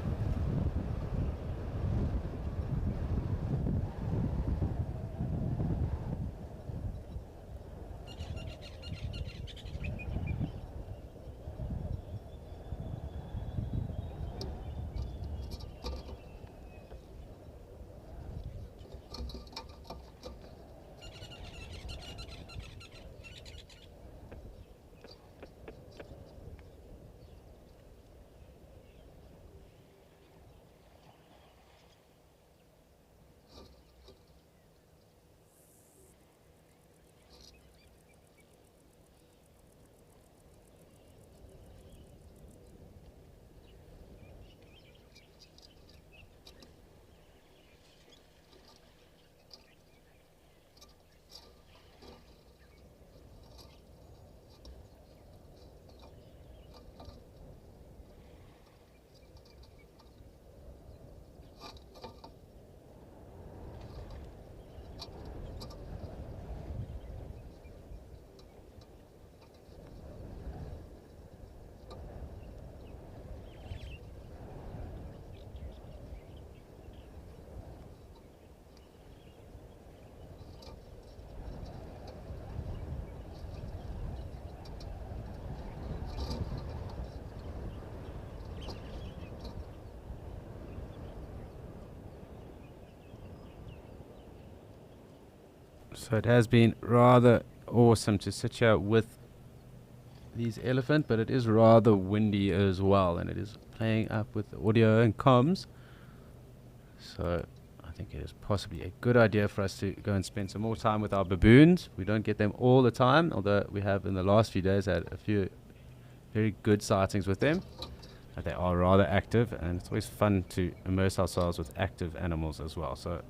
So it has been rather awesome to sit here with these elephant, but it is rather windy as well, and it is playing up with the audio and comms. So I think it is possibly a good idea for us to go and spend some more time with our baboons. We don't get them all the time, although we have in the last few days had a few very good sightings with them. But they are rather active, and it's always fun to immerse ourselves with active animals as well. So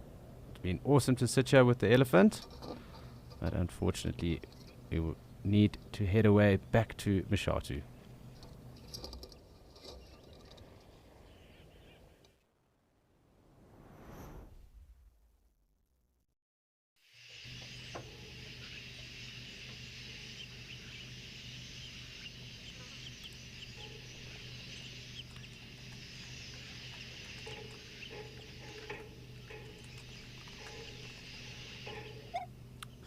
it's been awesome to sit here with the elephant, but unfortunately we will need to head away back to Mashatu.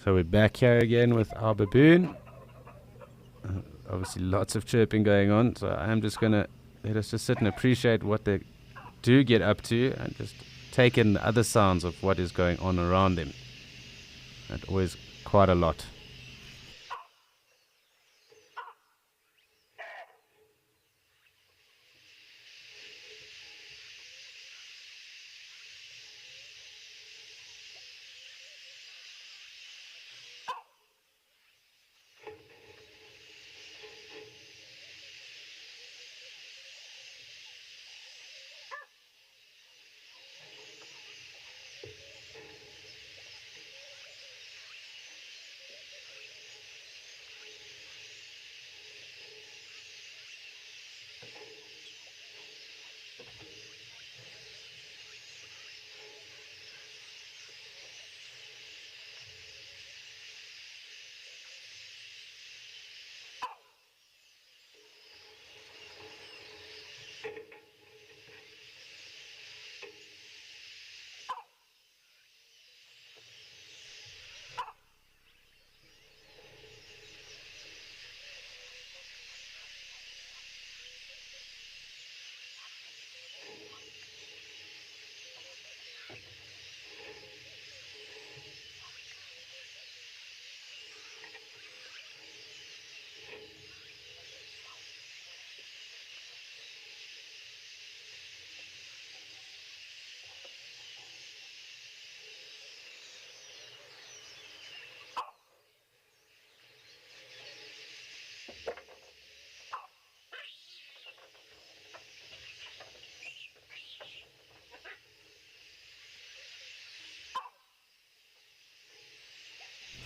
So we're back here again with our baboon. Obviously lots of chirping going on, so I'm just going to let us just sit and appreciate what they do get up to and just take in the other sounds of what is going on around them. And always quite a lot.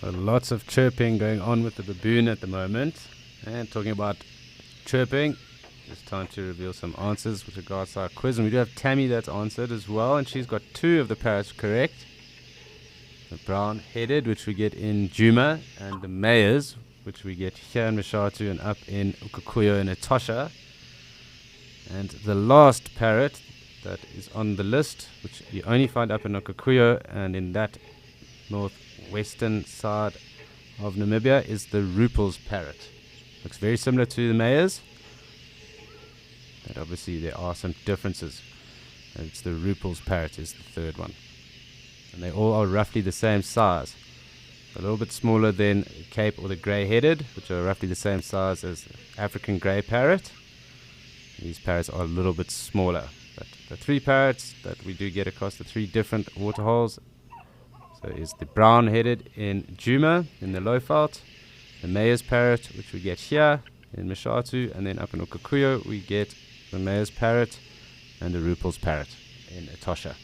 So lots of chirping going on with the baboon at the moment. And talking about chirping, it's time to reveal some answers with regards to our quiz. And we do have Tammy that's answered as well, and she's got 2 of the parrots correct. The brown-headed, which we get in Djuma, and the mayors, which we get here in Mashatu and up in Ukukuyo and Etosha. And the last parrot that is on the list, which you only find up in Ukukuyo and in that northwestern side of Namibia, is the Rupel's parrot. Looks very similar to the mayors, but obviously there are some differences. And it's the Rupel's parrot is the third one. And they all are roughly the same size. A little bit smaller than Cape or the grey-headed, which are roughly the same size as African grey parrot. These parrots are a little bit smaller. But the 3 parrots that we do get across the 3 different waterholes, so is the brown-headed in Djuma in the Lowveld, the mayor's parrot, which we get here in Mashatu, and then up in Ukukuyo we get the mayor's parrot and the Rupel's parrot in Etosha.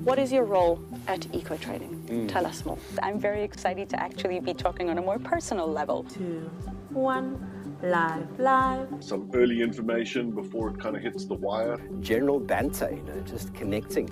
What is your role at Eco Trading? Tell us more. I'm very excited to actually be talking on a more personal level. 2, 1, live. Some early information before it kind of hits the wire. General banter, just connecting.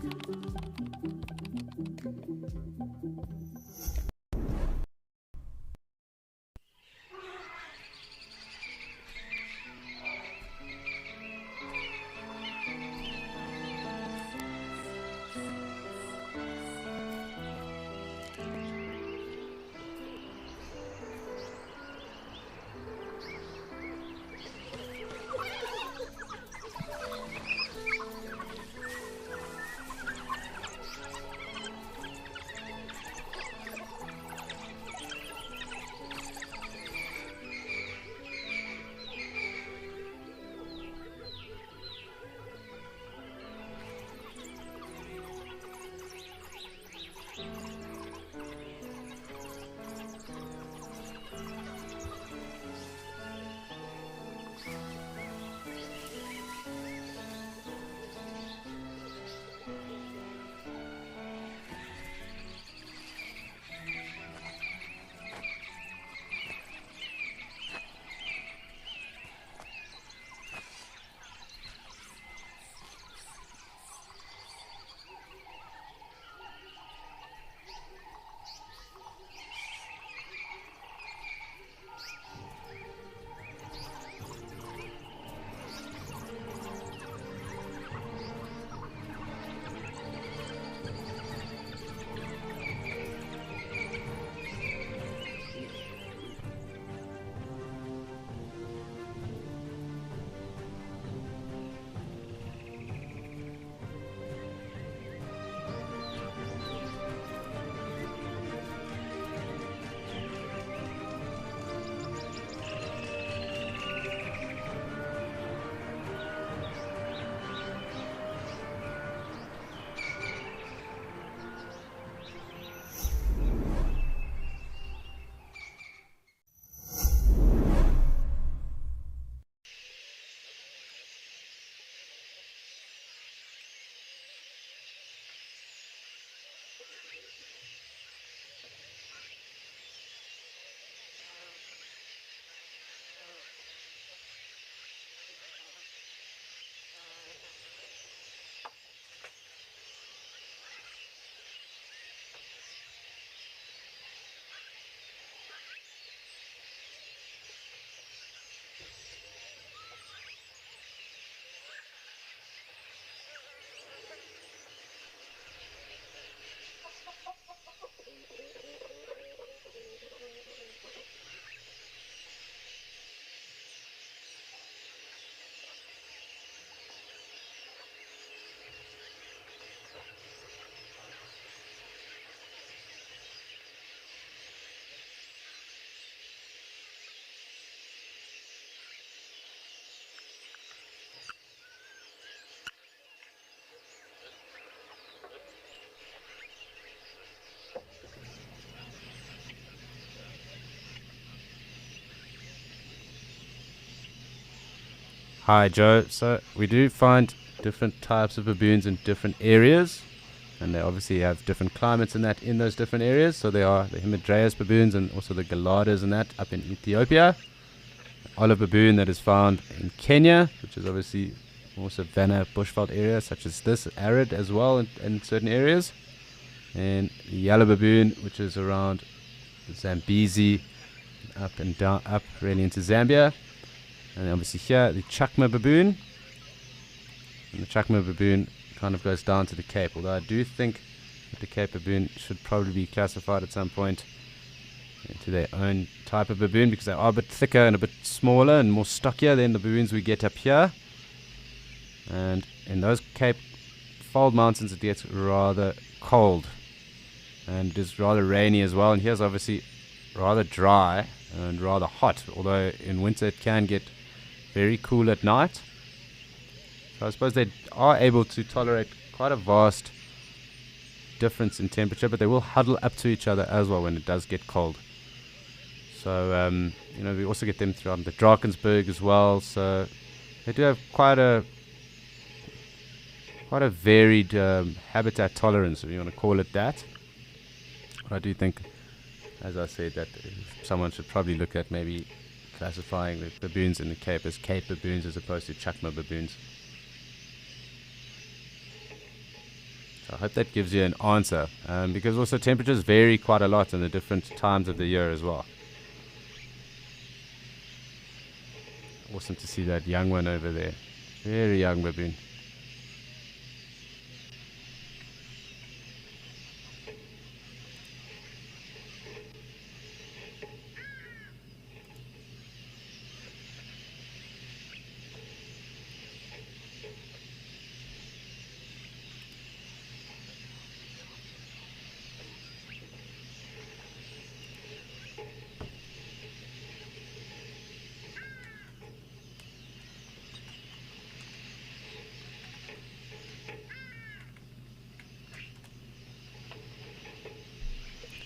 Hi, Joe. So we do find different types of baboons in different areas, and they obviously have different climates in those different areas. So there are the Himadrayas baboons and also the Galadas and that up in Ethiopia. Olive baboon that is found in Kenya, which is obviously more savanna bushveld area, such as this, arid as well in certain areas. And the yellow baboon, which is around Zambezi, up and down, up really into Zambia. And obviously here, the Chakma baboon. And the Chakma baboon kind of goes down to the Cape, although I do think that the Cape baboon should probably be classified at some point into their own type of baboon, because they are a bit thicker and a bit smaller and more stockier than the baboons we get up here. And in those Cape Fold Mountains, it gets rather cold and it is rather rainy as well. And here's obviously rather dry and rather hot, although in winter it can get very cool at night. So I suppose they are able to tolerate quite a vast difference in temperature, but they will huddle up to each other as well when it does get cold. So we also get them throughout the Drakensberg as well. So they do have quite a varied habitat tolerance, if you want to call it that. But I do think, as I said, that someone should probably look at maybe classifying the baboons in the Cape as Cape baboons as opposed to Chakma baboons. So I hope that gives you an answer, because also temperatures vary quite a lot in the different times of the year as well. Awesome to see that young one over there. Very young baboon.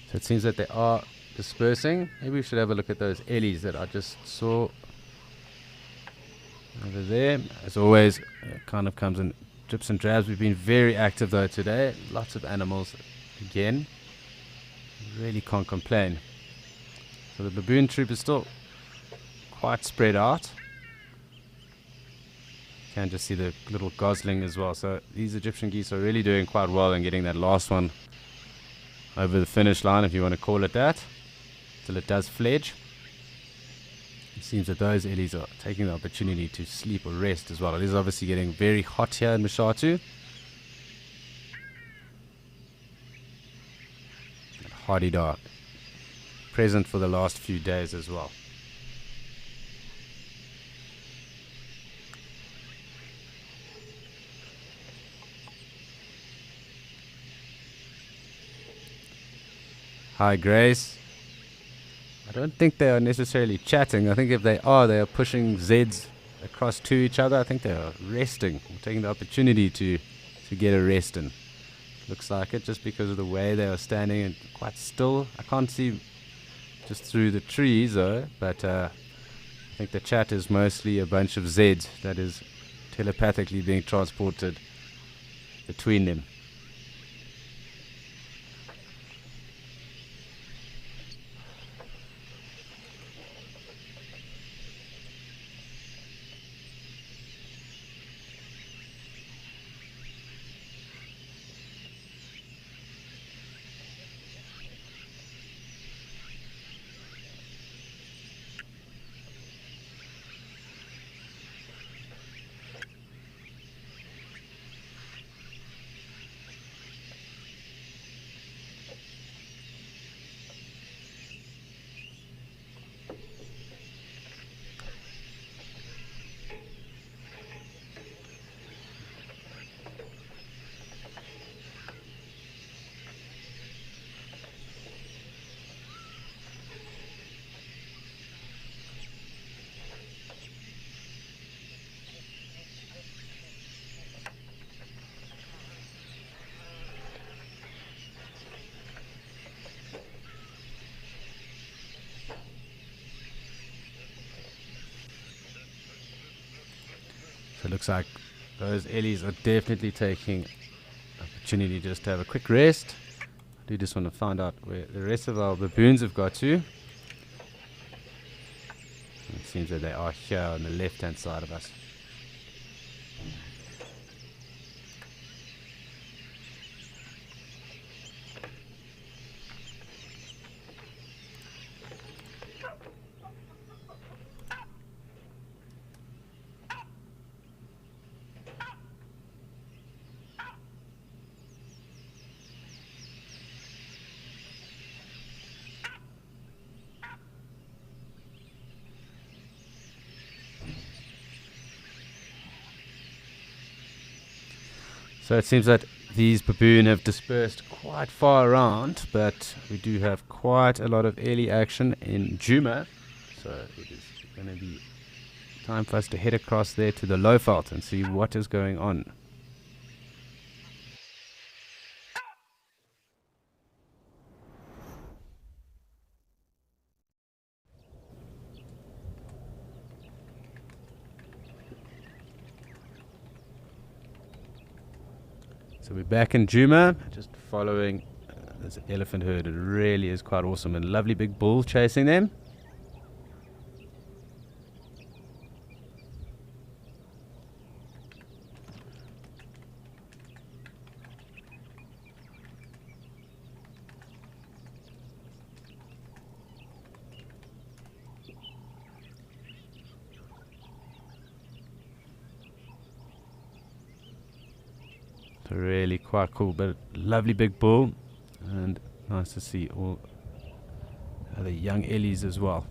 So it seems that they are dispersing. Maybe we should have a look at those ellies that I just saw over there. As always, it kind of comes in drips and drabs. We've been very active though today. Lots of animals again. Really can't complain. So the baboon troop is still quite spread out. You can just see the little gosling as well. So these Egyptian geese are really doing quite well in getting that last one over the finish line, if you want to call it that, till it does fledge. It seems that those ellies are taking the opportunity to sleep or rest as well. It is obviously getting very hot here in Mashatu. Hardy-dar, present for the last few days as well. Hi, Grace. I don't think they are necessarily chatting. I think if they are pushing Zs across to each other. I think they are resting, taking the opportunity to get a rest in. Looks like it, just because of the way they are standing and quite still. I can't see just through the trees though, but I think the chat is mostly a bunch of Zs that is telepathically being transported between them. So it looks like those Ellies are definitely taking opportunity just to have a quick rest. I do just want to find out where the rest of our baboons have got to. It seems that they are here on the left-hand side of us. So it seems that these baboon have dispersed quite far around, but we do have quite a lot of early action in Djuma. So it is going to be time for us to head across there to the Lowveld and see what is going on. So we're back in Djuma, just following this elephant herd. It really is quite awesome, and lovely big bull chasing them. Really quite cool, but lovely big bull, and nice to see all other young Ellies as well.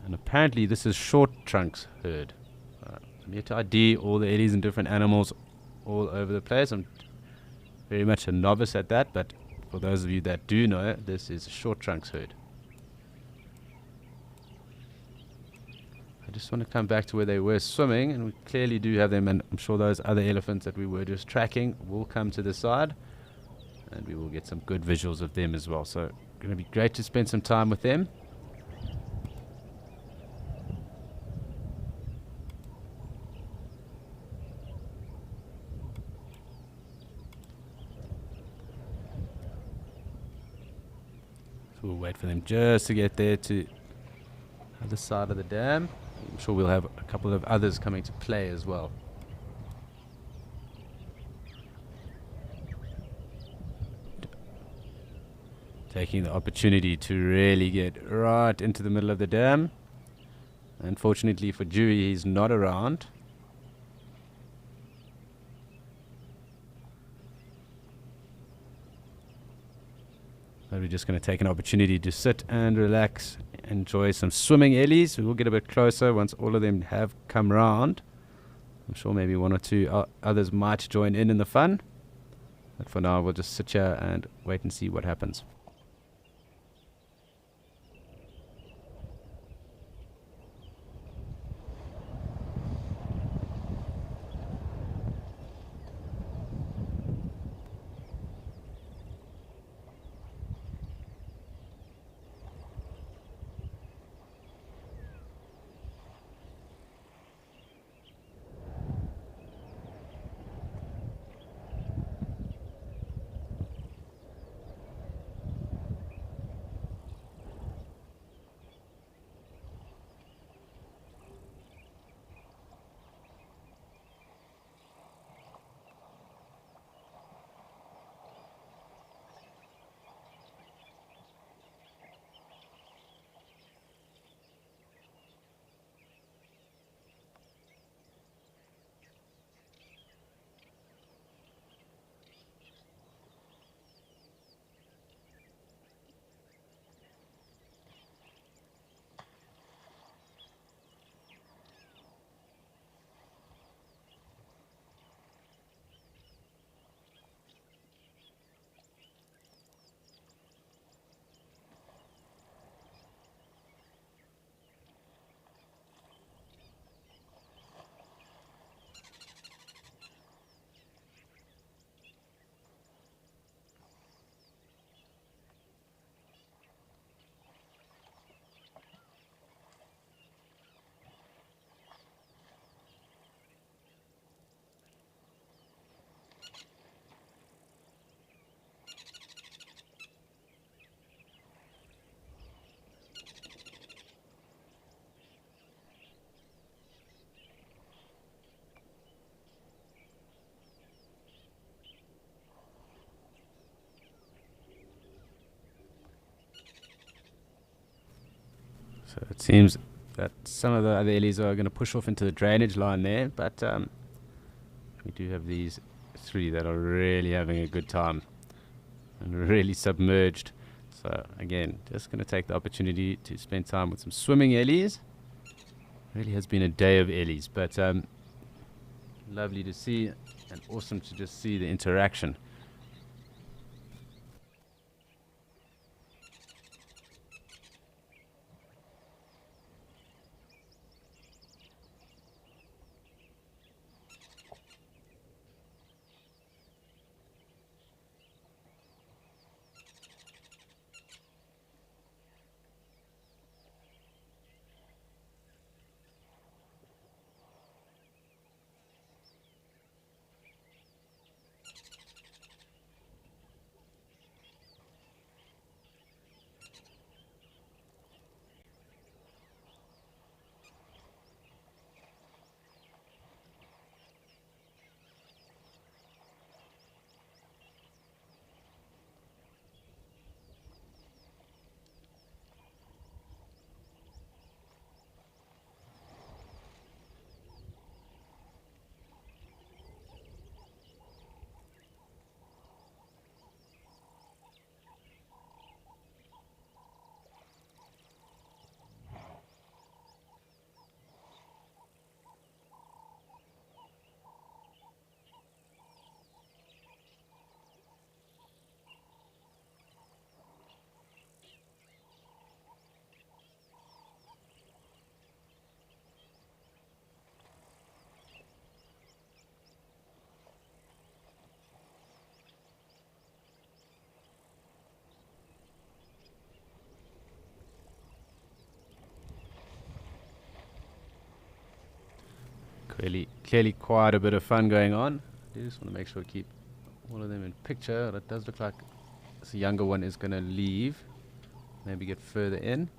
And apparently this is short trunks herd. I'm yet to ID all the Ellies and different animals all over the place. I'm very much a novice at that, but for those of you that do know, this is a short trunks herd. I just want to come back to where they were swimming, and we clearly do have them, and I'm sure those other elephants that we were just tracking will come to the side, and we will get some good visuals of them as well. So going to be great to spend some time with them. So we'll wait for them just to get there to the other side of the dam. I'm sure we'll have a couple of others coming to play as well. Taking the opportunity to really get right into the middle of the dam. Unfortunately for Dewey, he's not around. But we're just going to take an opportunity to sit and relax, enjoy some swimming Ellies. We will get a bit closer once all of them have come round. I'm sure maybe one or two others might join in the fun. But for now, we'll just sit here and wait and see what happens. So it seems that some of the other Ellies are going to push off into the drainage line there, but we do have these 3 that are really having a good time and really submerged. So again, just going to take the opportunity to spend time with some swimming Ellies. Really has been a day of Ellies, but lovely to see and awesome to just see the interaction. Clearly quite a bit of fun going on. I just want to make sure we keep all of them in picture. It does look like this younger one is going to leave. Maybe get further in.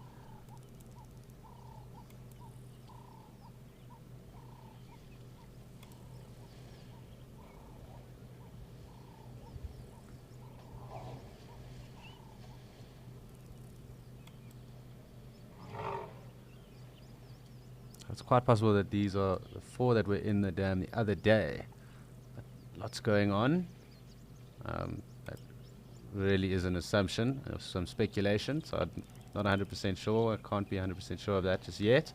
It's quite possible that these are the 4 that were in the dam the other day. But lots going on. That really is an assumption, some speculation, so I'm not 100% sure. I can't be 100% sure of that just yet.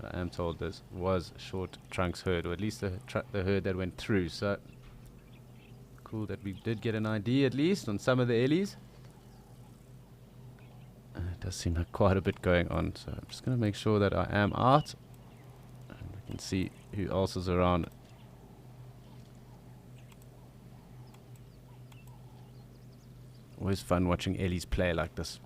But I am told this was Short Trunks herd, or at least the herd that went through. So cool that we did get an ID at least on some of the Ellies. It does seem like quite a bit going on, so I'm just going to make sure that I am out and we can see who else is around. Always fun watching Ellies play like this.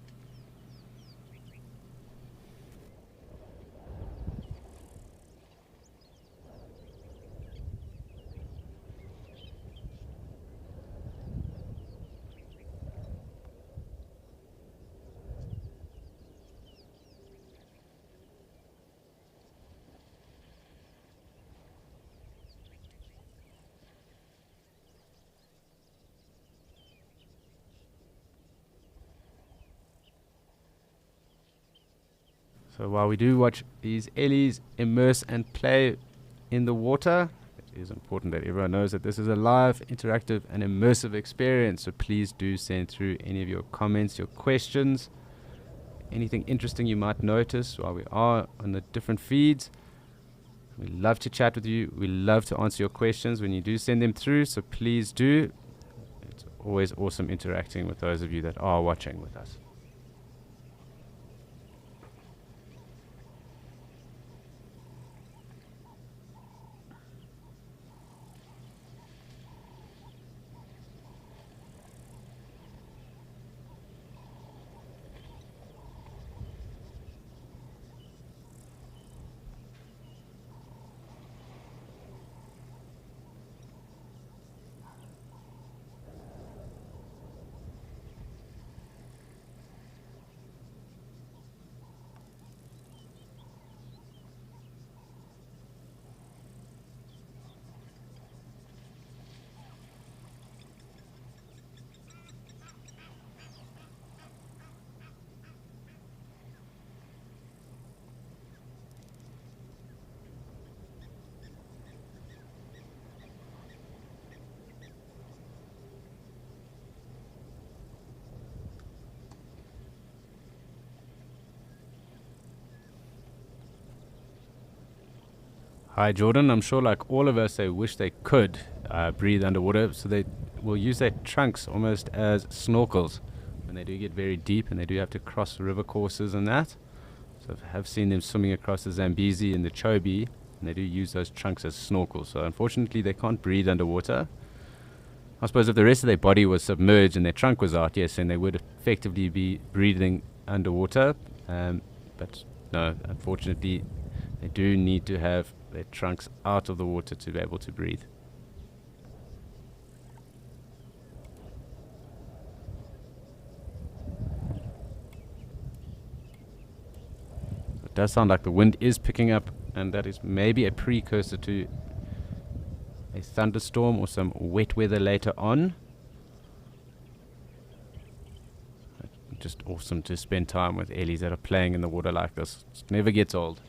So while we do watch these Ellies immerse and play in the water, it is important that everyone knows that this is a live, interactive and immersive experience. So please do send through any of your comments, your questions, anything interesting you might notice while we are on the different feeds. We love to chat with you. We love to answer your questions when you do send them through. So please do. It's always awesome interacting with those of you that are watching with us. Hi, Jordan. I'm sure, like all of us, they wish they could breathe underwater, so they will use their trunks almost as snorkels when they do get very deep and they do have to cross river courses and that. So I have seen them swimming across the Zambezi and the Chobe, and they do use those trunks as snorkels. So unfortunately, they can't breathe underwater. I suppose if the rest of their body was submerged and their trunk was out, yes, then they would effectively be breathing underwater. But no, unfortunately, they do need to have their trunks out of the water to be able to breathe. It does sound like the wind is picking up, and that is maybe a precursor to a thunderstorm or some wet weather later on. Just awesome to spend time with Ellies that are playing in the water like this. It never gets old.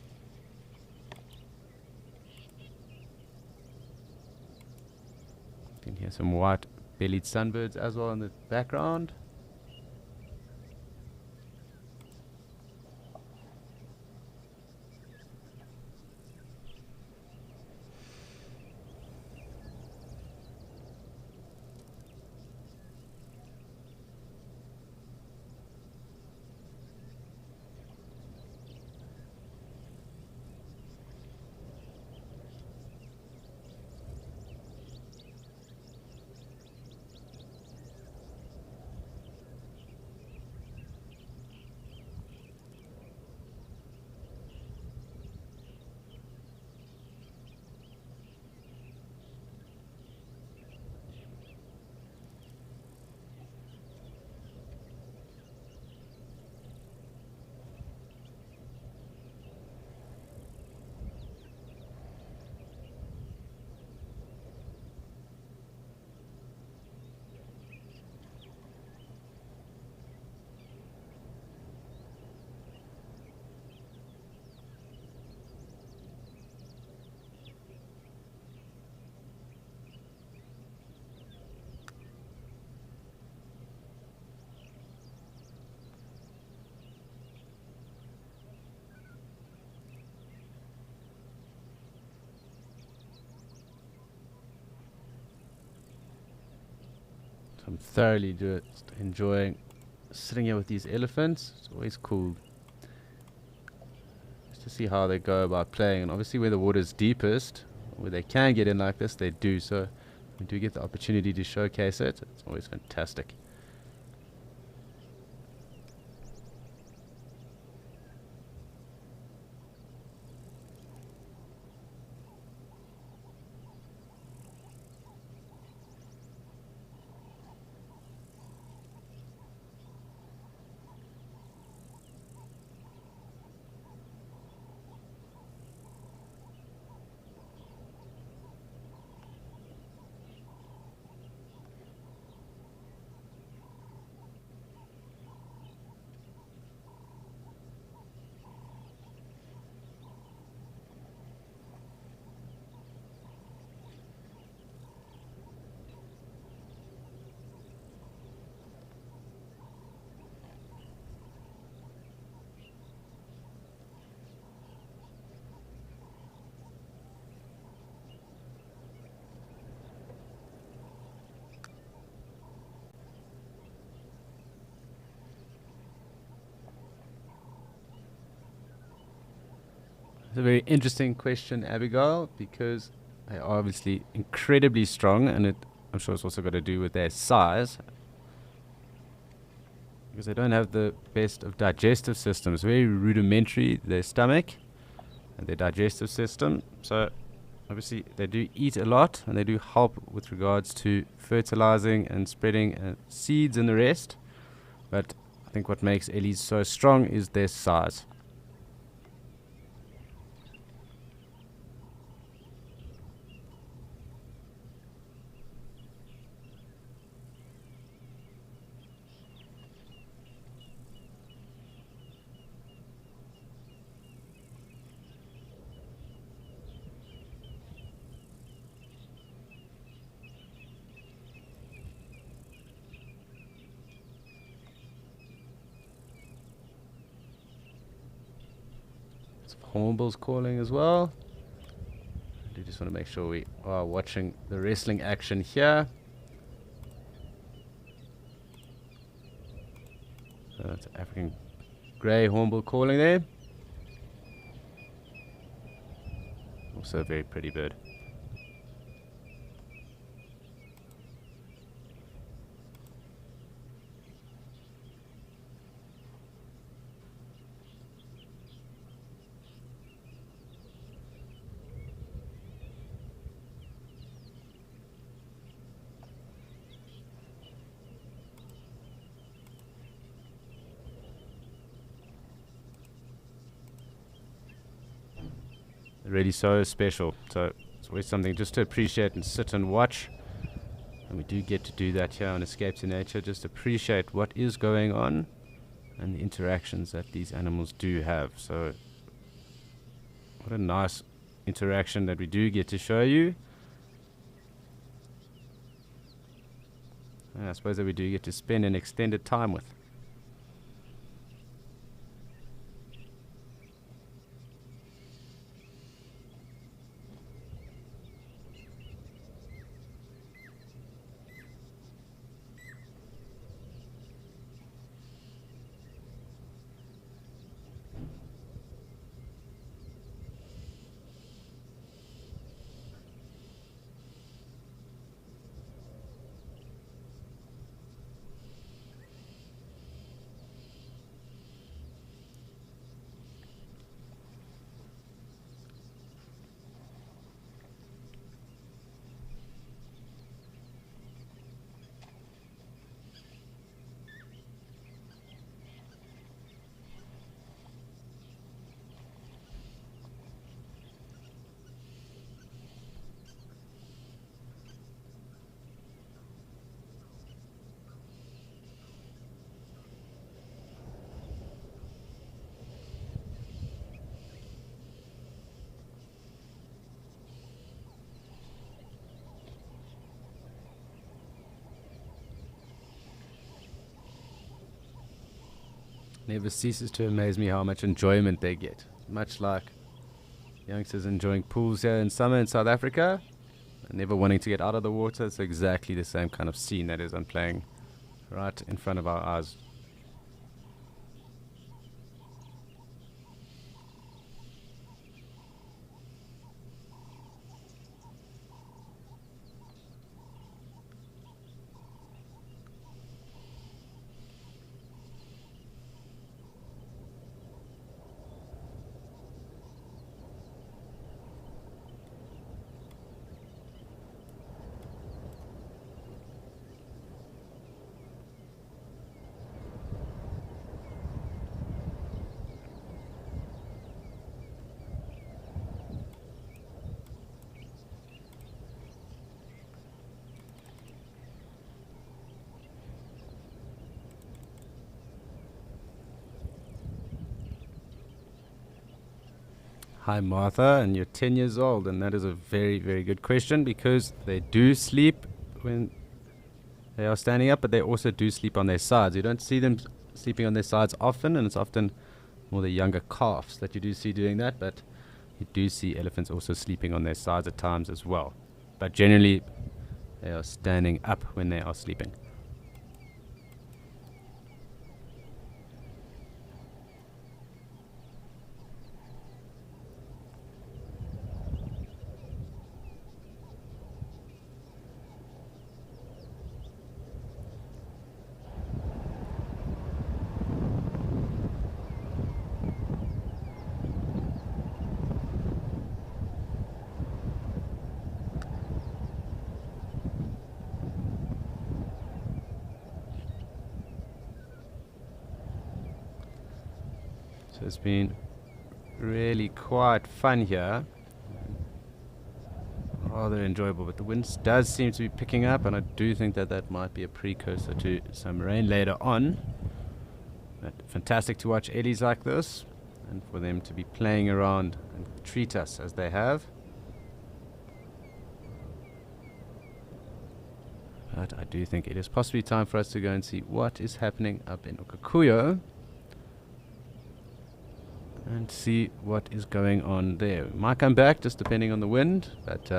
You can hear some white-bellied sunbirds as well in the background. I'm thoroughly just enjoying sitting here with these elephants. It's always cool just to see how they go about playing, and obviously where the water's deepest, where they can get in like this, they do. So we do get the opportunity to showcase it. It's always fantastic. It's a very interesting question, Abigail, because they are obviously incredibly strong, and I'm sure it's also got to do with their size, because they don't have the best of digestive systems. Very rudimentary, their stomach and their digestive system. So obviously they do eat a lot, and they do help with regards to fertilizing and spreading seeds and the rest. But I think what makes Ellies so strong is their size. Hornbills calling as well. just want to make sure we are watching the wrestling action here. So that's African grey hornbill calling there. Also a very pretty bird. Really so special. So it's always something just to appreciate and sit and watch. And we do get to do that here on Escape to Nature. Just appreciate what is going on and the interactions that these animals do have. So what a nice interaction that we do get to show you. And I suppose that we do get to spend an extended time with. Never ceases to amaze me how much enjoyment they get. Much like youngsters enjoying pools here in summer in South Africa, and never wanting to get out of the water. It's exactly the same kind of scene that is playing right in front of our eyes. Hi Martha, and you're 10 years old, and that is a very, very good question, because they do sleep when they are standing up, but they also do sleep on their sides. You don't see them sleeping on their sides often, and it's often more the younger calves that you do see doing that, but you do see elephants also sleeping on their sides at times as well. But generally, they are standing up when they are sleeping. So it's been really quite fun here. Rather enjoyable, but the wind does seem to be picking up, and I do think that that might be a precursor to some rain later on. But fantastic to watch eddies like this, and for them to be playing around and treat us as they have. But I do think it is possibly time for us to go and see what is happening up in Okakuyo. And and see what is going on there. We might come back just depending on the wind, but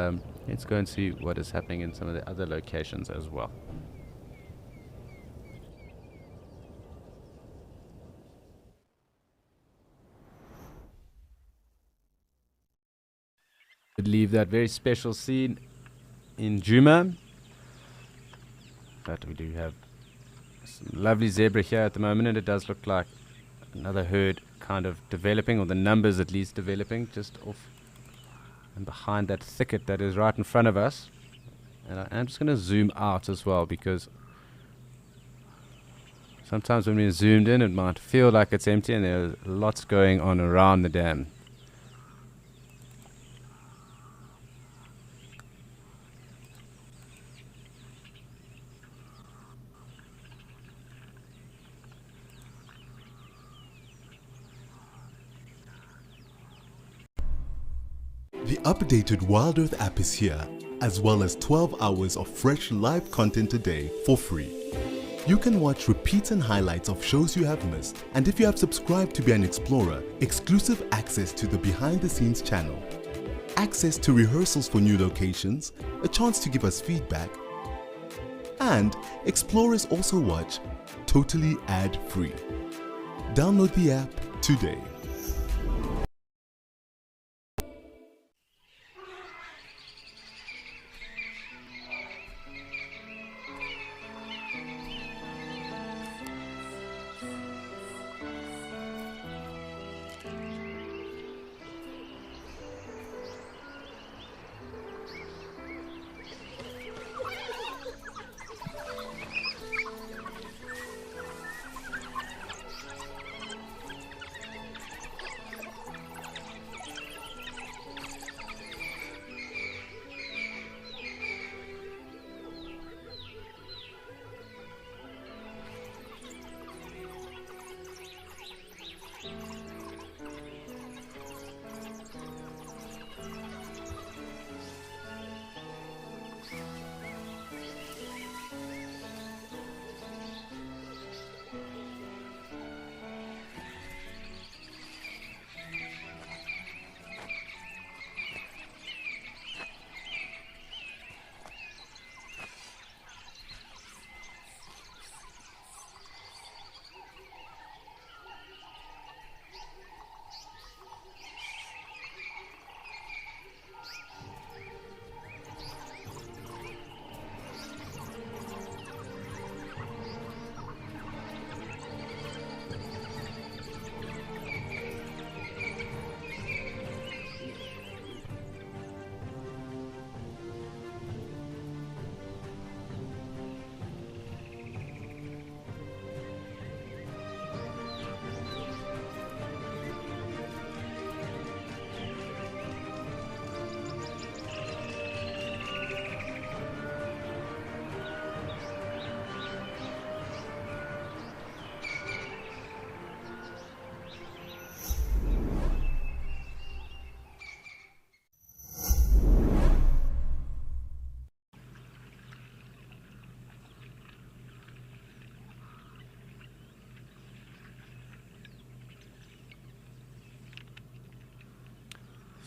let's go and see what is happening in some of the other locations as well. Would leave that very special scene in Djuma, but we do have some lovely zebra here at the moment, and it does look like another herd kind of developing, or the numbers at least developing, just off and behind that thicket that is right in front of us. And I'm just going to zoom out as well, because sometimes when we're zoomed in it might feel like it's empty, and there's lots going on around the dam. The updated Wild Earth app is here, as well as 12 hours of fresh live content a day for free. You can watch repeats and highlights of shows you have missed, and if you have subscribed to be an explorer, exclusive access to the behind the scenes channel, access to rehearsals for new locations, a chance to give us feedback, and explorers also watch totally ad-free. Download the app today.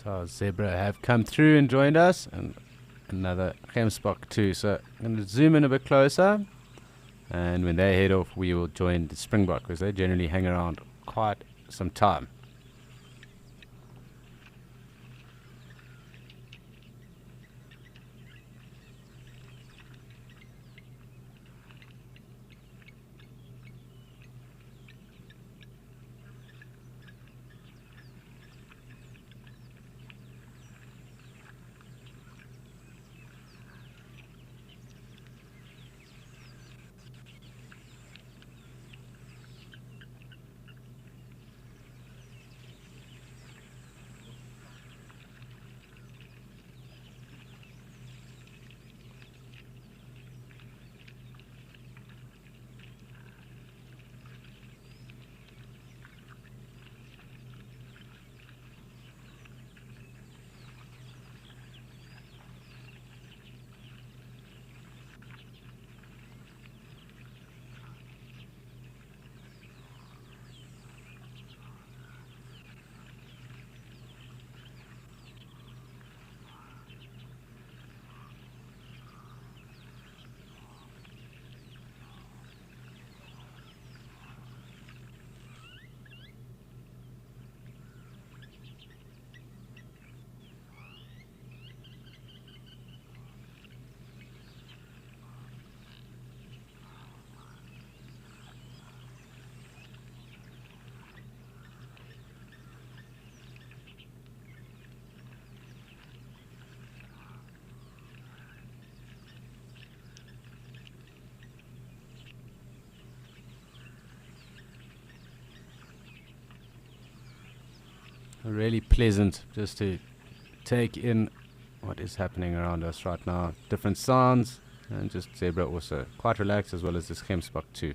So zebra have come through and joined us, and another gemsbok too. So I'm going to zoom in a bit closer, and when they head off we will join the springbok, because they generally hang around quite some time. really pleasant just to take in what is happening around us right now. Different sounds, and just zebra also quite relaxed, as well as this gemsbok too.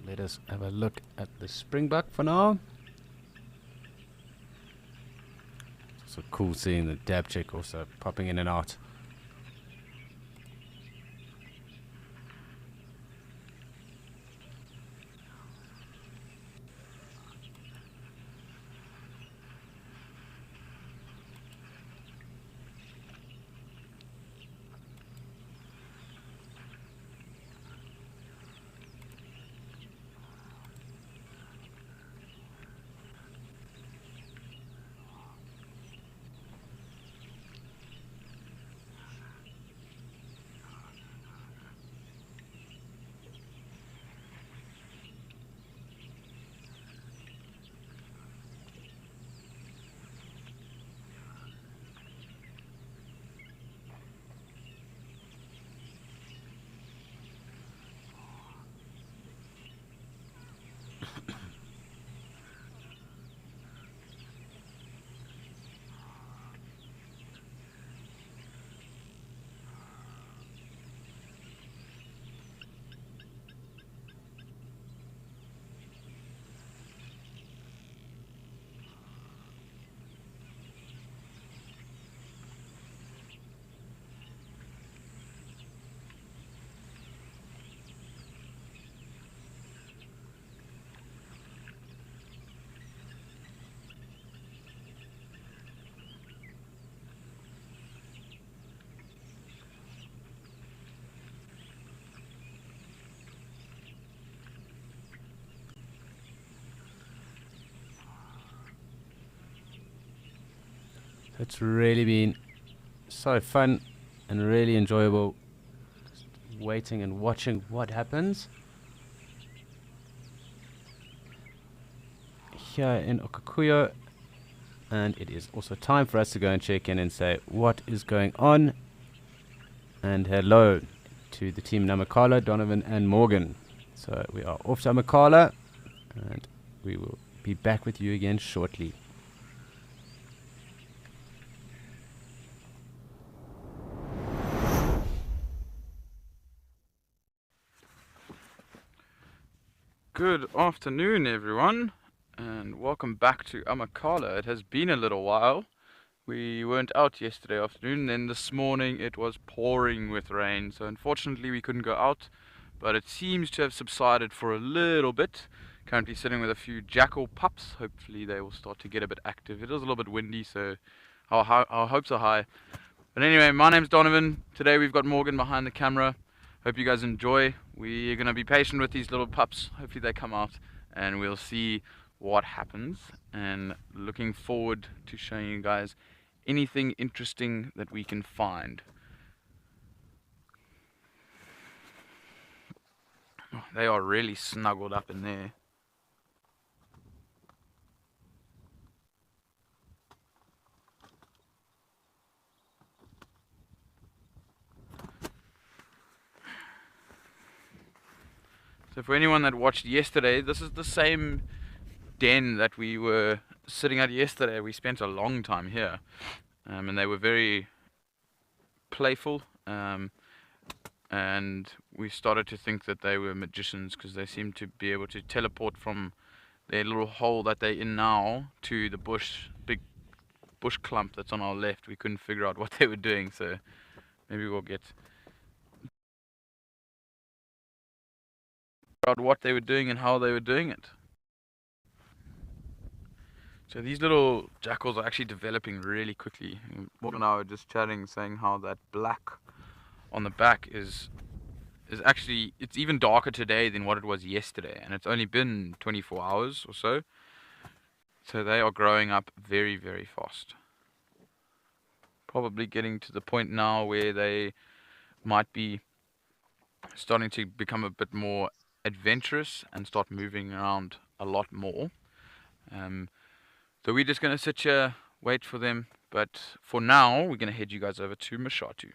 Let us have a look at the springbuck for now. It's also cool seeing the dab chick also popping in and out. It's really been so fun and really enjoyable, just waiting and watching what happens here in Okakuyo. And it is also time for us to go and check in and say what is going on. And hello to the team Namakala, Donovan and Morgan. So we are off to Namakala, and we will be back with you again shortly. Good afternoon, everyone, and welcome back to Amakala. It has been a little while. We weren't out yesterday afternoon, then this morning it was pouring with rain, so unfortunately we couldn't go out, but it seems to have subsided for a little bit. Currently sitting with a few jackal pups. Hopefully they will start to get a bit active. It is a little bit windy, so our hopes are high. But anyway, my name's Donovan. Today we've got Morgan behind the camera. Hope you guys enjoy. We're going to be patient with these little pups. Hopefully they come out and we'll see what happens. And looking forward to showing you guys anything interesting that we can find. Oh, they are really snuggled up in there. So for anyone that watched yesterday, this is the same den that we were sitting at yesterday. We spent a long time here, and they were very playful, and we started to think that they were magicians because they seemed to be able to teleport from their little hole that they're in now to the big bush clump that's on our left. We couldn't figure out what they were doing, so maybe we'll get out what they were doing and how they were doing it. So these little jackals are actually developing really quickly. Bob and I were just chatting, saying how that black on the back is actually, it's even darker today than what it was yesterday, and it's only been 24 hours or so. So they are growing up very, very fast. Probably getting to the point now where they might be starting to become a bit more adventurous and start moving around a lot more. So we're just going to sit here, wait for them, but for now we're going to head you guys over to Mashatu.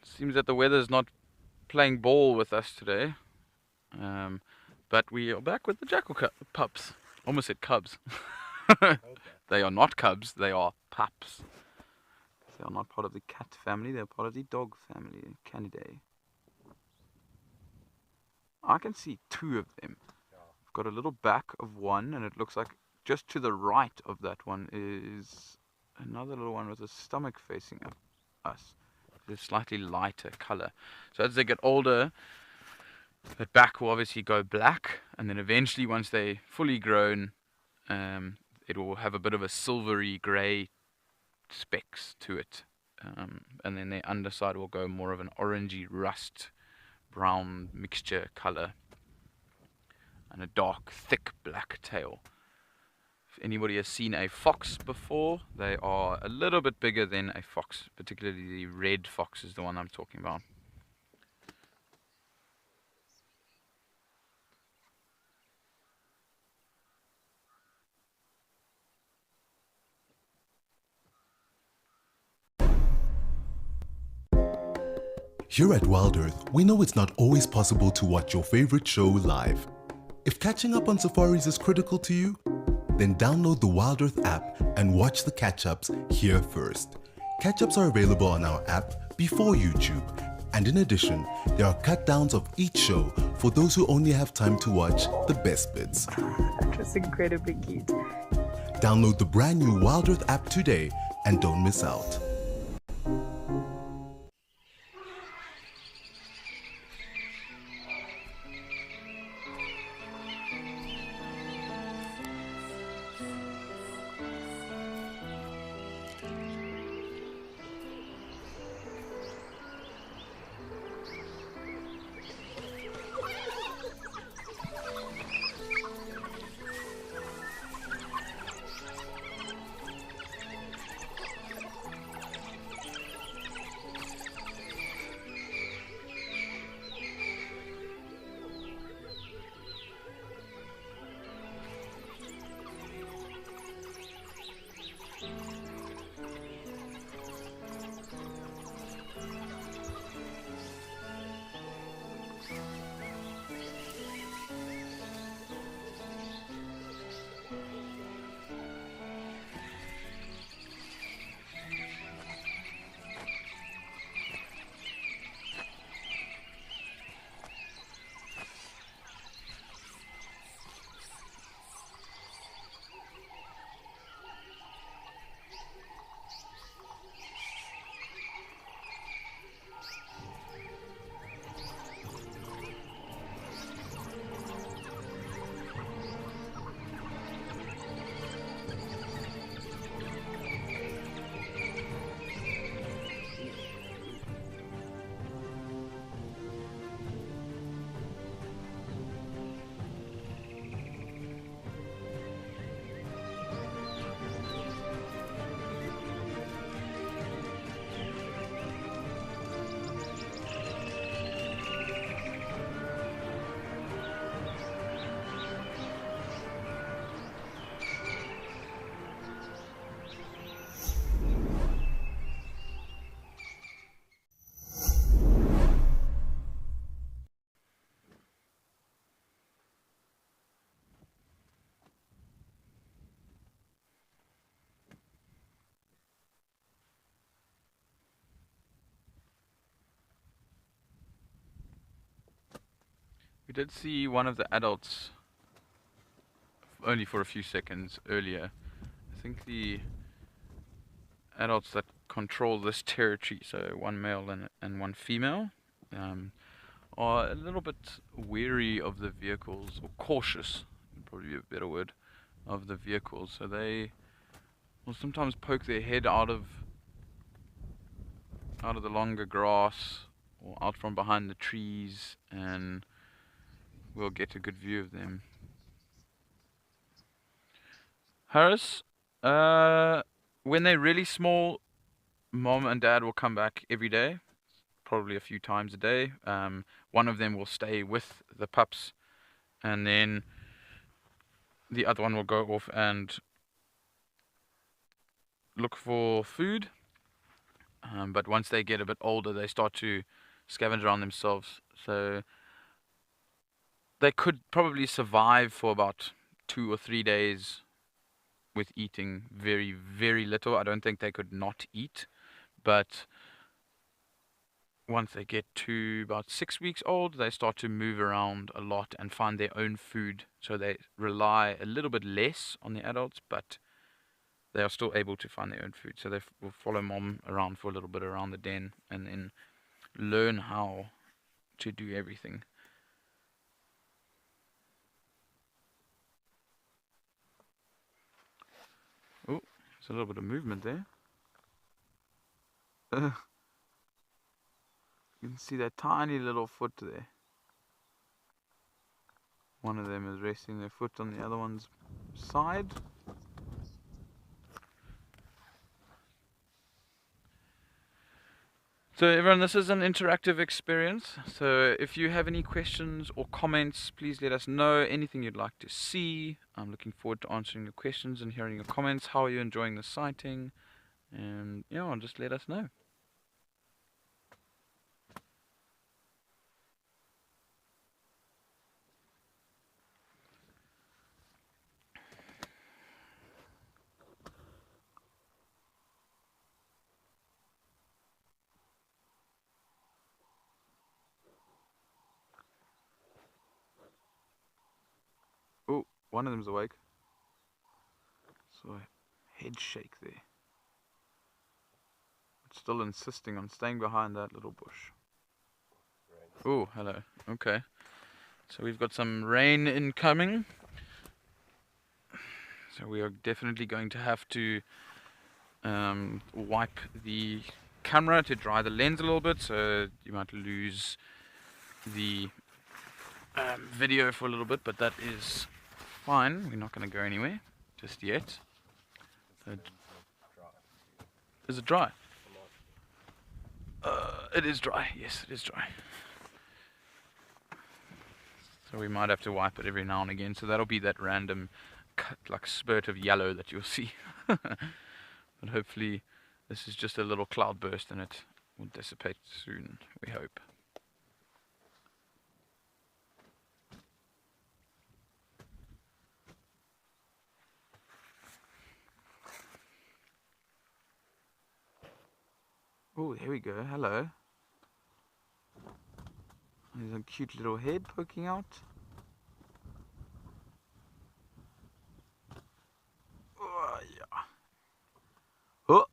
Seems that the weather's not playing ball with us today, but we are back with the jackal pups. Almost said cubs. They are not cubs, they are pups. They are not part of the cat family, they are part of the dog family, Canidae. I can see two of them. I've got a little back of one, and it looks like just to the right of that one is another little one with a stomach facing up us. A slightly lighter color. So as they get older, that back will obviously go black, and then eventually once they fully grown, it will have a bit of a silvery grey specks to it, and then the underside will go more of an orangey rust brown mixture color, and a dark thick black tail. If anybody has seen a fox before, they are a little bit bigger than a fox, particularly the red fox is the one I'm talking about. Here at Wild Earth, we know it's not always possible to watch your favorite show live. If catching up on safaris is critical to you, then download the Wild Earth app and watch the catch-ups here first. Catch-ups are available on our app before YouTube, and in addition, there are cut-downs of each show for those who only have time to watch the best bits. That was incredibly cute. Download the brand new Wild Earth app today and don't miss out. We did see one of the adults only for a few seconds earlier. I think the adults that control this territory, so one male and one female, are a little bit wary of the vehicles, or cautious, would probably be a better word, of the vehicles. So they will sometimes poke their head out of the longer grass or out from behind the trees, and we'll get a good view of them. Harris, when they're really small, Mom and Dad will come back every day, probably a few times a day. One of them will stay with the pups, and then the other one will go off and look for food. But once they get a bit older, they start to scavenge around themselves. So they could probably survive for about 2 or 3 days with eating very, very little. I don't think they could not eat, but once they get to about 6 weeks old, they start to move around a lot and find their own food. So they rely a little bit less on the adults, but they are still able to find their own food. So they will follow Mom around for a little bit around the den and then learn how to do everything. Oh, there's a little bit of movement there. You can see that tiny little foot there. One of them is resting their foot on the other one's side. So everyone, this is an interactive experience. So if you have any questions or comments, please let us know. Anything you'd like to see. I'm looking forward to answering your questions and hearing your comments. How are you enjoying the sighting? And yeah, just let us know. Oh, one of them's awake. So head shake there. It's still insisting on staying behind that little bush. Oh, hello. Okay. So we've got some rain incoming. So we are definitely going to have to wipe the camera to dry the lens a little bit, so you might lose the video for a little bit, but that is fine. We're not going to go anywhere just yet. Is it dry? It is dry. Yes, it is dry. So we might have to wipe it every now and again. So that'll be that random cut, like spurt of yellow that you'll see. But hopefully this is just a little cloud burst and it will dissipate soon, we hope. Oh, there we go. Hello. There's a cute little head poking out. Oh, yeah. Oh,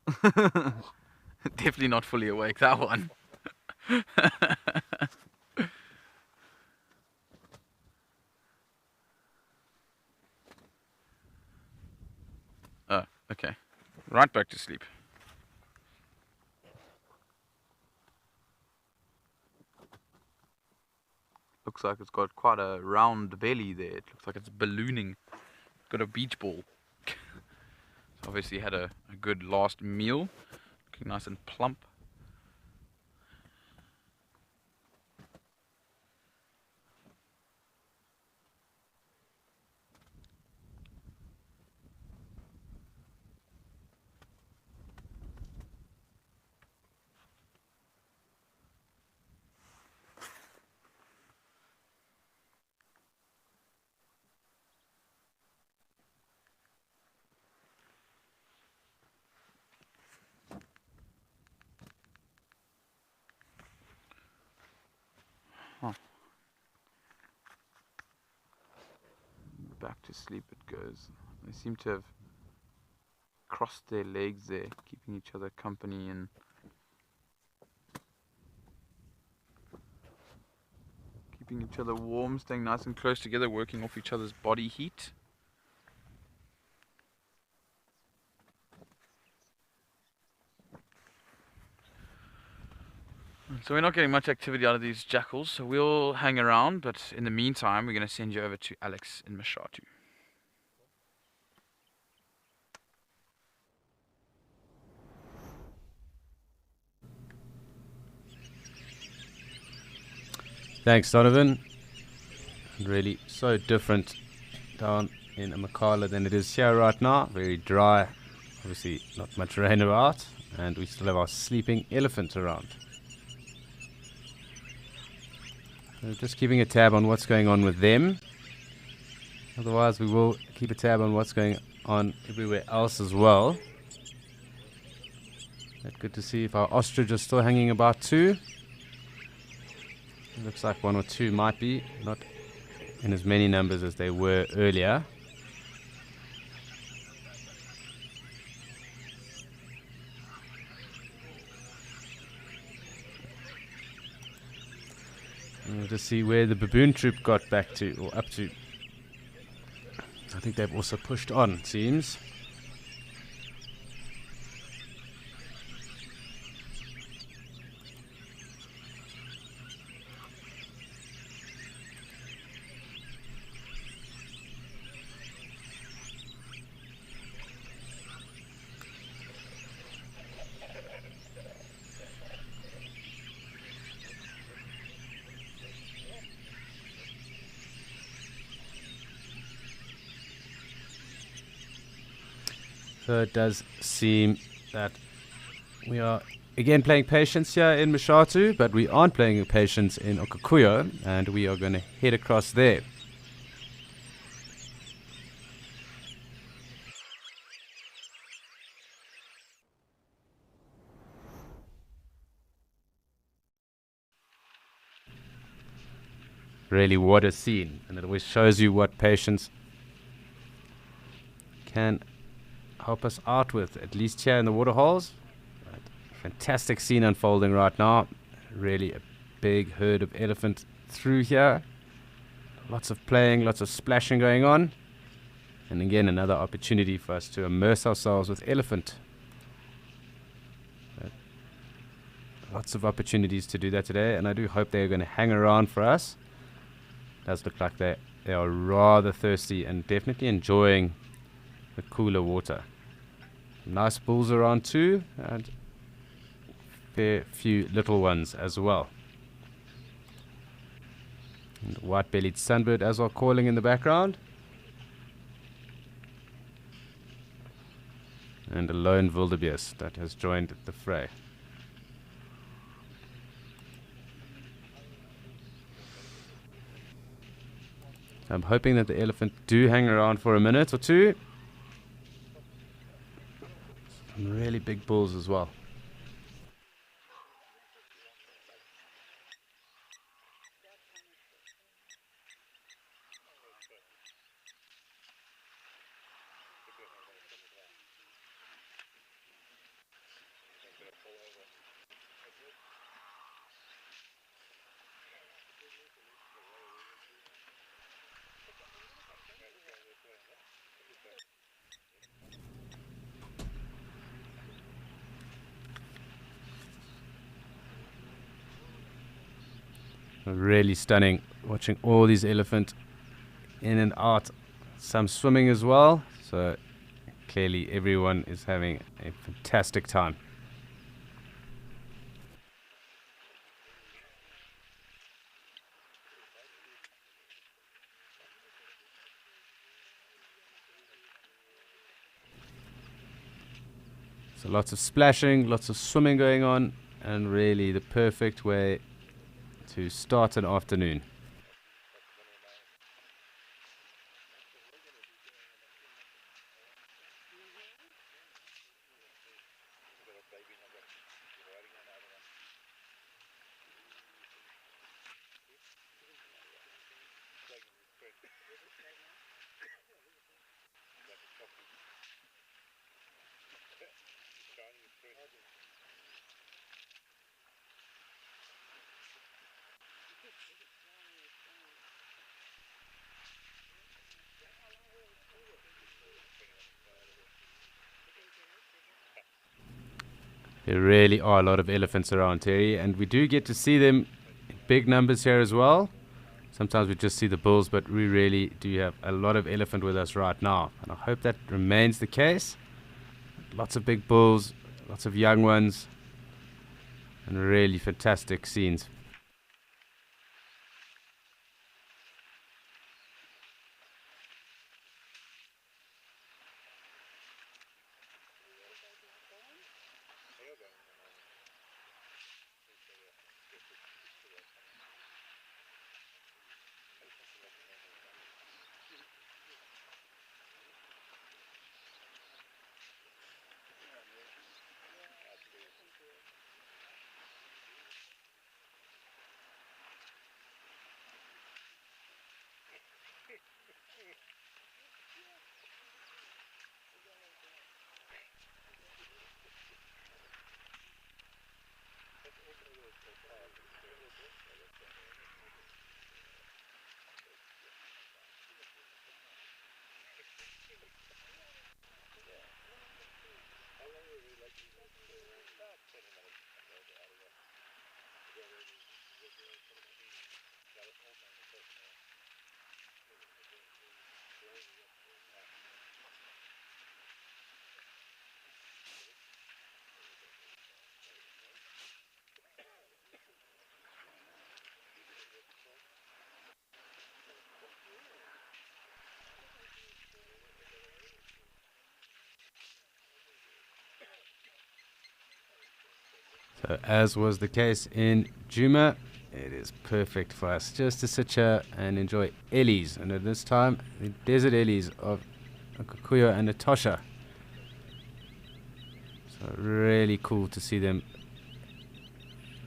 definitely not fully awake, that one. Oh, okay. Right back to sleep. Looks like it's got quite a round belly there. It looks like it's ballooning. It's got a beach ball. It's obviously had a good last meal. Looking nice and plump. Huh. back to sleep it goes. They seem to have crossed their legs there, keeping each other company and keeping each other warm, staying nice and close together, working off each other's body heat. So we're not getting much activity out of these jackals, so we'll hang around, but in the meantime we're going to send you over to Alex in Mashatu. Thanks, Donovan. Really so different down in Amakhala than it is here right now. Very dry, obviously not much rain about, and we still have our sleeping elephant around. So just keeping a tab on what's going on with them. Otherwise we will keep a tab on what's going on everywhere else as well. But good to see if our ostrich is still hanging about too. Looks like one or two might be, not in as many numbers as they were earlier. And we'll just see where the baboon troop got back to, or up to. I think they've also pushed on, it seems. So it does seem that we are again playing patience here in Mashatu, but we aren't playing patience in Okakuyo, and we are going to head across there. Really, what a scene, and it always shows you what patience can help us out with, at least here in the waterholes. Right. Fantastic scene unfolding right now. Really a big herd of elephant through here. Lots of playing, lots of splashing going on. And again, another opportunity for us to immerse ourselves with elephant. Lots of opportunities to do that today, and I do hope they're going to hang around for us. Does look like they are rather thirsty and definitely enjoying the cooler water. Nice bulls around too, and fair few little ones as well. And white-bellied sunbird as well calling in the background. And a lone wildebeest that has joined the fray. I'm hoping that the elephant do hang around for a minute or two. Some really big bulls as well. Really stunning watching all these elephants in and out, some swimming as well, so clearly everyone is having a fantastic time. So lots of splashing, lots of swimming going on, and really the perfect way to start an afternoon. There really are a lot of elephants around, Terry, and we do get to see them in big numbers here as well. Sometimes we just see the bulls, but we really do have a lot of elephant with us right now, and I hope that remains the case. Lots of big bulls, lots of young ones, and really fantastic scenes. So as was the case in Djuma, it is perfect for us just to sit here and enjoy Ellies. And at this time, the desert Ellies of Kukuyo and Natasha. So really cool to see them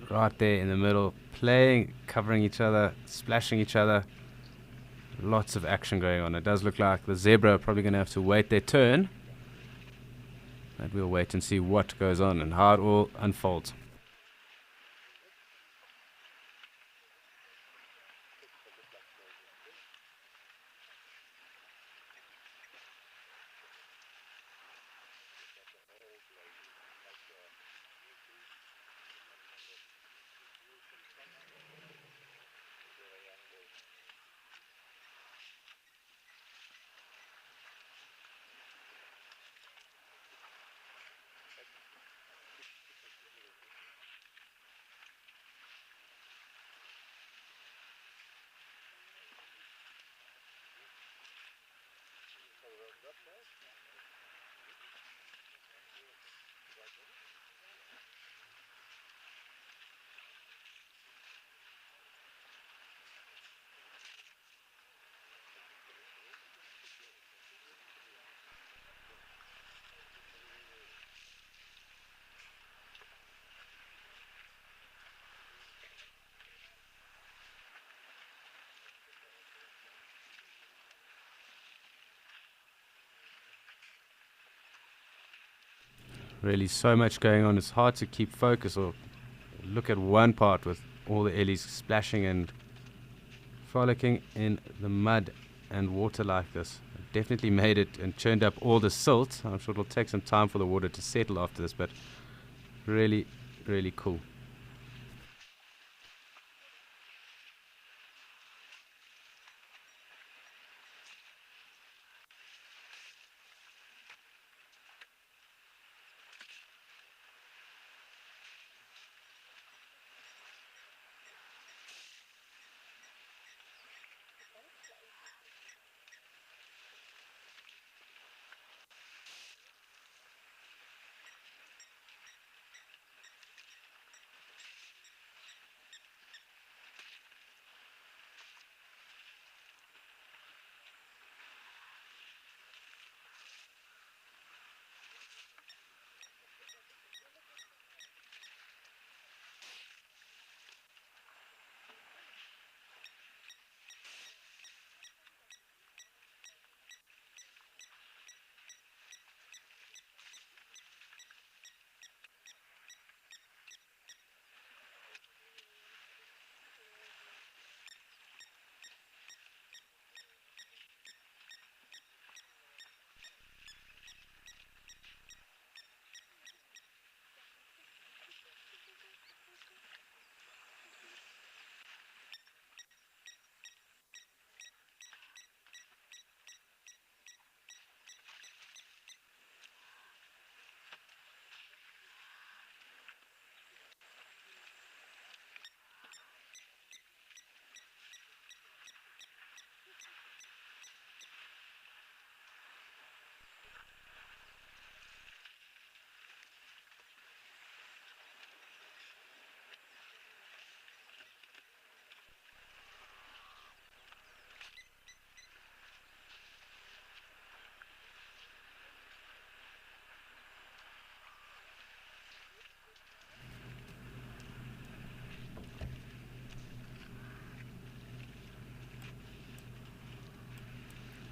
right there in the middle, playing, covering each other, splashing each other. Lots of action going on. It does look like the zebra are probably going to have to wait their turn. And we'll wait and see what goes on and how it all unfolds. Really so much going on. It's hard to keep focus or look at one part with all the Ellies splashing and frolicking in the mud and water like this. Definitely made it and churned up all the silt. I'm sure it'll take some time for the water to settle after this, but really, really cool.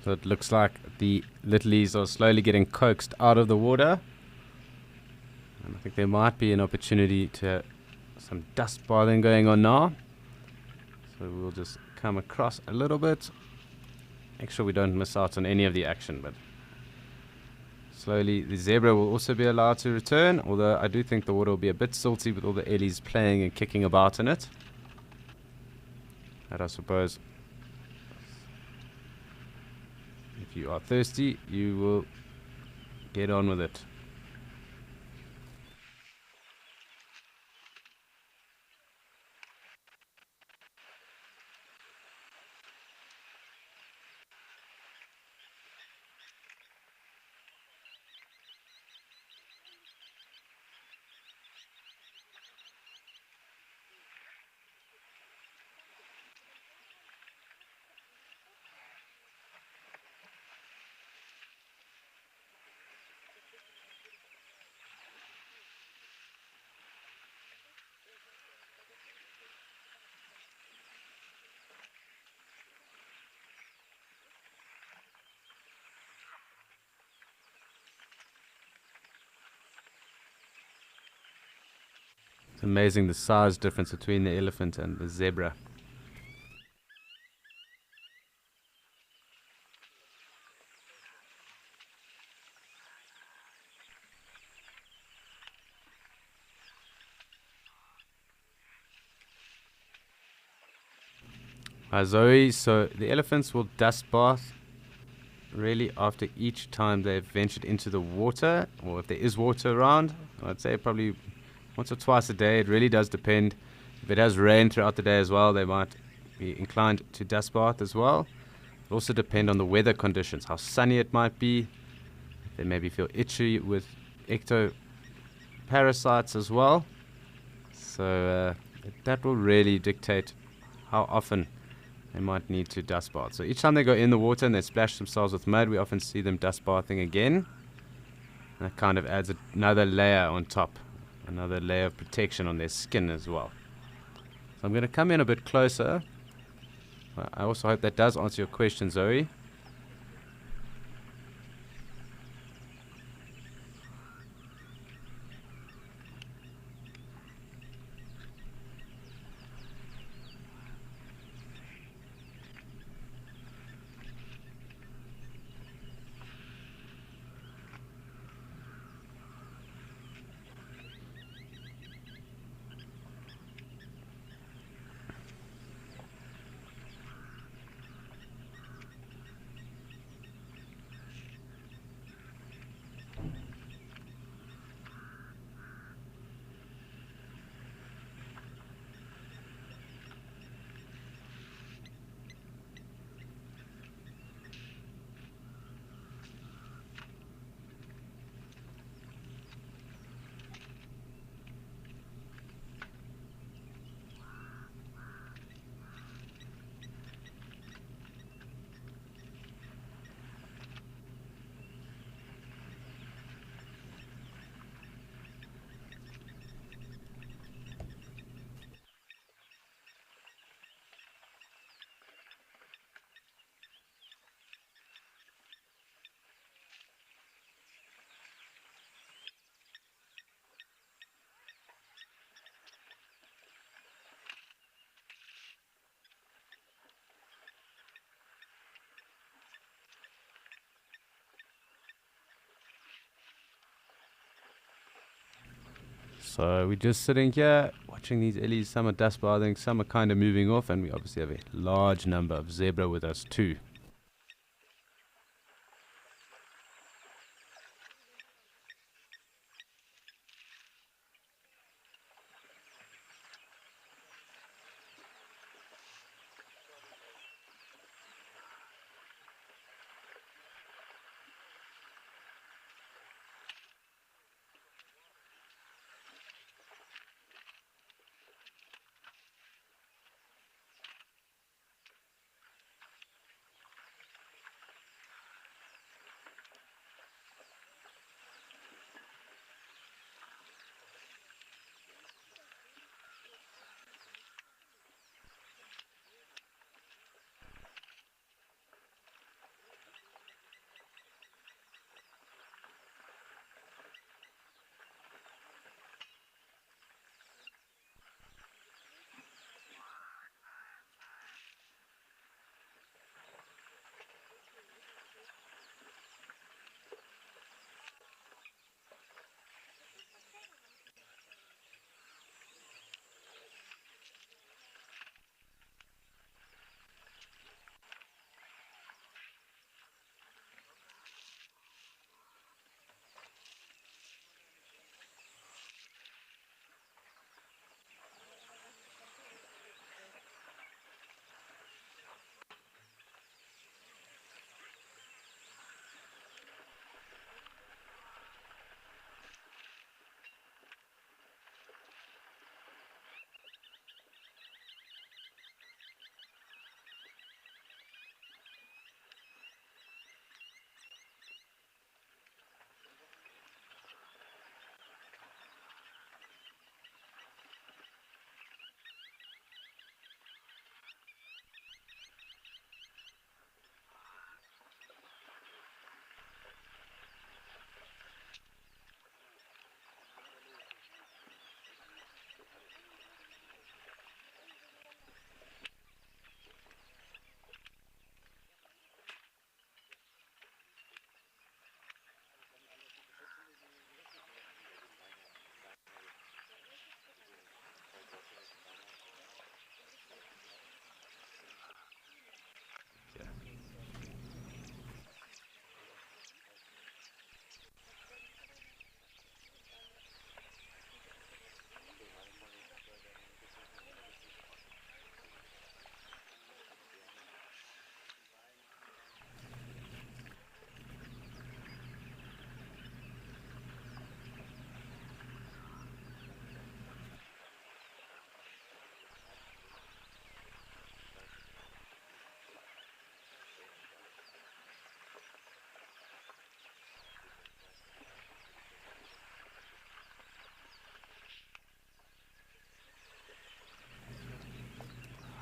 So it looks like the littlies are slowly getting coaxed out of the water. And I think there might be an opportunity to have some dust bathing going on now. So we'll just come across a little bit. Make sure we don't miss out on any of the action, but slowly the zebra will also be allowed to return, although I do think the water will be a bit salty with all the ellies playing and kicking about in it. But I suppose if you are thirsty, you will get on with it. It's amazing the size difference between the elephant and the zebra. Zoe, so the elephants will dust bath really after each time they've ventured into the water, or if there is water around. I'd say probably once or twice a day. It really does depend. If it has rain throughout the day as well, they might be inclined to dust bath as well. It also depend on the weather conditions, how sunny it might be. They maybe feel itchy with ectoparasites as well. So that will really dictate how often they might need to dust bath. So each time they go in the water and they splash themselves with mud, we often see them dust bathing again. And that kind of adds another layer on top, another layer of protection on their skin as well. So I'm going to come in a bit closer. I also hope that does answer your question, Zoe. So we're just sitting here watching these ellies. Some are dust bathing, some are kind of moving off, and we obviously have a large number of zebra with us too.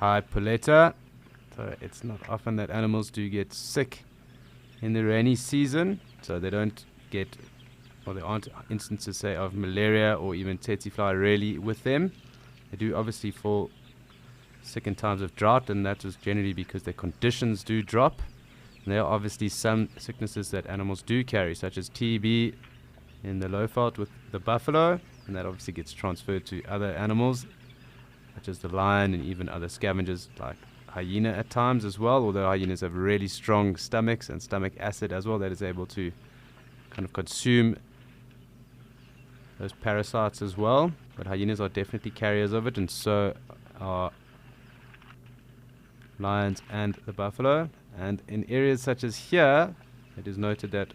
high polenta. So it's not often that animals do get sick in the rainy season. So they don't get, or there aren't instances, say, of malaria or even tsetse fly really with them. They do obviously fall sick in times of drought, and that is generally because their conditions do drop. And there are obviously some sicknesses that animals do carry, such as TB in the Lowveld with the buffalo, and that obviously gets transferred to other animals, such as the lion and even other scavengers like hyena at times as well, although hyenas have really strong stomachs and stomach acid as well that is able to kind of consume those parasites as well. But hyenas are definitely carriers of it, and so are lions and the buffalo. And in areas such as here, it is noted that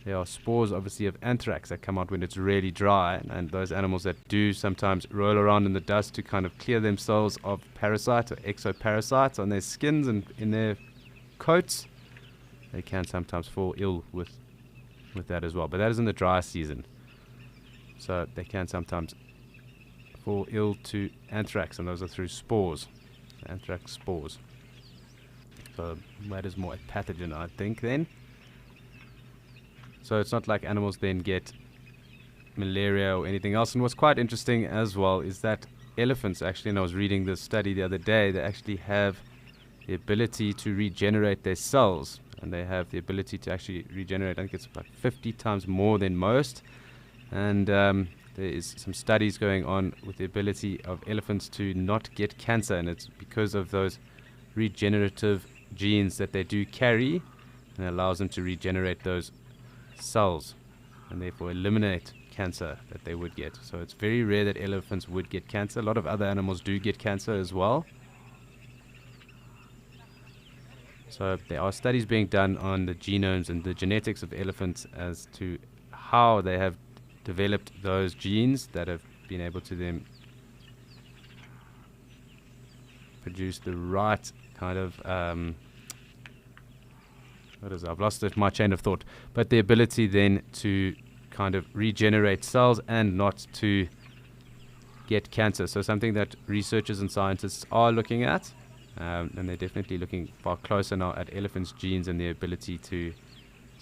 there are spores obviously of anthrax that come out when it's really dry, and those animals that do sometimes roll around in the dust to kind of clear themselves of parasites or exoparasites on their skins and in their coats, they can sometimes fall ill with that as well. But that is in the dry season, so they can sometimes fall ill to anthrax, and those are through spores, anthrax spores. So that is more a pathogen, I think, then. So it's not like animals then get malaria or anything else. And what's quite interesting as well is that elephants actually, and I was reading this study the other day, they actually have the ability to regenerate their cells. And they have the ability to actually regenerate, I think it's about 50 times more than most. And there is some studies going on with the ability of elephants to not get cancer. And it's because of those regenerative genes that they do carry, and it allows them to regenerate those cells and therefore eliminate cancer that they would get. So it's very rare that elephants would get cancer. A lot of other animals do get cancer as well. So there are studies being done on the genomes and the genetics of elephants as to how they have developed those genes that have been able to then produce the right kind of I've lost my chain of thought, but the ability then to kind of regenerate cells and not to get cancer. So something that researchers and scientists are looking at, and they're definitely looking far closer now at elephants' genes and their ability to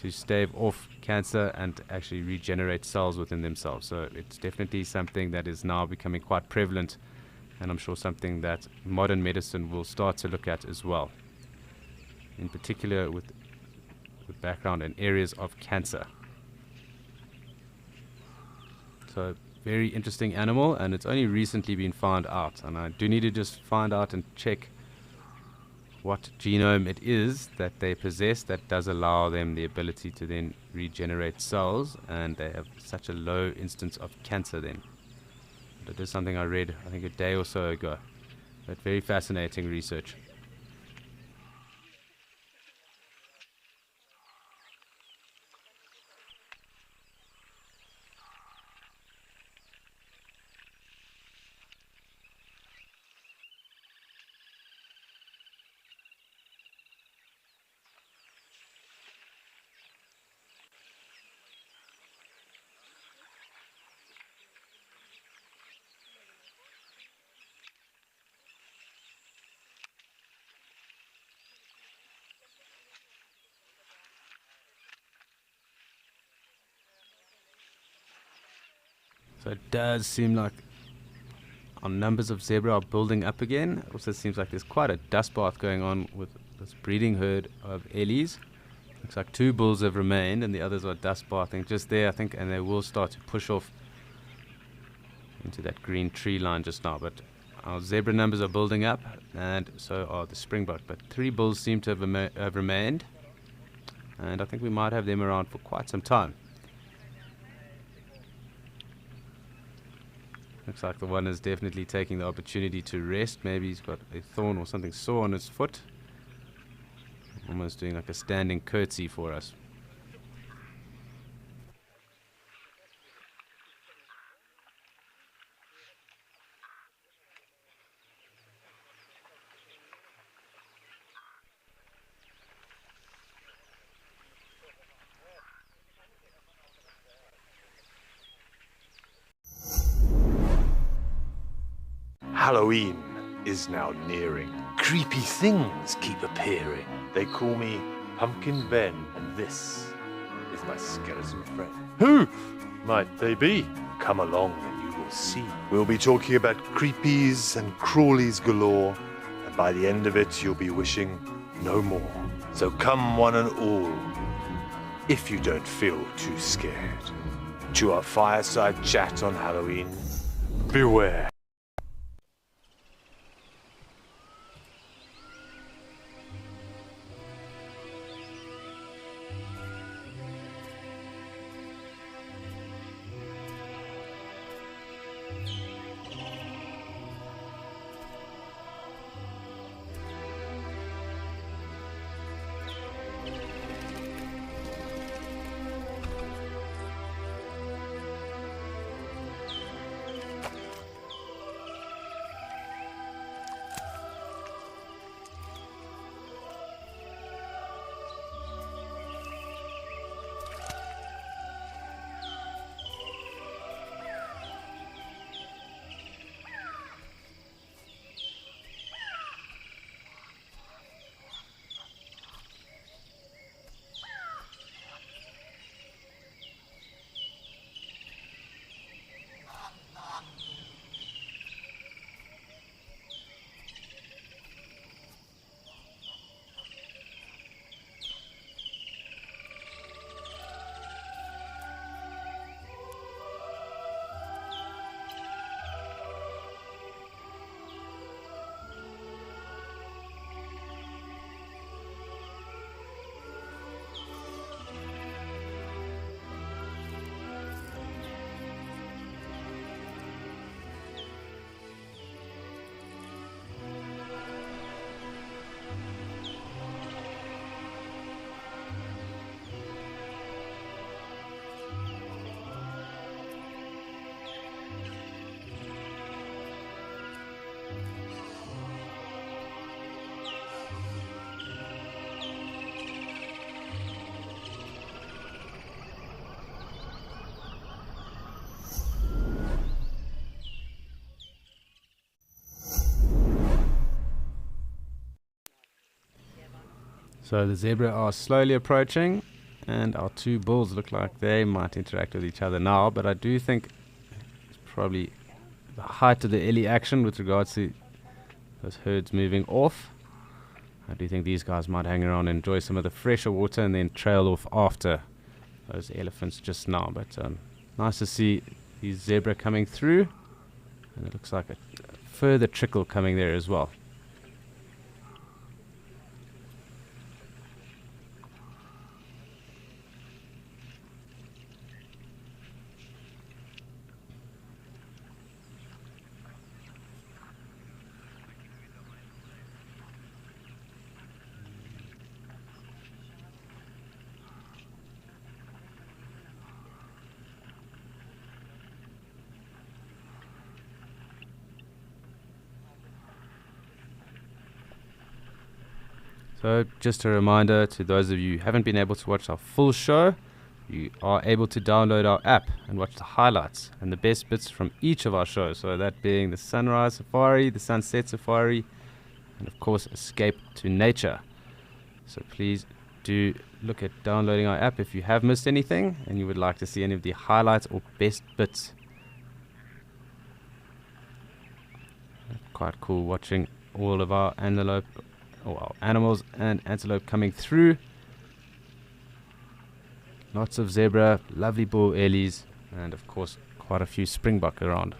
stave off cancer and actually regenerate cells within themselves. So it's definitely something that is now becoming quite prevalent, and I'm sure something that modern medicine will start to look at as well, in particular with background in areas of cancer. So very interesting animal, and it's only recently been found out, and I do need to just find out and check what genome it is that they possess that does allow them the ability to then regenerate cells, and they have such a low instance of cancer then. That is something I read I think a day or so ago, but very fascinating research. So it does seem like our numbers of zebra are building up again. It also seems like there's quite a dust bath going on with this breeding herd of ellies. Looks like 2 bulls have remained and the others are dust bathing just there, I think, and they will start to push off into that green tree line just now. But our zebra numbers are building up, and so are the springbok. But 3 bulls seem to have remained, and I think we might have them around for quite some time. Looks like the one is definitely taking the opportunity to rest. Maybe he's got a thorn or something sore on his foot. Almost doing like a standing curtsy for us. Halloween is now nearing. Creepy things keep appearing. They call me Pumpkin Ben, and this is my skeleton friend. Who might they be? Come along and you will see. We'll be talking about creepies and crawlies galore, and by the end of it you'll be wishing no more. So come one and all, if you don't feel too scared, to our fireside chat on Halloween. Beware. So the zebra are slowly approaching, and our two bulls look like they might interact with each other now, but I do think it's probably the height of the early action with regards to those herds moving off. I do think these guys might hang around and enjoy some of the fresher water and then trail off after those elephants just now. But nice to see the zebra coming through, and it looks like a further trickle coming there as well. So just a reminder to those of you who haven't been able to watch our full show, you are able to download our app and watch the highlights and the best bits from each of our shows. So that being the Sunrise Safari, the Sunset Safari, and of course Escape to Nature. So please do look at downloading our app if you have missed anything and you would like to see any of the highlights or best bits. Quite cool watching all of our animals and antelope coming through. Lots of zebra, lovely bull ellies, and of course quite a few springbok around.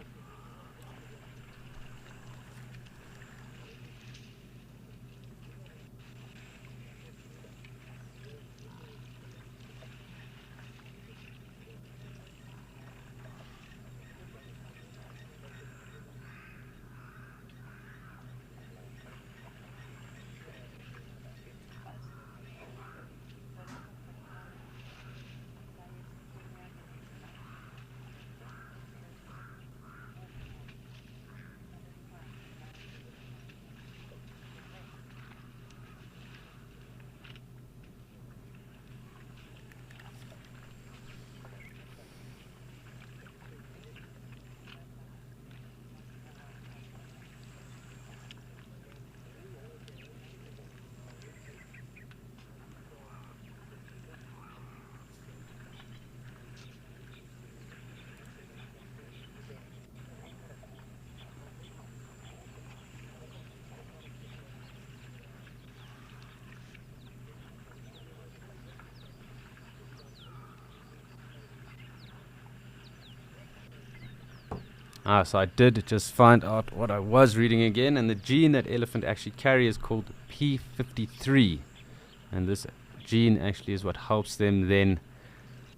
So I did just find out what I was reading again, and the gene that elephant actually carry is called P53. And this gene actually is what helps them then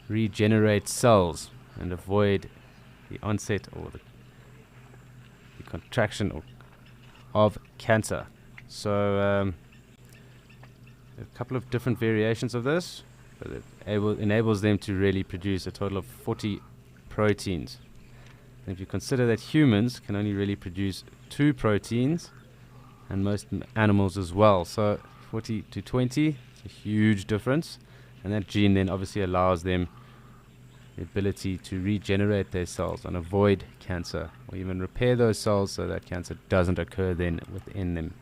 regenerate cells and avoid the onset or the contraction of cancer. So a couple of different variations of this, but it enables them to really produce a total of 40 proteins. And if you consider that humans can only really produce 2 proteins, and most animals as well, so 40 to 20 is a huge difference. And that gene then obviously allows them the ability to regenerate their cells and avoid cancer, or even repair those cells so that cancer doesn't occur then within them.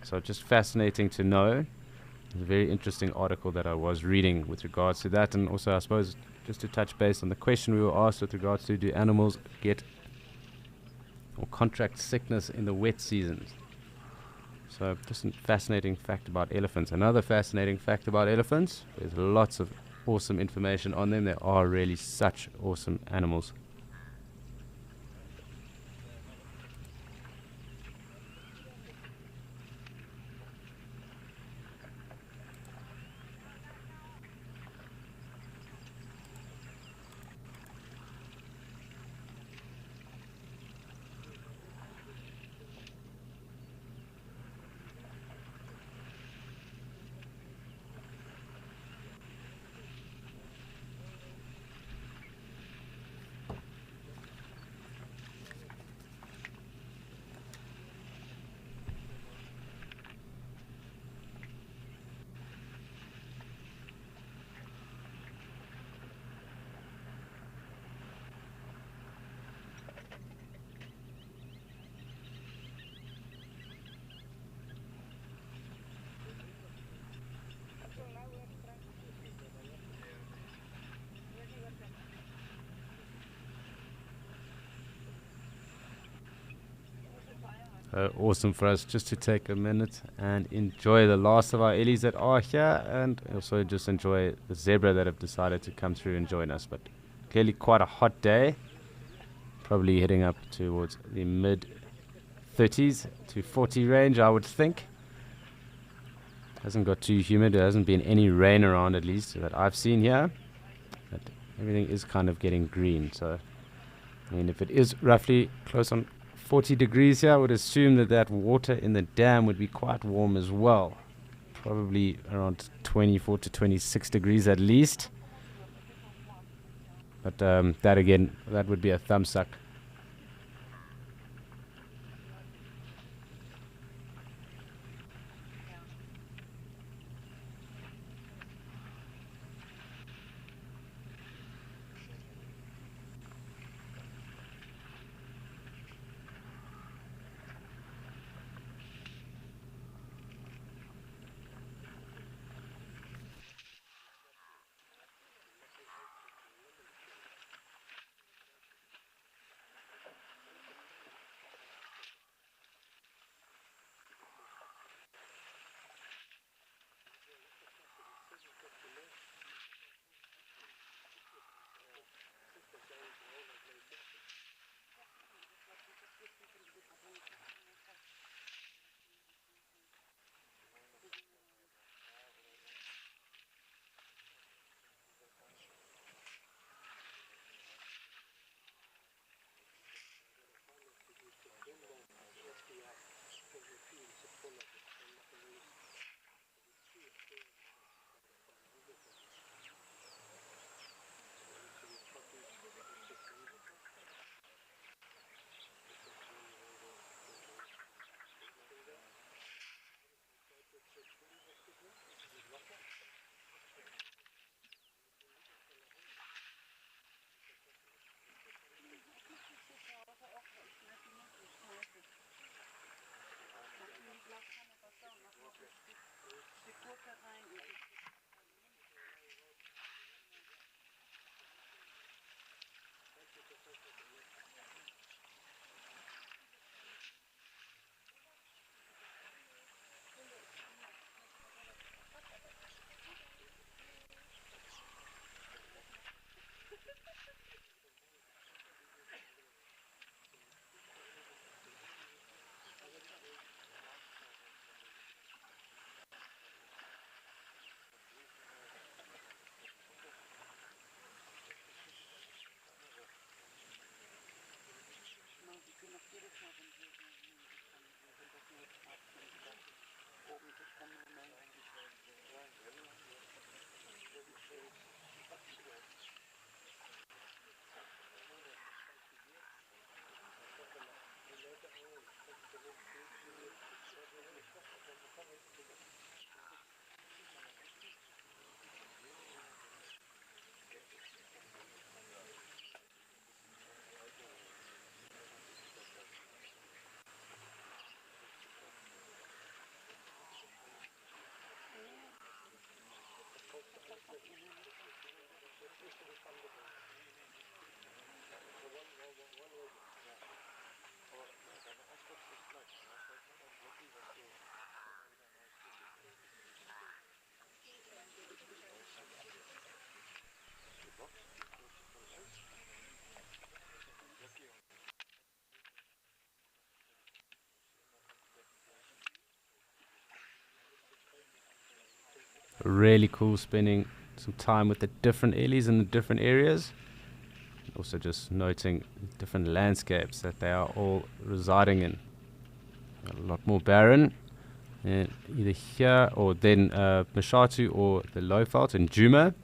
So just fascinating to know. It's a very interesting article that I was reading with regards to that. And also, I suppose, just to touch base on the question we were asked with regards to, do animals get or contract sickness in the wet seasons? So just a fascinating fact about elephants. Another fascinating fact about elephants, there's lots of awesome information on them. They are really such awesome animals. Awesome for us just to take a minute and enjoy the last of our ellies that are here, and also just enjoy the zebra that have decided to come through and join us. But clearly quite a hot day, probably heading up towards the mid 30s to 40 range, I would think. Hasn't got too humid. There hasn't been any rain around, at least that I've seen here, but everything is kind of getting green. So I mean, if it is roughly close on 40 degrees here, I would assume that that water in the dam would be quite warm as well. Probably around 24 to 26 degrees at least. But that again, that would be a thumb suck. Really cool spending some time with the different ellies in the different areas. Also just noting different landscapes that they are all residing in. A lot more barren. And either here or then Mashatu or the Lowveld in Djuma.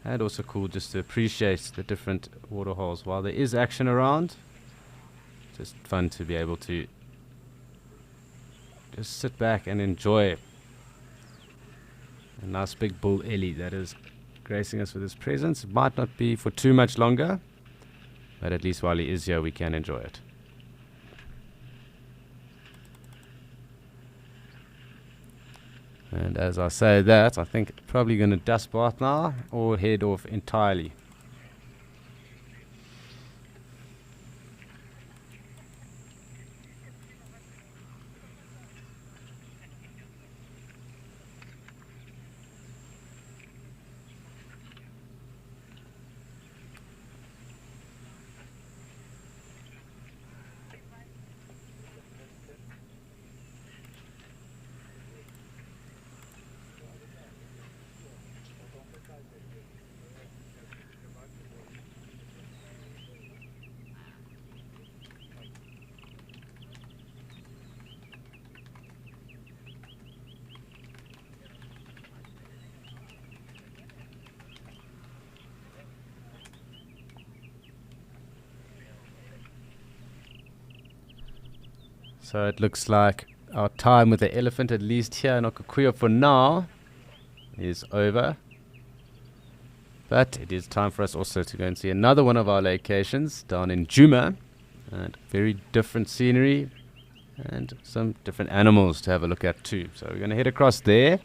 And also cool just to appreciate the different waterholes while there is action around. Just fun to be able to just sit back and enjoy a nice big bull ellie that is gracing us with his presence. It might not be for too much longer, but at least while he is here we can enjoy it. And as I say that, I think probably going to dust bath now or head off entirely. So it looks like our time with the elephant, at least here in Okakuya for now, is over. But it is time for us also to go and see another one of our locations down in Djuma. And very different scenery and some different animals to have a look at too. So we're going to head across there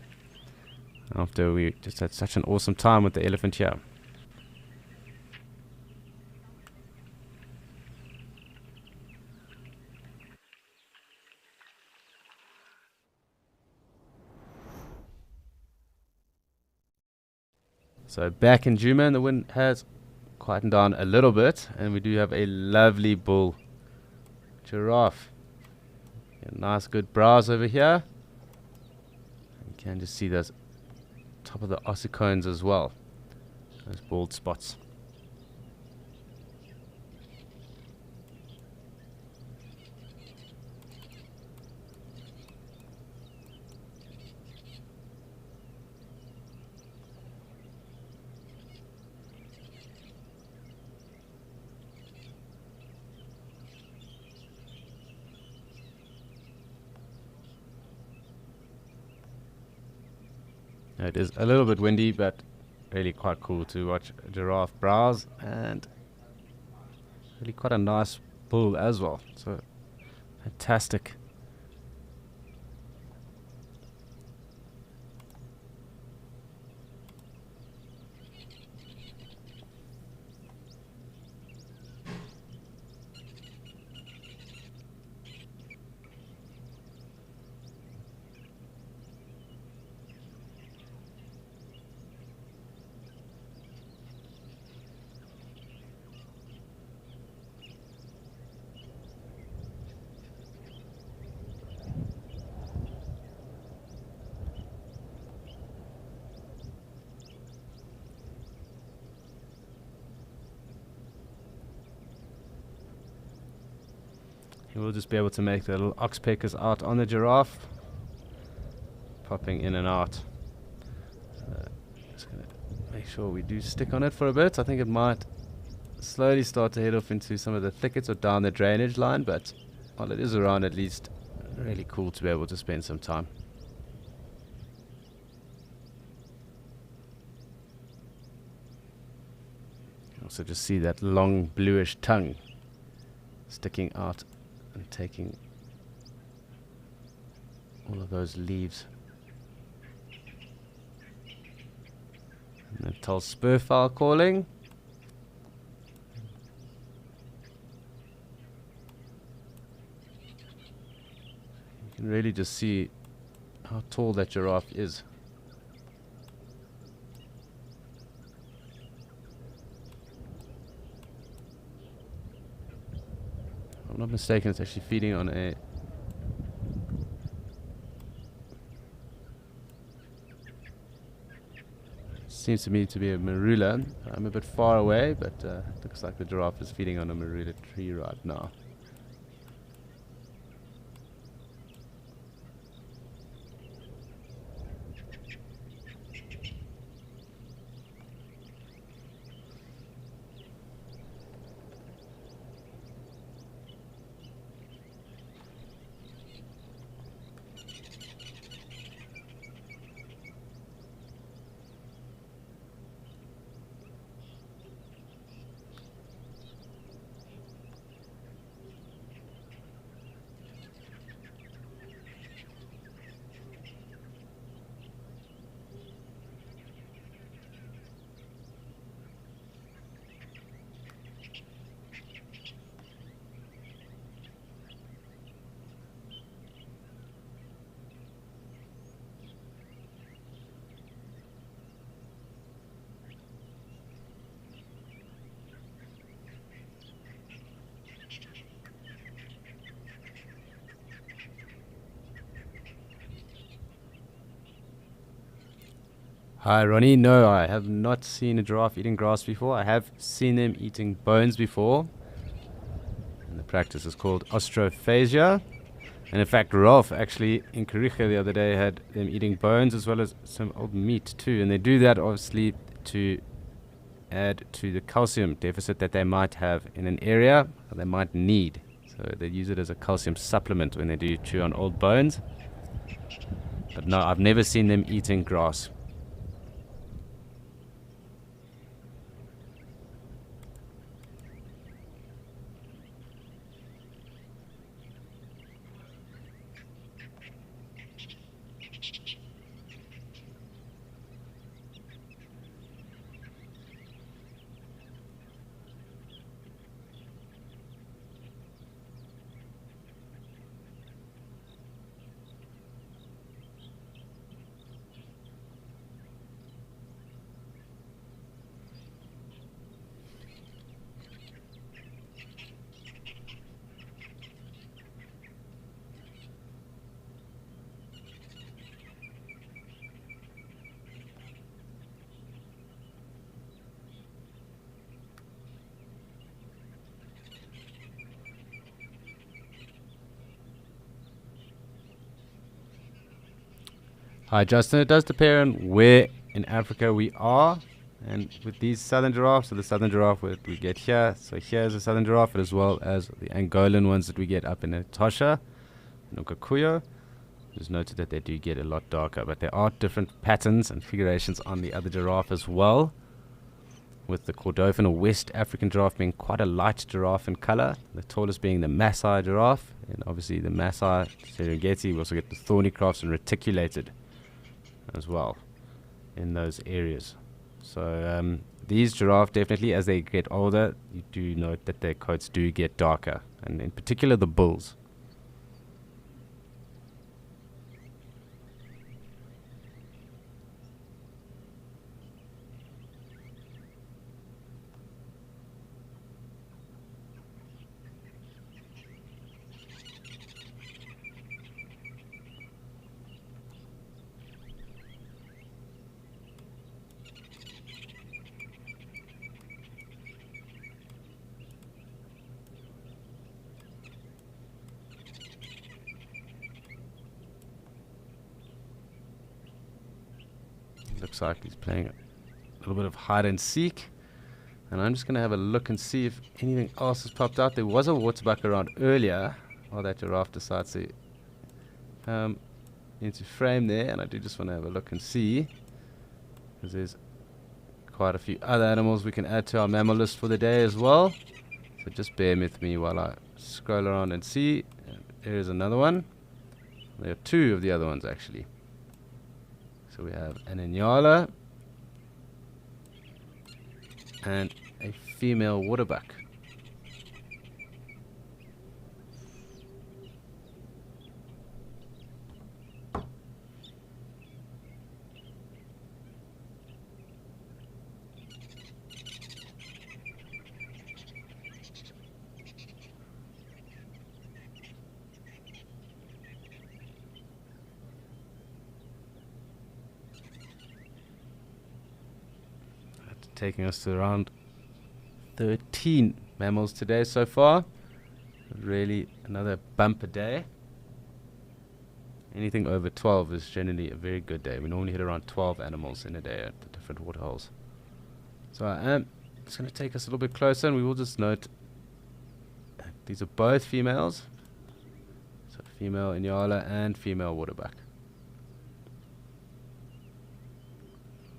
after we just had such an awesome time with the elephant here. So back in Djuma, and the wind has quietened down a little bit, and we do have a lovely bull giraffe. A nice good browse over here. You can just see those top of the ossicones as well, those bald spots. It is a little bit windy, but really quite cool to watch a giraffe browse, and really quite a nice bull as well. So fantastic. We'll just be able to make the little oxpeckers out on the giraffe, popping in and out. So just going to make sure we do stick on it for a bit. I think it might slowly start to head off into some of the thickets or down the drainage line, but while it is around, at least really cool to be able to spend some time. You can also just see that long bluish tongue sticking out and taking all of those leaves. And the tall spurfowl calling. You can really just see how tall that giraffe is. If I'm not mistaken, it's actually feeding on a seems to me to be a marula. I'm a bit far away, but looks like the giraffe is feeding on a marula tree right now. Hi Ronnie, no, I have not seen a giraffe eating grass before. I have seen them eating bones before. And the practice is called ostrophagia. And in fact, Rolf actually in Kariga the other day had them eating bones as well as some old meat too. And they do that obviously to add to the calcium deficit that they might have in an area or they might need. So they use it as a calcium supplement when they do chew on old bones. But no, I've never seen them eating grass. Hi Justin, it does depend on where in Africa we are, and with these southern giraffes, so the southern giraffe that we get here, so here is a southern giraffe as well as the Angolan ones that we get up in Etosha, in Okakuyo. Just noted that they do get a lot darker, but there are different patterns and figurations on the other giraffe as well, with the Kordofan or West African giraffe being quite a light giraffe in color, the tallest being the Maasai giraffe, and obviously the Maasai Serengeti. We also get the thorny crafts and reticulated as well in those areas. So these giraffe definitely, as they get older, you do note that their coats do get darker, and in particular the bulls. Looks like he's playing a little bit of hide and seek, and I'm just going to have a look and see if anything else has popped out. There was a waterbuck around earlier, or that giraffe decides to come into frame there, and I do just want to have a look and see, because there's quite a few other animals we can add to our mammal list for the day as well. So just bear with me while I scroll around and see. There is another one. There are two of the other ones actually. So we have an Inyala and a female waterbuck. taking us to around 13 mammals today so far. Really another bumper day. Anything over 12 is generally a very good day. We normally hit around 12 animals in a day at the different waterholes. So I am just going to take us a little bit closer, and we will just note that these are both females. So female Inyala and female waterbuck.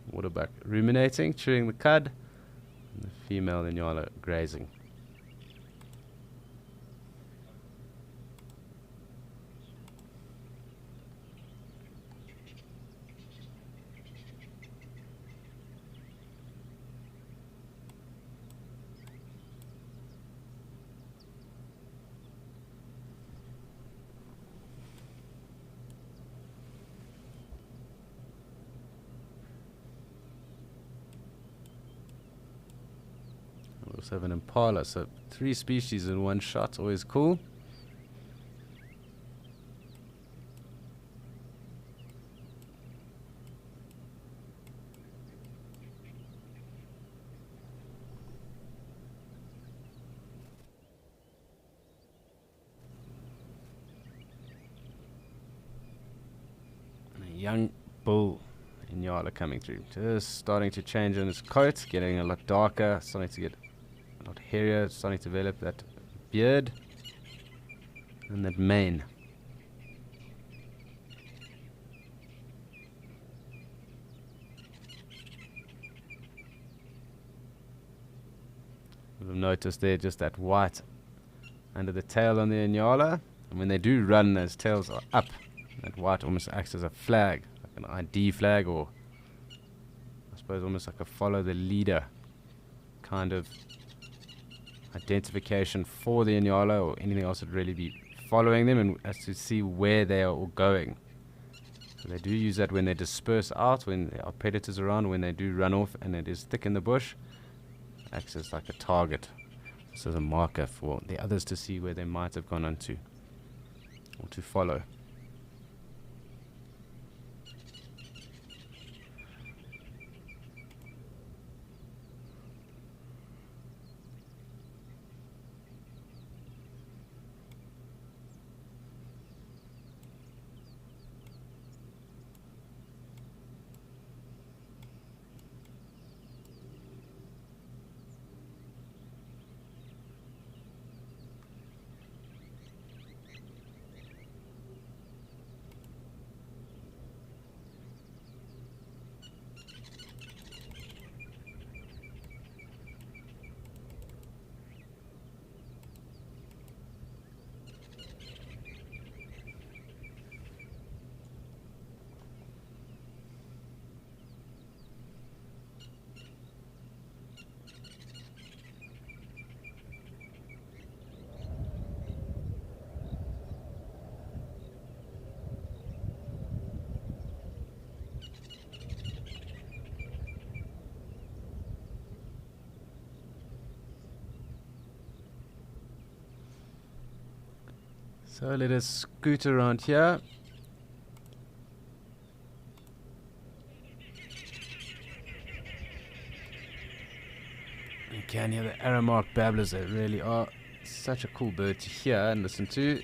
Waterbuck ruminating, chewing the cud, and the female Inyala grazing. We also have an impala, so 3 species in one shot, always cool. And a young bull Inyala coming through, just starting to change in his coat, getting a lot darker, starting to get a lot hairier, starting to develop that beard and that mane. You'll have noticed there just that white under the tail on the Inyala, and when they do run, those tails are up. That white almost acts as a flag, like an ID flag, or I suppose almost like a follow the leader kind of identification for the Inyala, or anything else would really be following them, and as to see where they are all going. So they do use that when they disperse out, when there are predators around, when they do run off and it is thick in the bush, acts as like a target, just as a marker for the others to see where they might have gone on to, or to follow. So let us scoot around here. You can hear the Aramark babblers. They really are such a cool bird to hear and listen to.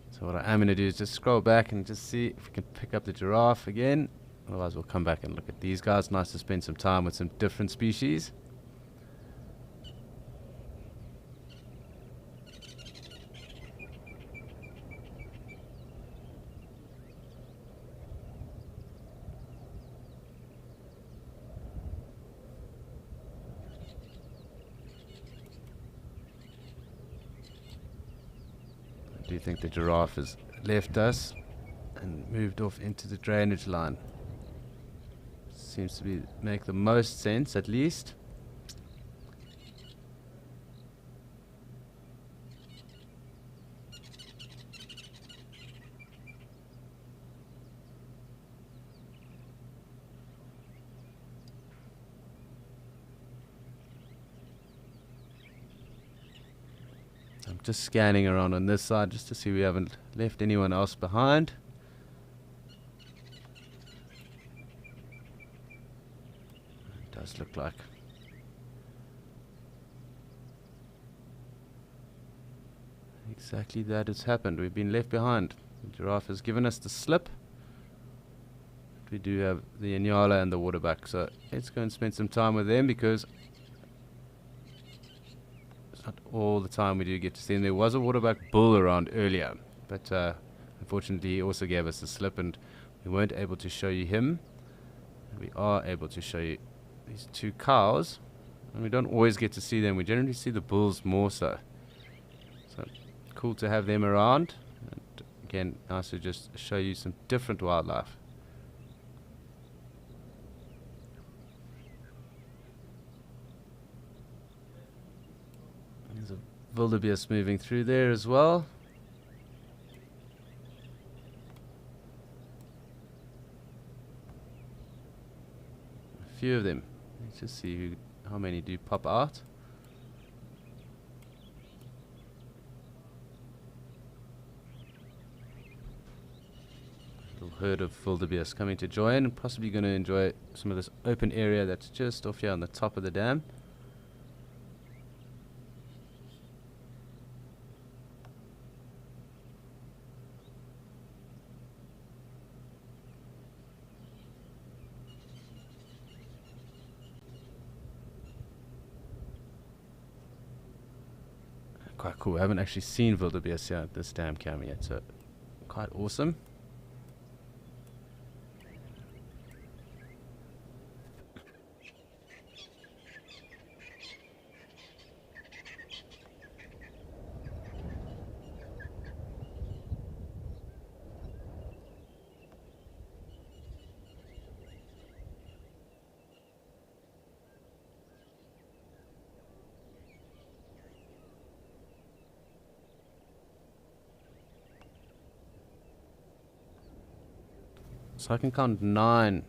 So what I am going to do is just scroll back and just see if we can pick up the giraffe again. Otherwise we'll come back and look at these guys. Nice to spend some time with some different species. I do think the giraffe has left us and moved off into the drainage line. Seems to make the most sense, at least. I'm just scanning around on this side just to see we haven't left anyone else behind. does look like. Exactly that has happened. We've been left behind. The giraffe has given us the slip. We do have the Inyala and the waterbuck, so let's go and spend some time with them because it's not all the time we do get to see them. There was a waterbuck bull around earlier, but unfortunately he also gave us a slip and we weren't able to show you him. We are able to show you these two cows, and we don't always get to see them. We generally see the bulls more so. So cool to have them around, and again nice to just show you some different wildlife. There's a wildebeest moving through there as well. A few of them. Let's just see how many do pop out. Little herd of wildebeest coming to join, and possibly going to enjoy some of this open area that's just off here on the top of the dam. Quite cool. I haven't actually seen wildebeest here at this dam cam yet, so quite awesome. So I can count 9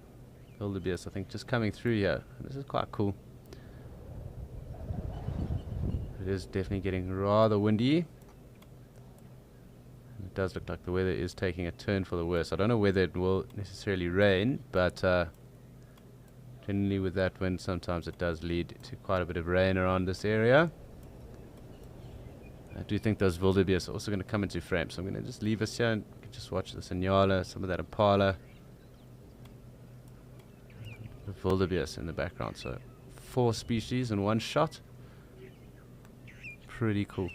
wildebeest, I think, just coming through here. This is quite cool. It is definitely getting rather windy. And it does look like the weather is taking a turn for the worse. I don't know whether it will necessarily rain, but generally with that wind sometimes it does lead to quite a bit of rain around this area. I do think those wildebeest are also going to come into frame, so I'm going to just leave us here and just watch this Inyala, some of that Impala. The wildebeest in the background, so 4 species in one shot. Pretty cool.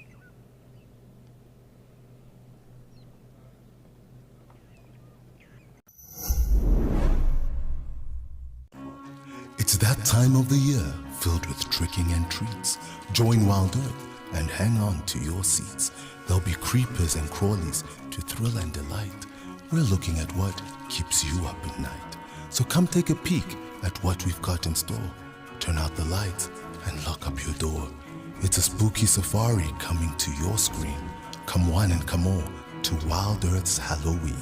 It's that time of the year filled with tricking and treats. Join Wild Earth and hang on to your seats. There'll be creepers and crawlies to thrill and delight. We're looking at what keeps you up at night. So come take a peek at what we've got in store. Turn out the lights and lock up your door. It's a spooky safari coming to your screen. Come one and come all to Wild Earth's Halloween.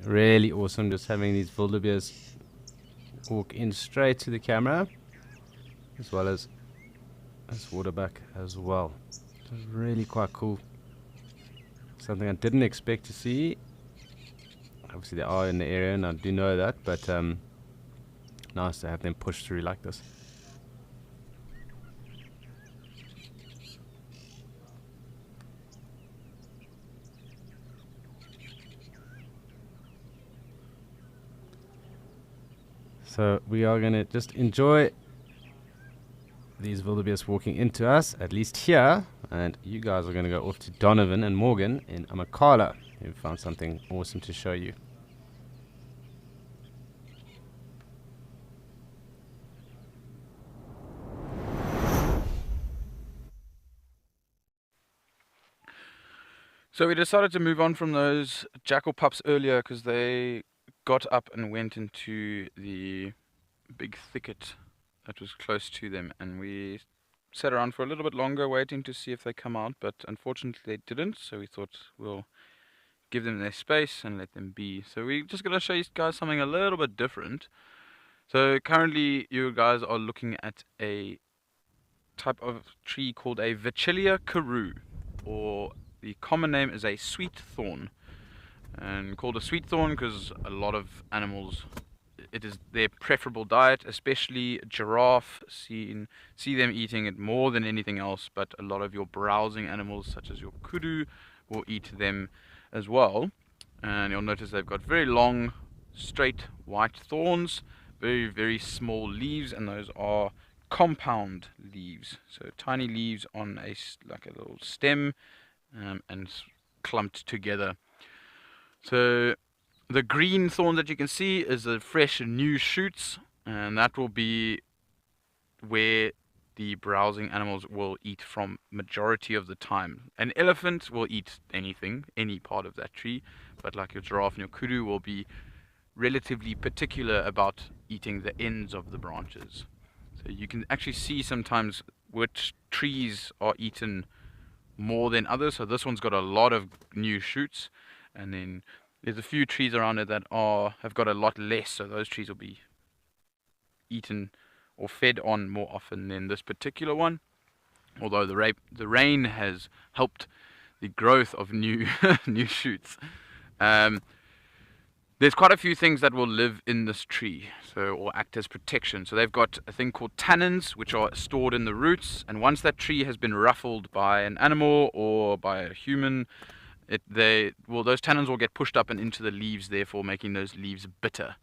really awesome just having these wildebeest walk in straight to the camera, as well as this waterbuck as well. It's really quite cool. Something I didn't expect to see. Obviously they are in the area and I do know that, but nice to have them push through like this. So we are going to just enjoy these wildebeest walking into us, at least here, and you guys are going to go off to Donovan and Morgan in Amakhala, who found something awesome to show you. So we decided to move on from those jackal pups earlier because they got up and went into the big thicket that was close to them, and we sat around for a little bit longer waiting to see if they come out, but unfortunately they didn't, so we thought we'll give them their space and let them be. So we're just going to show you guys something a little bit different. So currently you guys are looking at a type of tree called a Vachellia karoo, or the common name is a sweet thorn, and called a sweet thorn because a lot of animals, it is their preferable diet, especially giraffe. See them eating it more than anything else, but a lot of your browsing animals such as your kudu will eat them as well. And you'll notice they've got very long, straight white thorns, very, very small leaves, and those are compound leaves. So tiny leaves on like a little stem, and clumped together. So the green thorn that you can see is the fresh new shoots, and that will be where the browsing animals will eat from majority of the time. An elephant will eat anything, any part of that tree, but like your giraffe and your kudu will be relatively particular about eating the ends of the branches. So you can actually see sometimes which trees are eaten more than others. So this one's got a lot of new shoots, and then there's a few trees around it that have got a lot less, so those trees will be eaten or fed on more often than this particular one, although the rain has helped the growth of new new shoots. There's quite a few things that will live in this tree, or act as protection. So they've got a thing called tannins, which are stored in the roots, and once that tree has been ruffled by an animal or by a human, those tannins will get pushed up and into the leaves, therefore making those leaves bitter.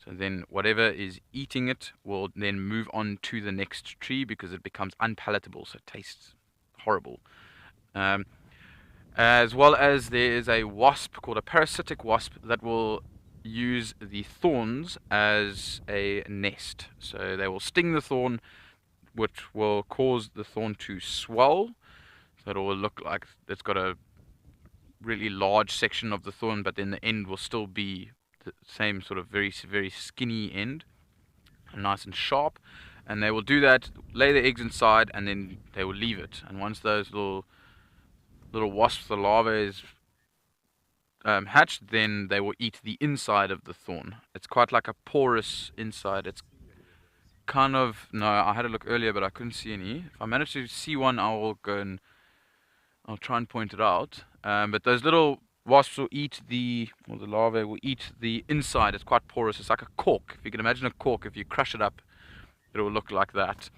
So then whatever is eating it will then move on to the next tree because it becomes unpalatable, so it tastes horrible. As well as there is a wasp called a parasitic wasp that will use the thorns as a nest. So they will sting the thorn, which will cause the thorn to swell, so it will look like it's got a really large section of the thorn, but then the end will still be the same sort of very, very skinny end, nice and sharp. And they will do that, lay the eggs inside, and then they will leave it. And once those little wasps, the larvae, is hatched, then they will eat the inside of the thorn. It's quite like a porous inside. It's kind of, no, I had a look earlier, but I couldn't see any. If I manage to see one, I will go and I'll try and point it out. But those little wasps will eat the larvae will eat the inside. It's quite porous. It's like a cork. If you can imagine a cork, if you crush it up, it will look like that.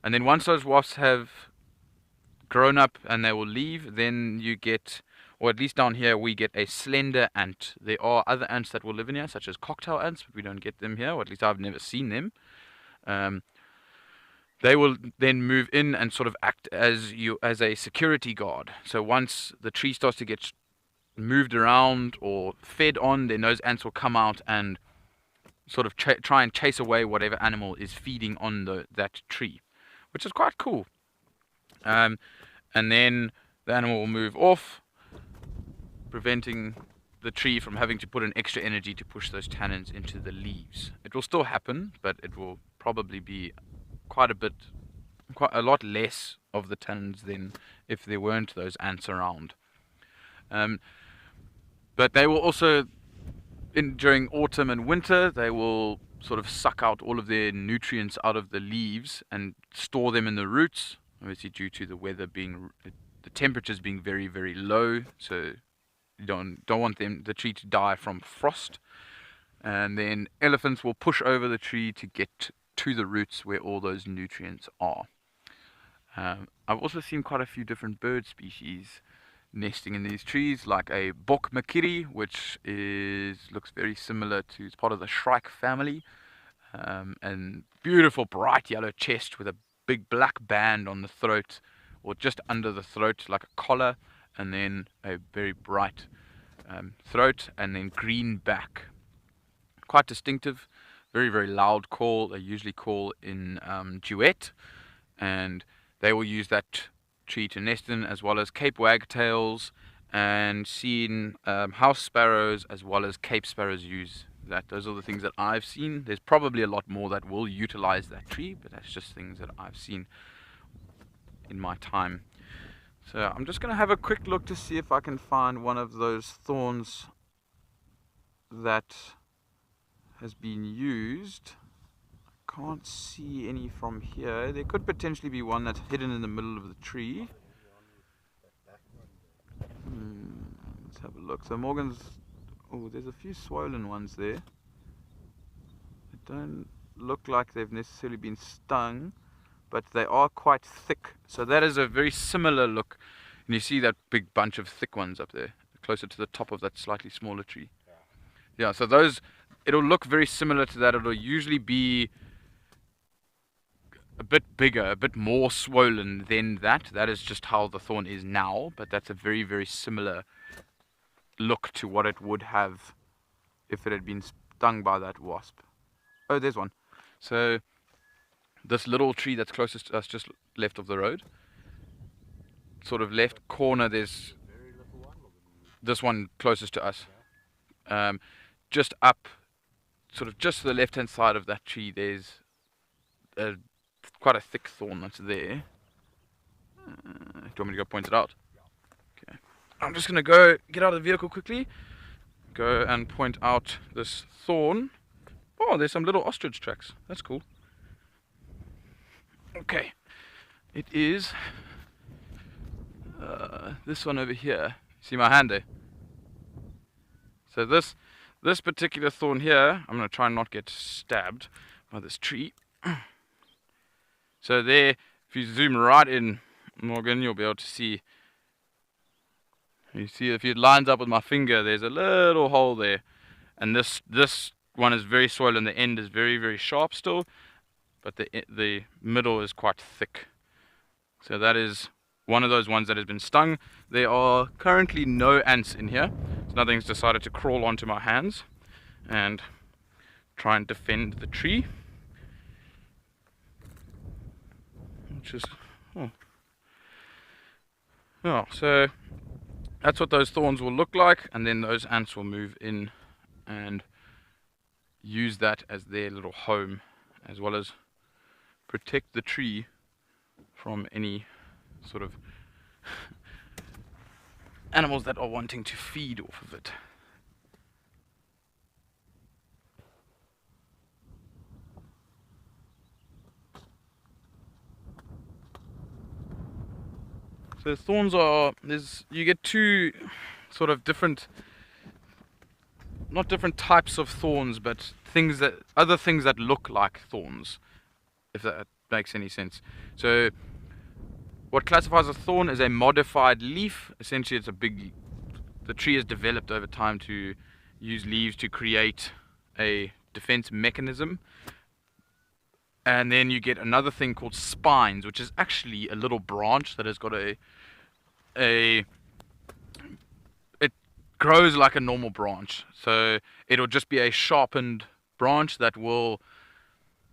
And then once those wasps have grown up and they will leave, then you get, or at least down here, we get a slender ant. There are other ants that will live in here, such as cocktail ants, but we don't get them here, or at least I've never seen them. They will then move in and sort of act as a security guard. So once the tree starts to get moved around or fed on, then those ants will come out and sort of try and chase away whatever animal is feeding on that tree, which is quite cool. And then the animal will move off, preventing the tree from having to put in extra energy to push those tannins into the leaves. It will still happen, but it will probably be quite a lot less of the tannins than if there weren't those ants around. But they will also during autumn and winter, they will sort of suck out all of their nutrients out of the leaves and store them in the roots, obviously due to the weather being, the temperatures being very, very low, so you don't want the tree to die from frost. And then elephants will push over the tree to get to the roots where all those nutrients are. I've also seen quite a few different bird species nesting in these trees, like a bok makiri, which looks very similar to, it's part of the shrike family, and beautiful bright yellow chest with a big black band on the throat, or just under the throat like a collar, and then a very bright throat, and then green back. Quite distinctive, very, very loud call. They usually call in duet, and they will use that tree to nest in, as well as Cape wagtails, and seen house sparrows as well as Cape sparrows use that. Those are the things that I've seen. There's probably a lot more that will utilize that tree, but that's just things that I've seen in my time. So I'm just going to have a quick look to see if I can find one of those thorns that has been used. Can't see any from here. There could potentially be one that's hidden in the middle of the tree. Let's have a look. So Morgan's, oh, there's a few swollen ones there. They don't look like they've necessarily been stung, but they are quite thick. So that is a very similar look. And you see that big bunch of thick ones up there, closer to the top of that slightly smaller tree. Yeah, so those, it'll look very similar to that. It'll usually be a bit bigger, a bit more swollen than that. That is just how the thorn is now, but that's a very, very similar look to what it would have if it had been stung by that wasp. Oh, there's one. So this little tree that's closest to us, just left of the road, sort of left corner, there's this one closest to us. Just up, sort of just to the left hand side of that tree, there's quite a thick thorn that's there. Do you want me to go point it out? Okay. I'm just going to go get out of the vehicle quickly, go and point out this thorn. Oh, there's some little ostrich tracks. That's cool. Okay. It is this one over here. See my hand there? So this particular thorn here, I'm going to try and not get stabbed by this tree. So there, if you zoom right in, Morgan, you'll be able to see. You see, if it lines up with my finger, there's a little hole there. And this one is very swollen. The end is very, very sharp still, but the middle is quite thick. So that is one of those ones that has been stung. There are currently no ants in here. So nothing's decided to crawl onto my hands and try and defend the tree. Which is, so that's what those thorns will look like, and then those ants will move in and use that as their little home, as well as protect the tree from any sort of animals that are wanting to feed off of it. So thorns are, you get two sort of different, not different types of thorns, but other things that look like thorns, if that makes any sense. So what classifies a thorn is a modified leaf. Essentially the tree has developed over time to use leaves to create a defense mechanism. And then you get another thing called spines, which is actually a little branch that has got it grows like a normal branch. So it'll just be a sharpened branch that will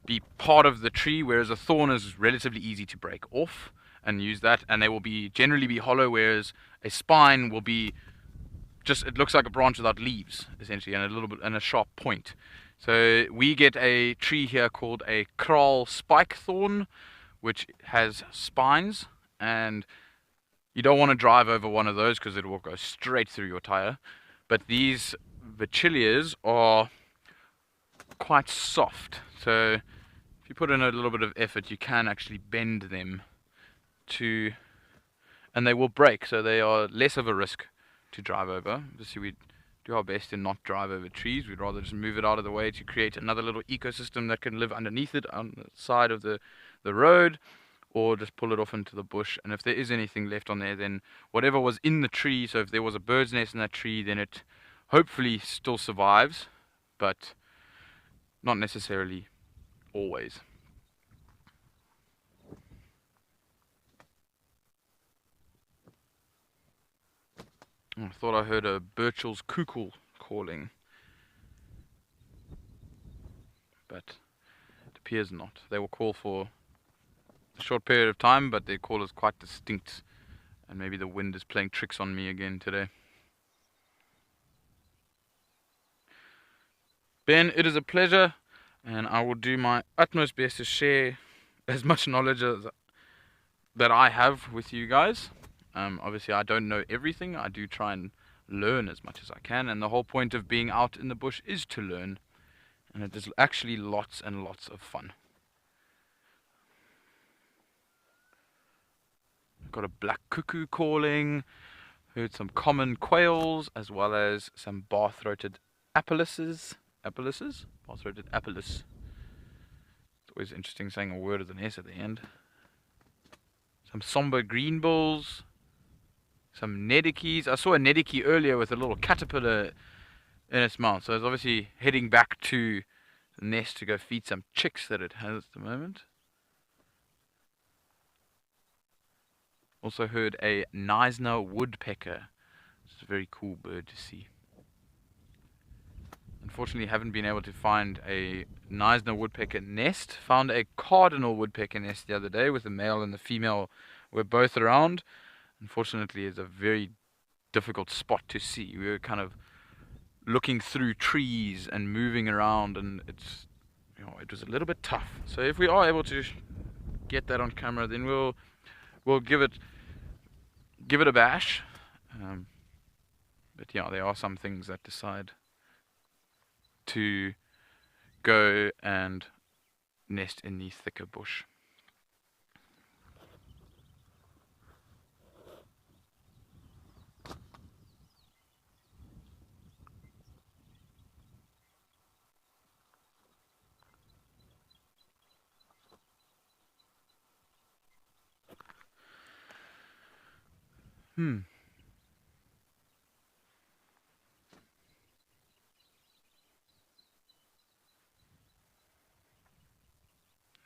be part of the tree, whereas a thorn is relatively easy to break off and use that, and they will generally be hollow, whereas a spine will be just, it looks like a branch without leaves, essentially, and a little bit, and a sharp point. So we get a tree here called a kraal spike thorn, which has spines, and you don't want to drive over one of those because it will go straight through your tire. But these Vachilias are quite soft, so if you put in a little bit of effort you can actually bend them and they will break, so they are less of a risk to drive over. Obviously we do our best to not drive over trees. We'd rather just move it out of the way to create another little ecosystem that can live underneath it on the side of the road, or just pull it off into the bush. And if there is anything left on there, then whatever was in the tree, so if there was a bird's nest in that tree, then it hopefully still survives, but not necessarily always. I thought I heard a Burchell's cuckoo calling, but it appears not. They will call for a short period of time, but their call is quite distinct, and maybe the wind is playing tricks on me again today. Ben, it is a pleasure, and I will do my utmost best to share as much knowledge as that I have with you guys. Obviously I don't know everything. I do try and learn as much as I can, and the whole point of being out in the bush is to learn, and it is actually lots and lots of fun. Got a black cuckoo calling, heard some common quails, as well as some bar-throated apellises. Bar-throated apellis. It's always interesting saying a word with an S at the end. Some somber greenbills. Some nedikis. I saw a nediki earlier with a little caterpillar in its mouth, so it's obviously heading back to the nest to go feed some chicks that it has at the moment. Also heard a Neisner woodpecker. It's a very cool bird to see. Unfortunately haven't been able to find a Neisner woodpecker nest. Found a cardinal woodpecker nest the other day with the male and the female were both around. Unfortunately, it's a very difficult spot to see. We were kind of looking through trees and moving around, and it's, you know, it was a little bit tough. So if we are able to get that on camera, then we'll give it a bash. But yeah, there are some things that decide to go and nest in the thicker bush.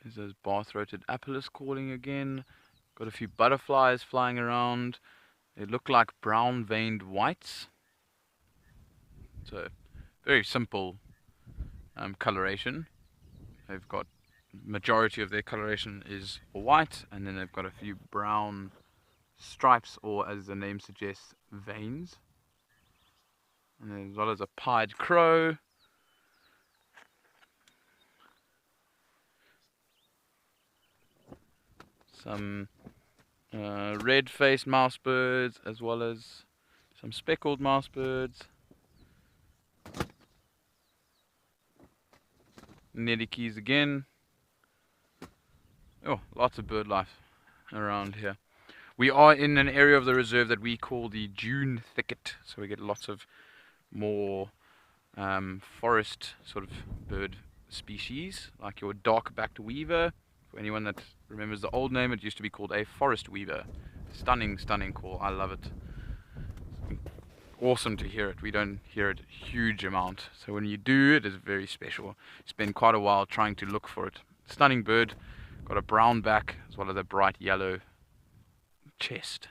There's those bar-throated apellis calling again. Got a few butterflies flying around. They look like brown-veined whites. So, very simple coloration. They've got, majority of their coloration is white, and then they've got a few brown stripes, or as the name suggests, veins. And then as well as a pied crow. Some red-faced mouse birds, as well as some speckled mouse birds. Nedikis again. Oh, lots of bird life around here. We are in an area of the reserve that we call the Dune Thicket, so we get lots of more forest sort of bird species, like your dark-backed weaver. For anyone that remembers the old name, it used to be called a forest weaver. Stunning, stunning call. I love it. It's awesome to hear it. We don't hear it a huge amount, so when you do, it is very special. Spend quite a while trying to look for it. Stunning bird. Got a brown back as well as a bright yellow chest.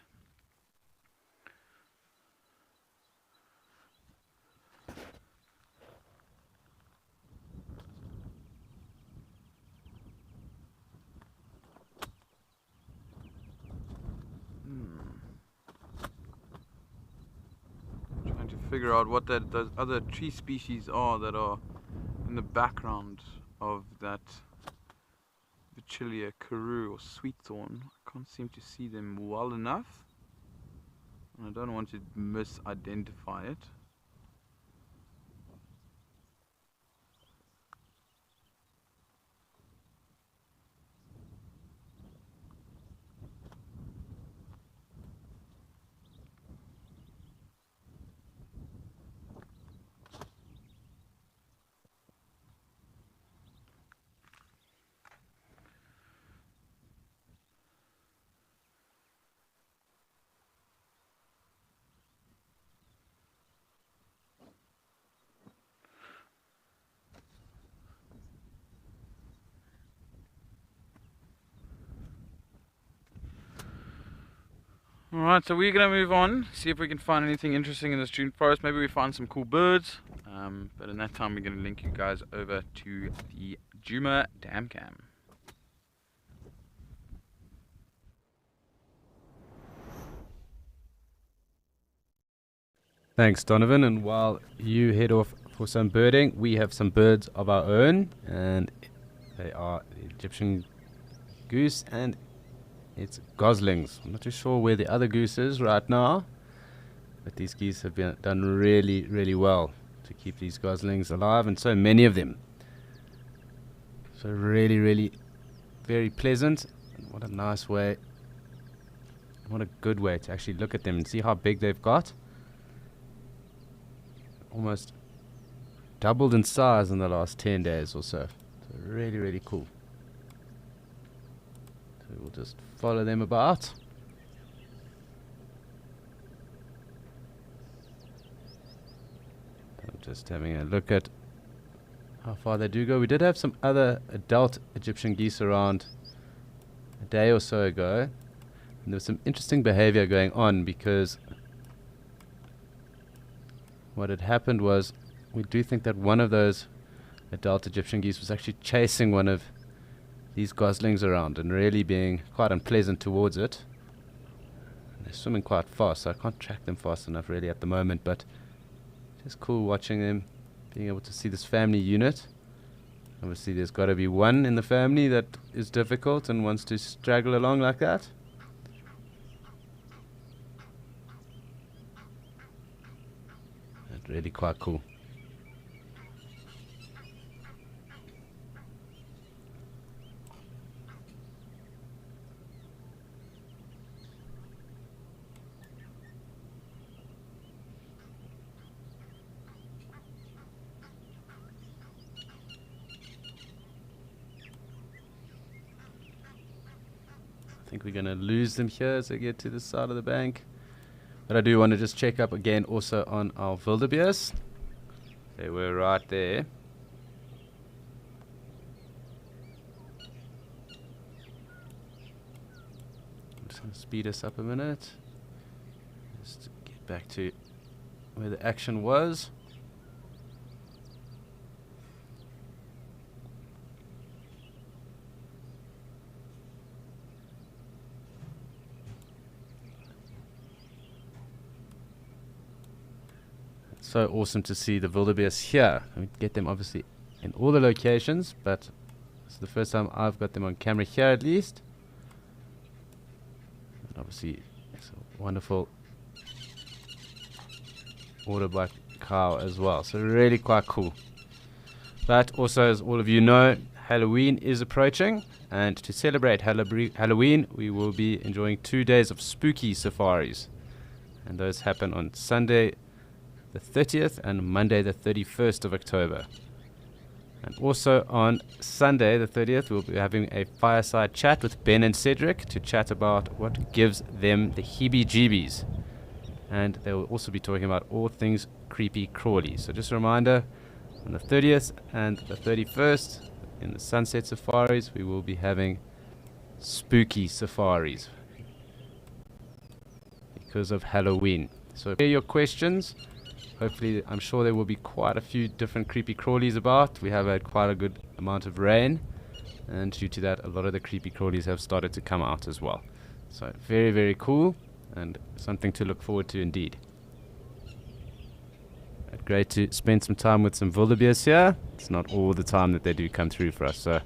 Trying to figure out what those other tree species are that are in the background of that Vachilia Karoo or sweetthorn. I can't seem to see them well enough, and I don't want to misidentify it. Alright, so we're going to move on, see if we can find anything interesting in this June forest. Maybe we find some cool birds. But in that time, we're going to link you guys over to the Djuma Dam Cam. Thanks, Donovan. And while you head off for some birding, we have some birds of our own, and they are the Egyptian goose and its goslings. I'm not too sure where the other goose is right now, but these geese have done really, really well to keep these goslings alive, and so many of them. So really, really very pleasant. And what a nice way, what a good way to actually look at them and see how big they've got. Almost doubled in size in the last 10 days or so. So really, really cool. So we'll just follow them about. I'm just having a look at how far they do go. We did have some other adult Egyptian geese around a day or so ago, and there was some interesting behavior going on, because what had happened was, we do think that one of those adult Egyptian geese was actually chasing one of these goslings around and really being quite unpleasant towards it. They're swimming quite fast, so I can't track them fast enough really at the moment, but just cool watching them, being able to see this family unit. Obviously there's got to be one in the family that is difficult and wants to straggle along like that. That's really quite cool. I think we're going to lose them here as they get to the side of the bank. But I do want to just check up again also on our wildebeest. They were right there. I'm just going to speed us up a minute. Just to get back to where the action was. So awesome to see the wildebeest here. We get them obviously in all the locations, but it's the first time I've got them on camera here at least. And obviously it's a wonderful order by cow as well, so really quite cool. But also, as all of you know, Halloween is approaching, and to celebrate Halloween we will be enjoying 2 days of spooky safaris, and those happen on Sunday the 30th and Monday the 31st of October. And also on Sunday the 30th we'll be having a fireside chat with Ben and Cedric to chat about what gives them the heebie-jeebies, and they will also be talking about all things creepy crawly. So just a reminder, on the 30th and the 31st in the sunset safaris we will be having spooky safaris because of Halloween. So hear your questions. Hopefully, I'm sure there will be quite a few different creepy crawlies about. We have had quite a good amount of rain, and due to that, a lot of the creepy crawlies have started to come out as well. So very, very cool, and something to look forward to indeed. Great to spend some time with some wildebeest here. It's not all the time that they do come through for us, so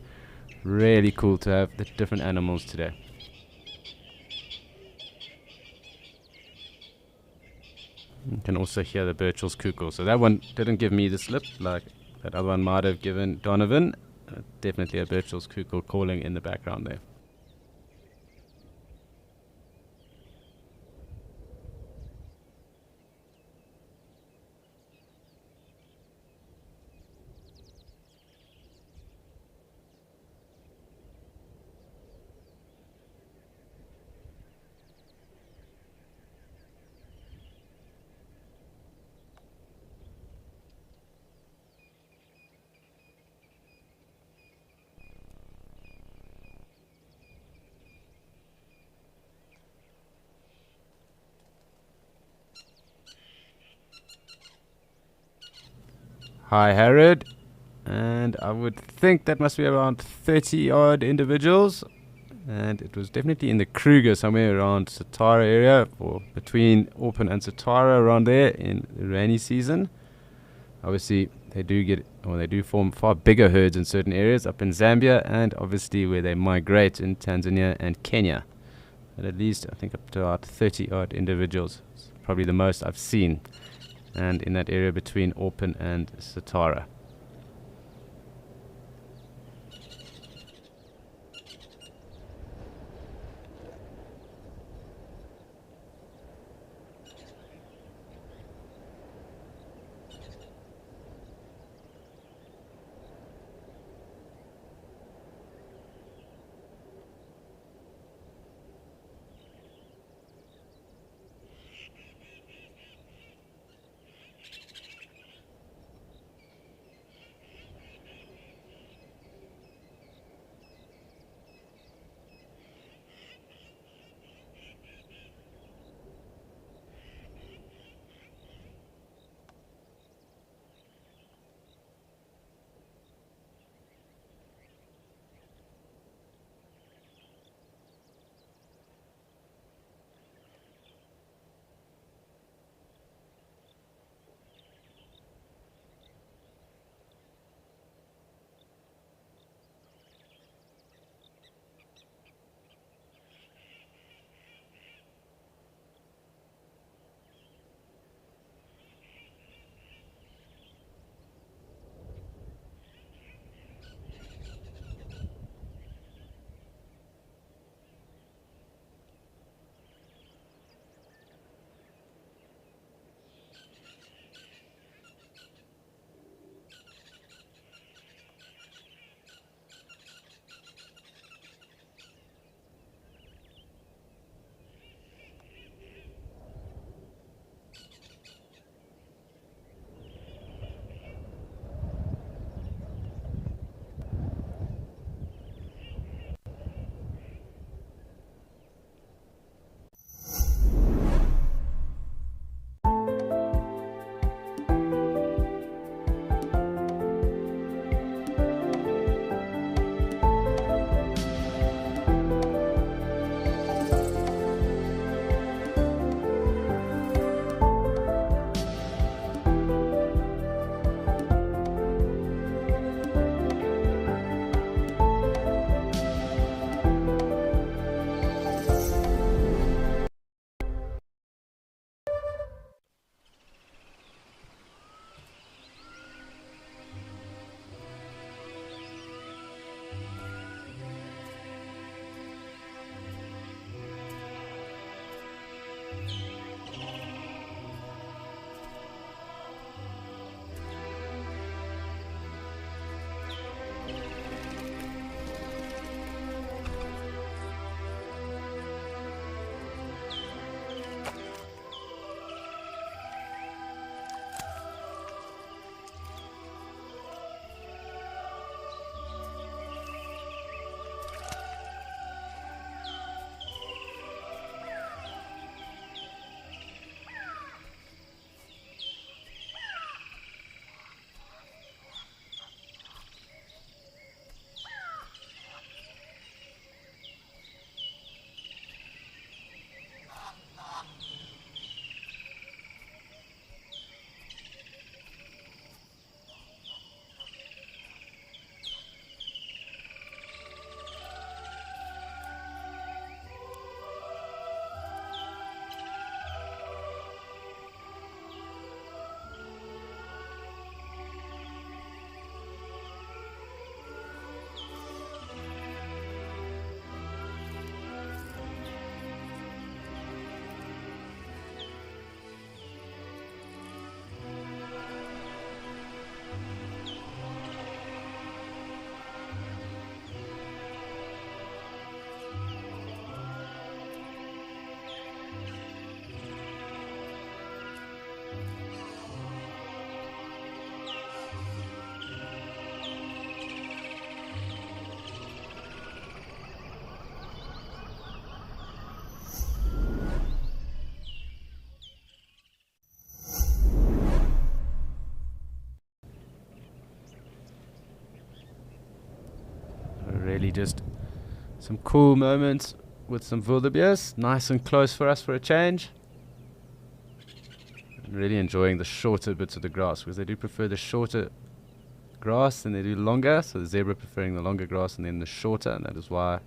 really cool to have the different animals today. You can also hear the Birchall's cuckoo. So that one didn't give me the slip like that other one might have given Donovan. Definitely a Birchall's cuckoo calling in the background there. Hi, Harrod. And I would think that must be around 30 odd individuals. And it was definitely in the Kruger, somewhere around Satara area, or between Auckland and Satara, around there in the rainy season. Obviously, they do form far bigger herds in certain areas up in Zambia, and obviously where they migrate in Tanzania and Kenya. And at least, I think, up to about 30 odd individuals. It's probably the most I've seen. And in that area between Auckland and Satara. really just some cool moments with some wildebeest, nice and close for us for a change. I'm really enjoying the shorter bits of the grass because they do prefer the shorter grass than they do longer. So the zebra preferring the longer grass and then the shorter, and that is why I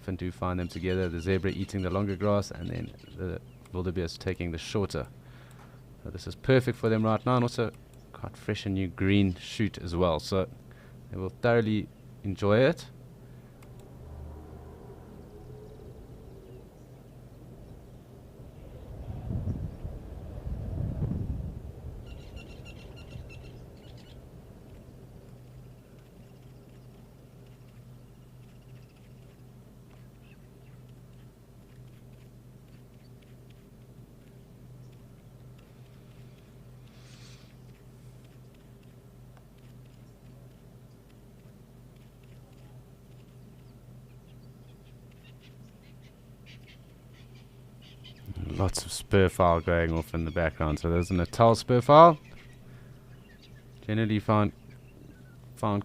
often do find them together. The zebra eating the longer grass and then the wildebeest taking the shorter. So this is perfect for them right now, and also quite fresh and new green shoot as well. So they will thoroughly enjoy it. Lots of spur fowl going off in the background. So there's a Natal spur fowl. Generally found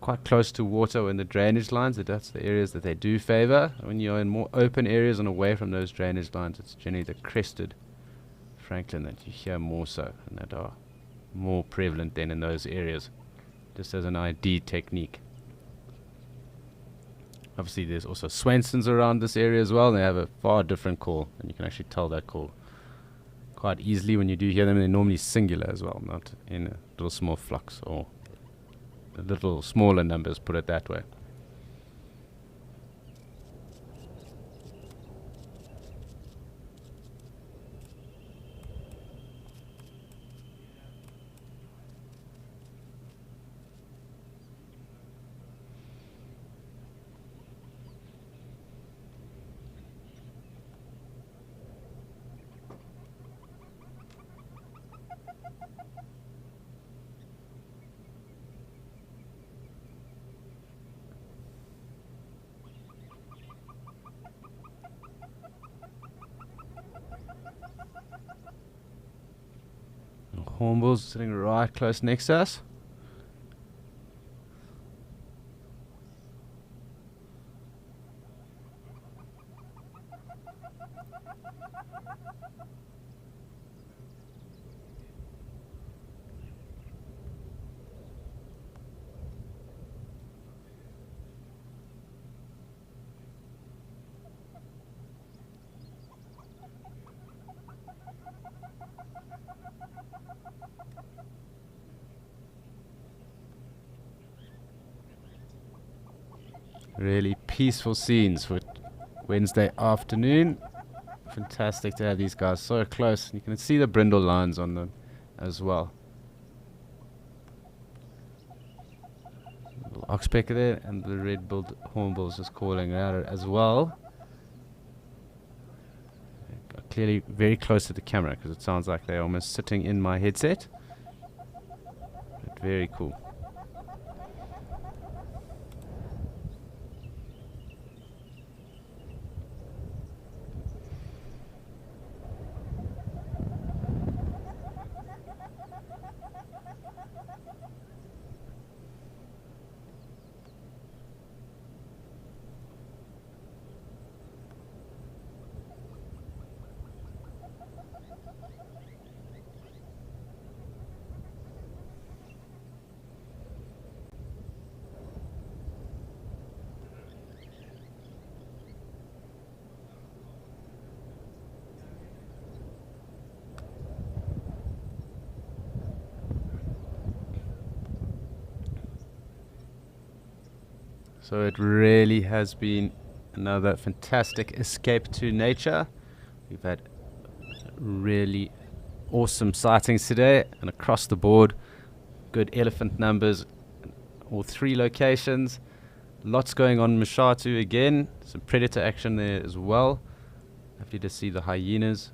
quite close to water in the drainage lines. That's the areas that they do favor. When you're in more open areas and away from those drainage lines, it's generally the crested francolin that you hear more so, and that are more prevalent than in those areas, just as an ID technique. Obviously there's also Swainsons around this area as well, and they have a far different call, and you can actually tell that call quite easily when you do hear them. They're normally singular as well, not in a little small flocks or a little smaller numbers, put it that way. Hornbills sitting right close next to us. Really peaceful scenes for Wednesday afternoon. Fantastic to have these guys so close. You can see the brindle lines on them as well. Little oxpecker there, and the red-billed hornbills is calling out as well. Clearly very close to the camera because it sounds like they're almost sitting in my headset. But very cool. So it really has been another fantastic escape to nature. We've had really awesome sightings today, and across the board, good elephant numbers, all three locations. Lots going on in Mashatu again, some predator action there as well. Happy to see the hyenas,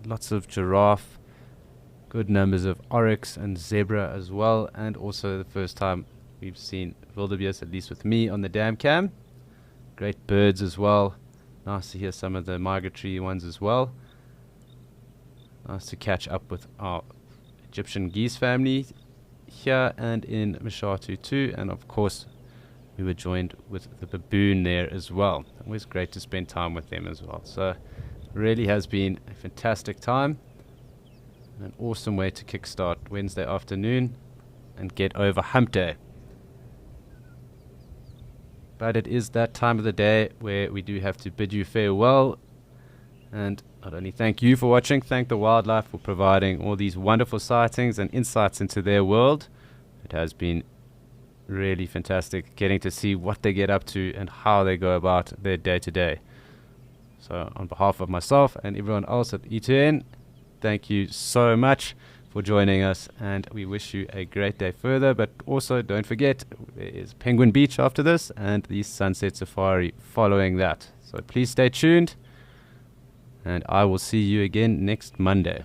lots of giraffe, good numbers of oryx and zebra as well, and also the first time we've seen wildebeest, at least with me, on the dam cam. Great birds as well. Nice to hear some of the migratory ones as well. Nice to catch up with our Egyptian geese family here and in Mashatu too. And of course, we were joined with the baboon there as well. Always great to spend time with them as well. So really has been a fantastic time. An awesome way to kickstart Wednesday afternoon and get over hump day. But it is that time of the day where we do have to bid you farewell. And not only thank you for watching, thank the wildlife for providing all these wonderful sightings and insights into their world. It has been really fantastic getting to see what they get up to and how they go about their day to day. So on behalf of myself and everyone else at ETN, thank you so much for joining us, and we wish you a great day further. But also don't forget, there is Penguin Beach after this and the Sunset Safari following that. So please stay tuned, and I will see you again next Monday.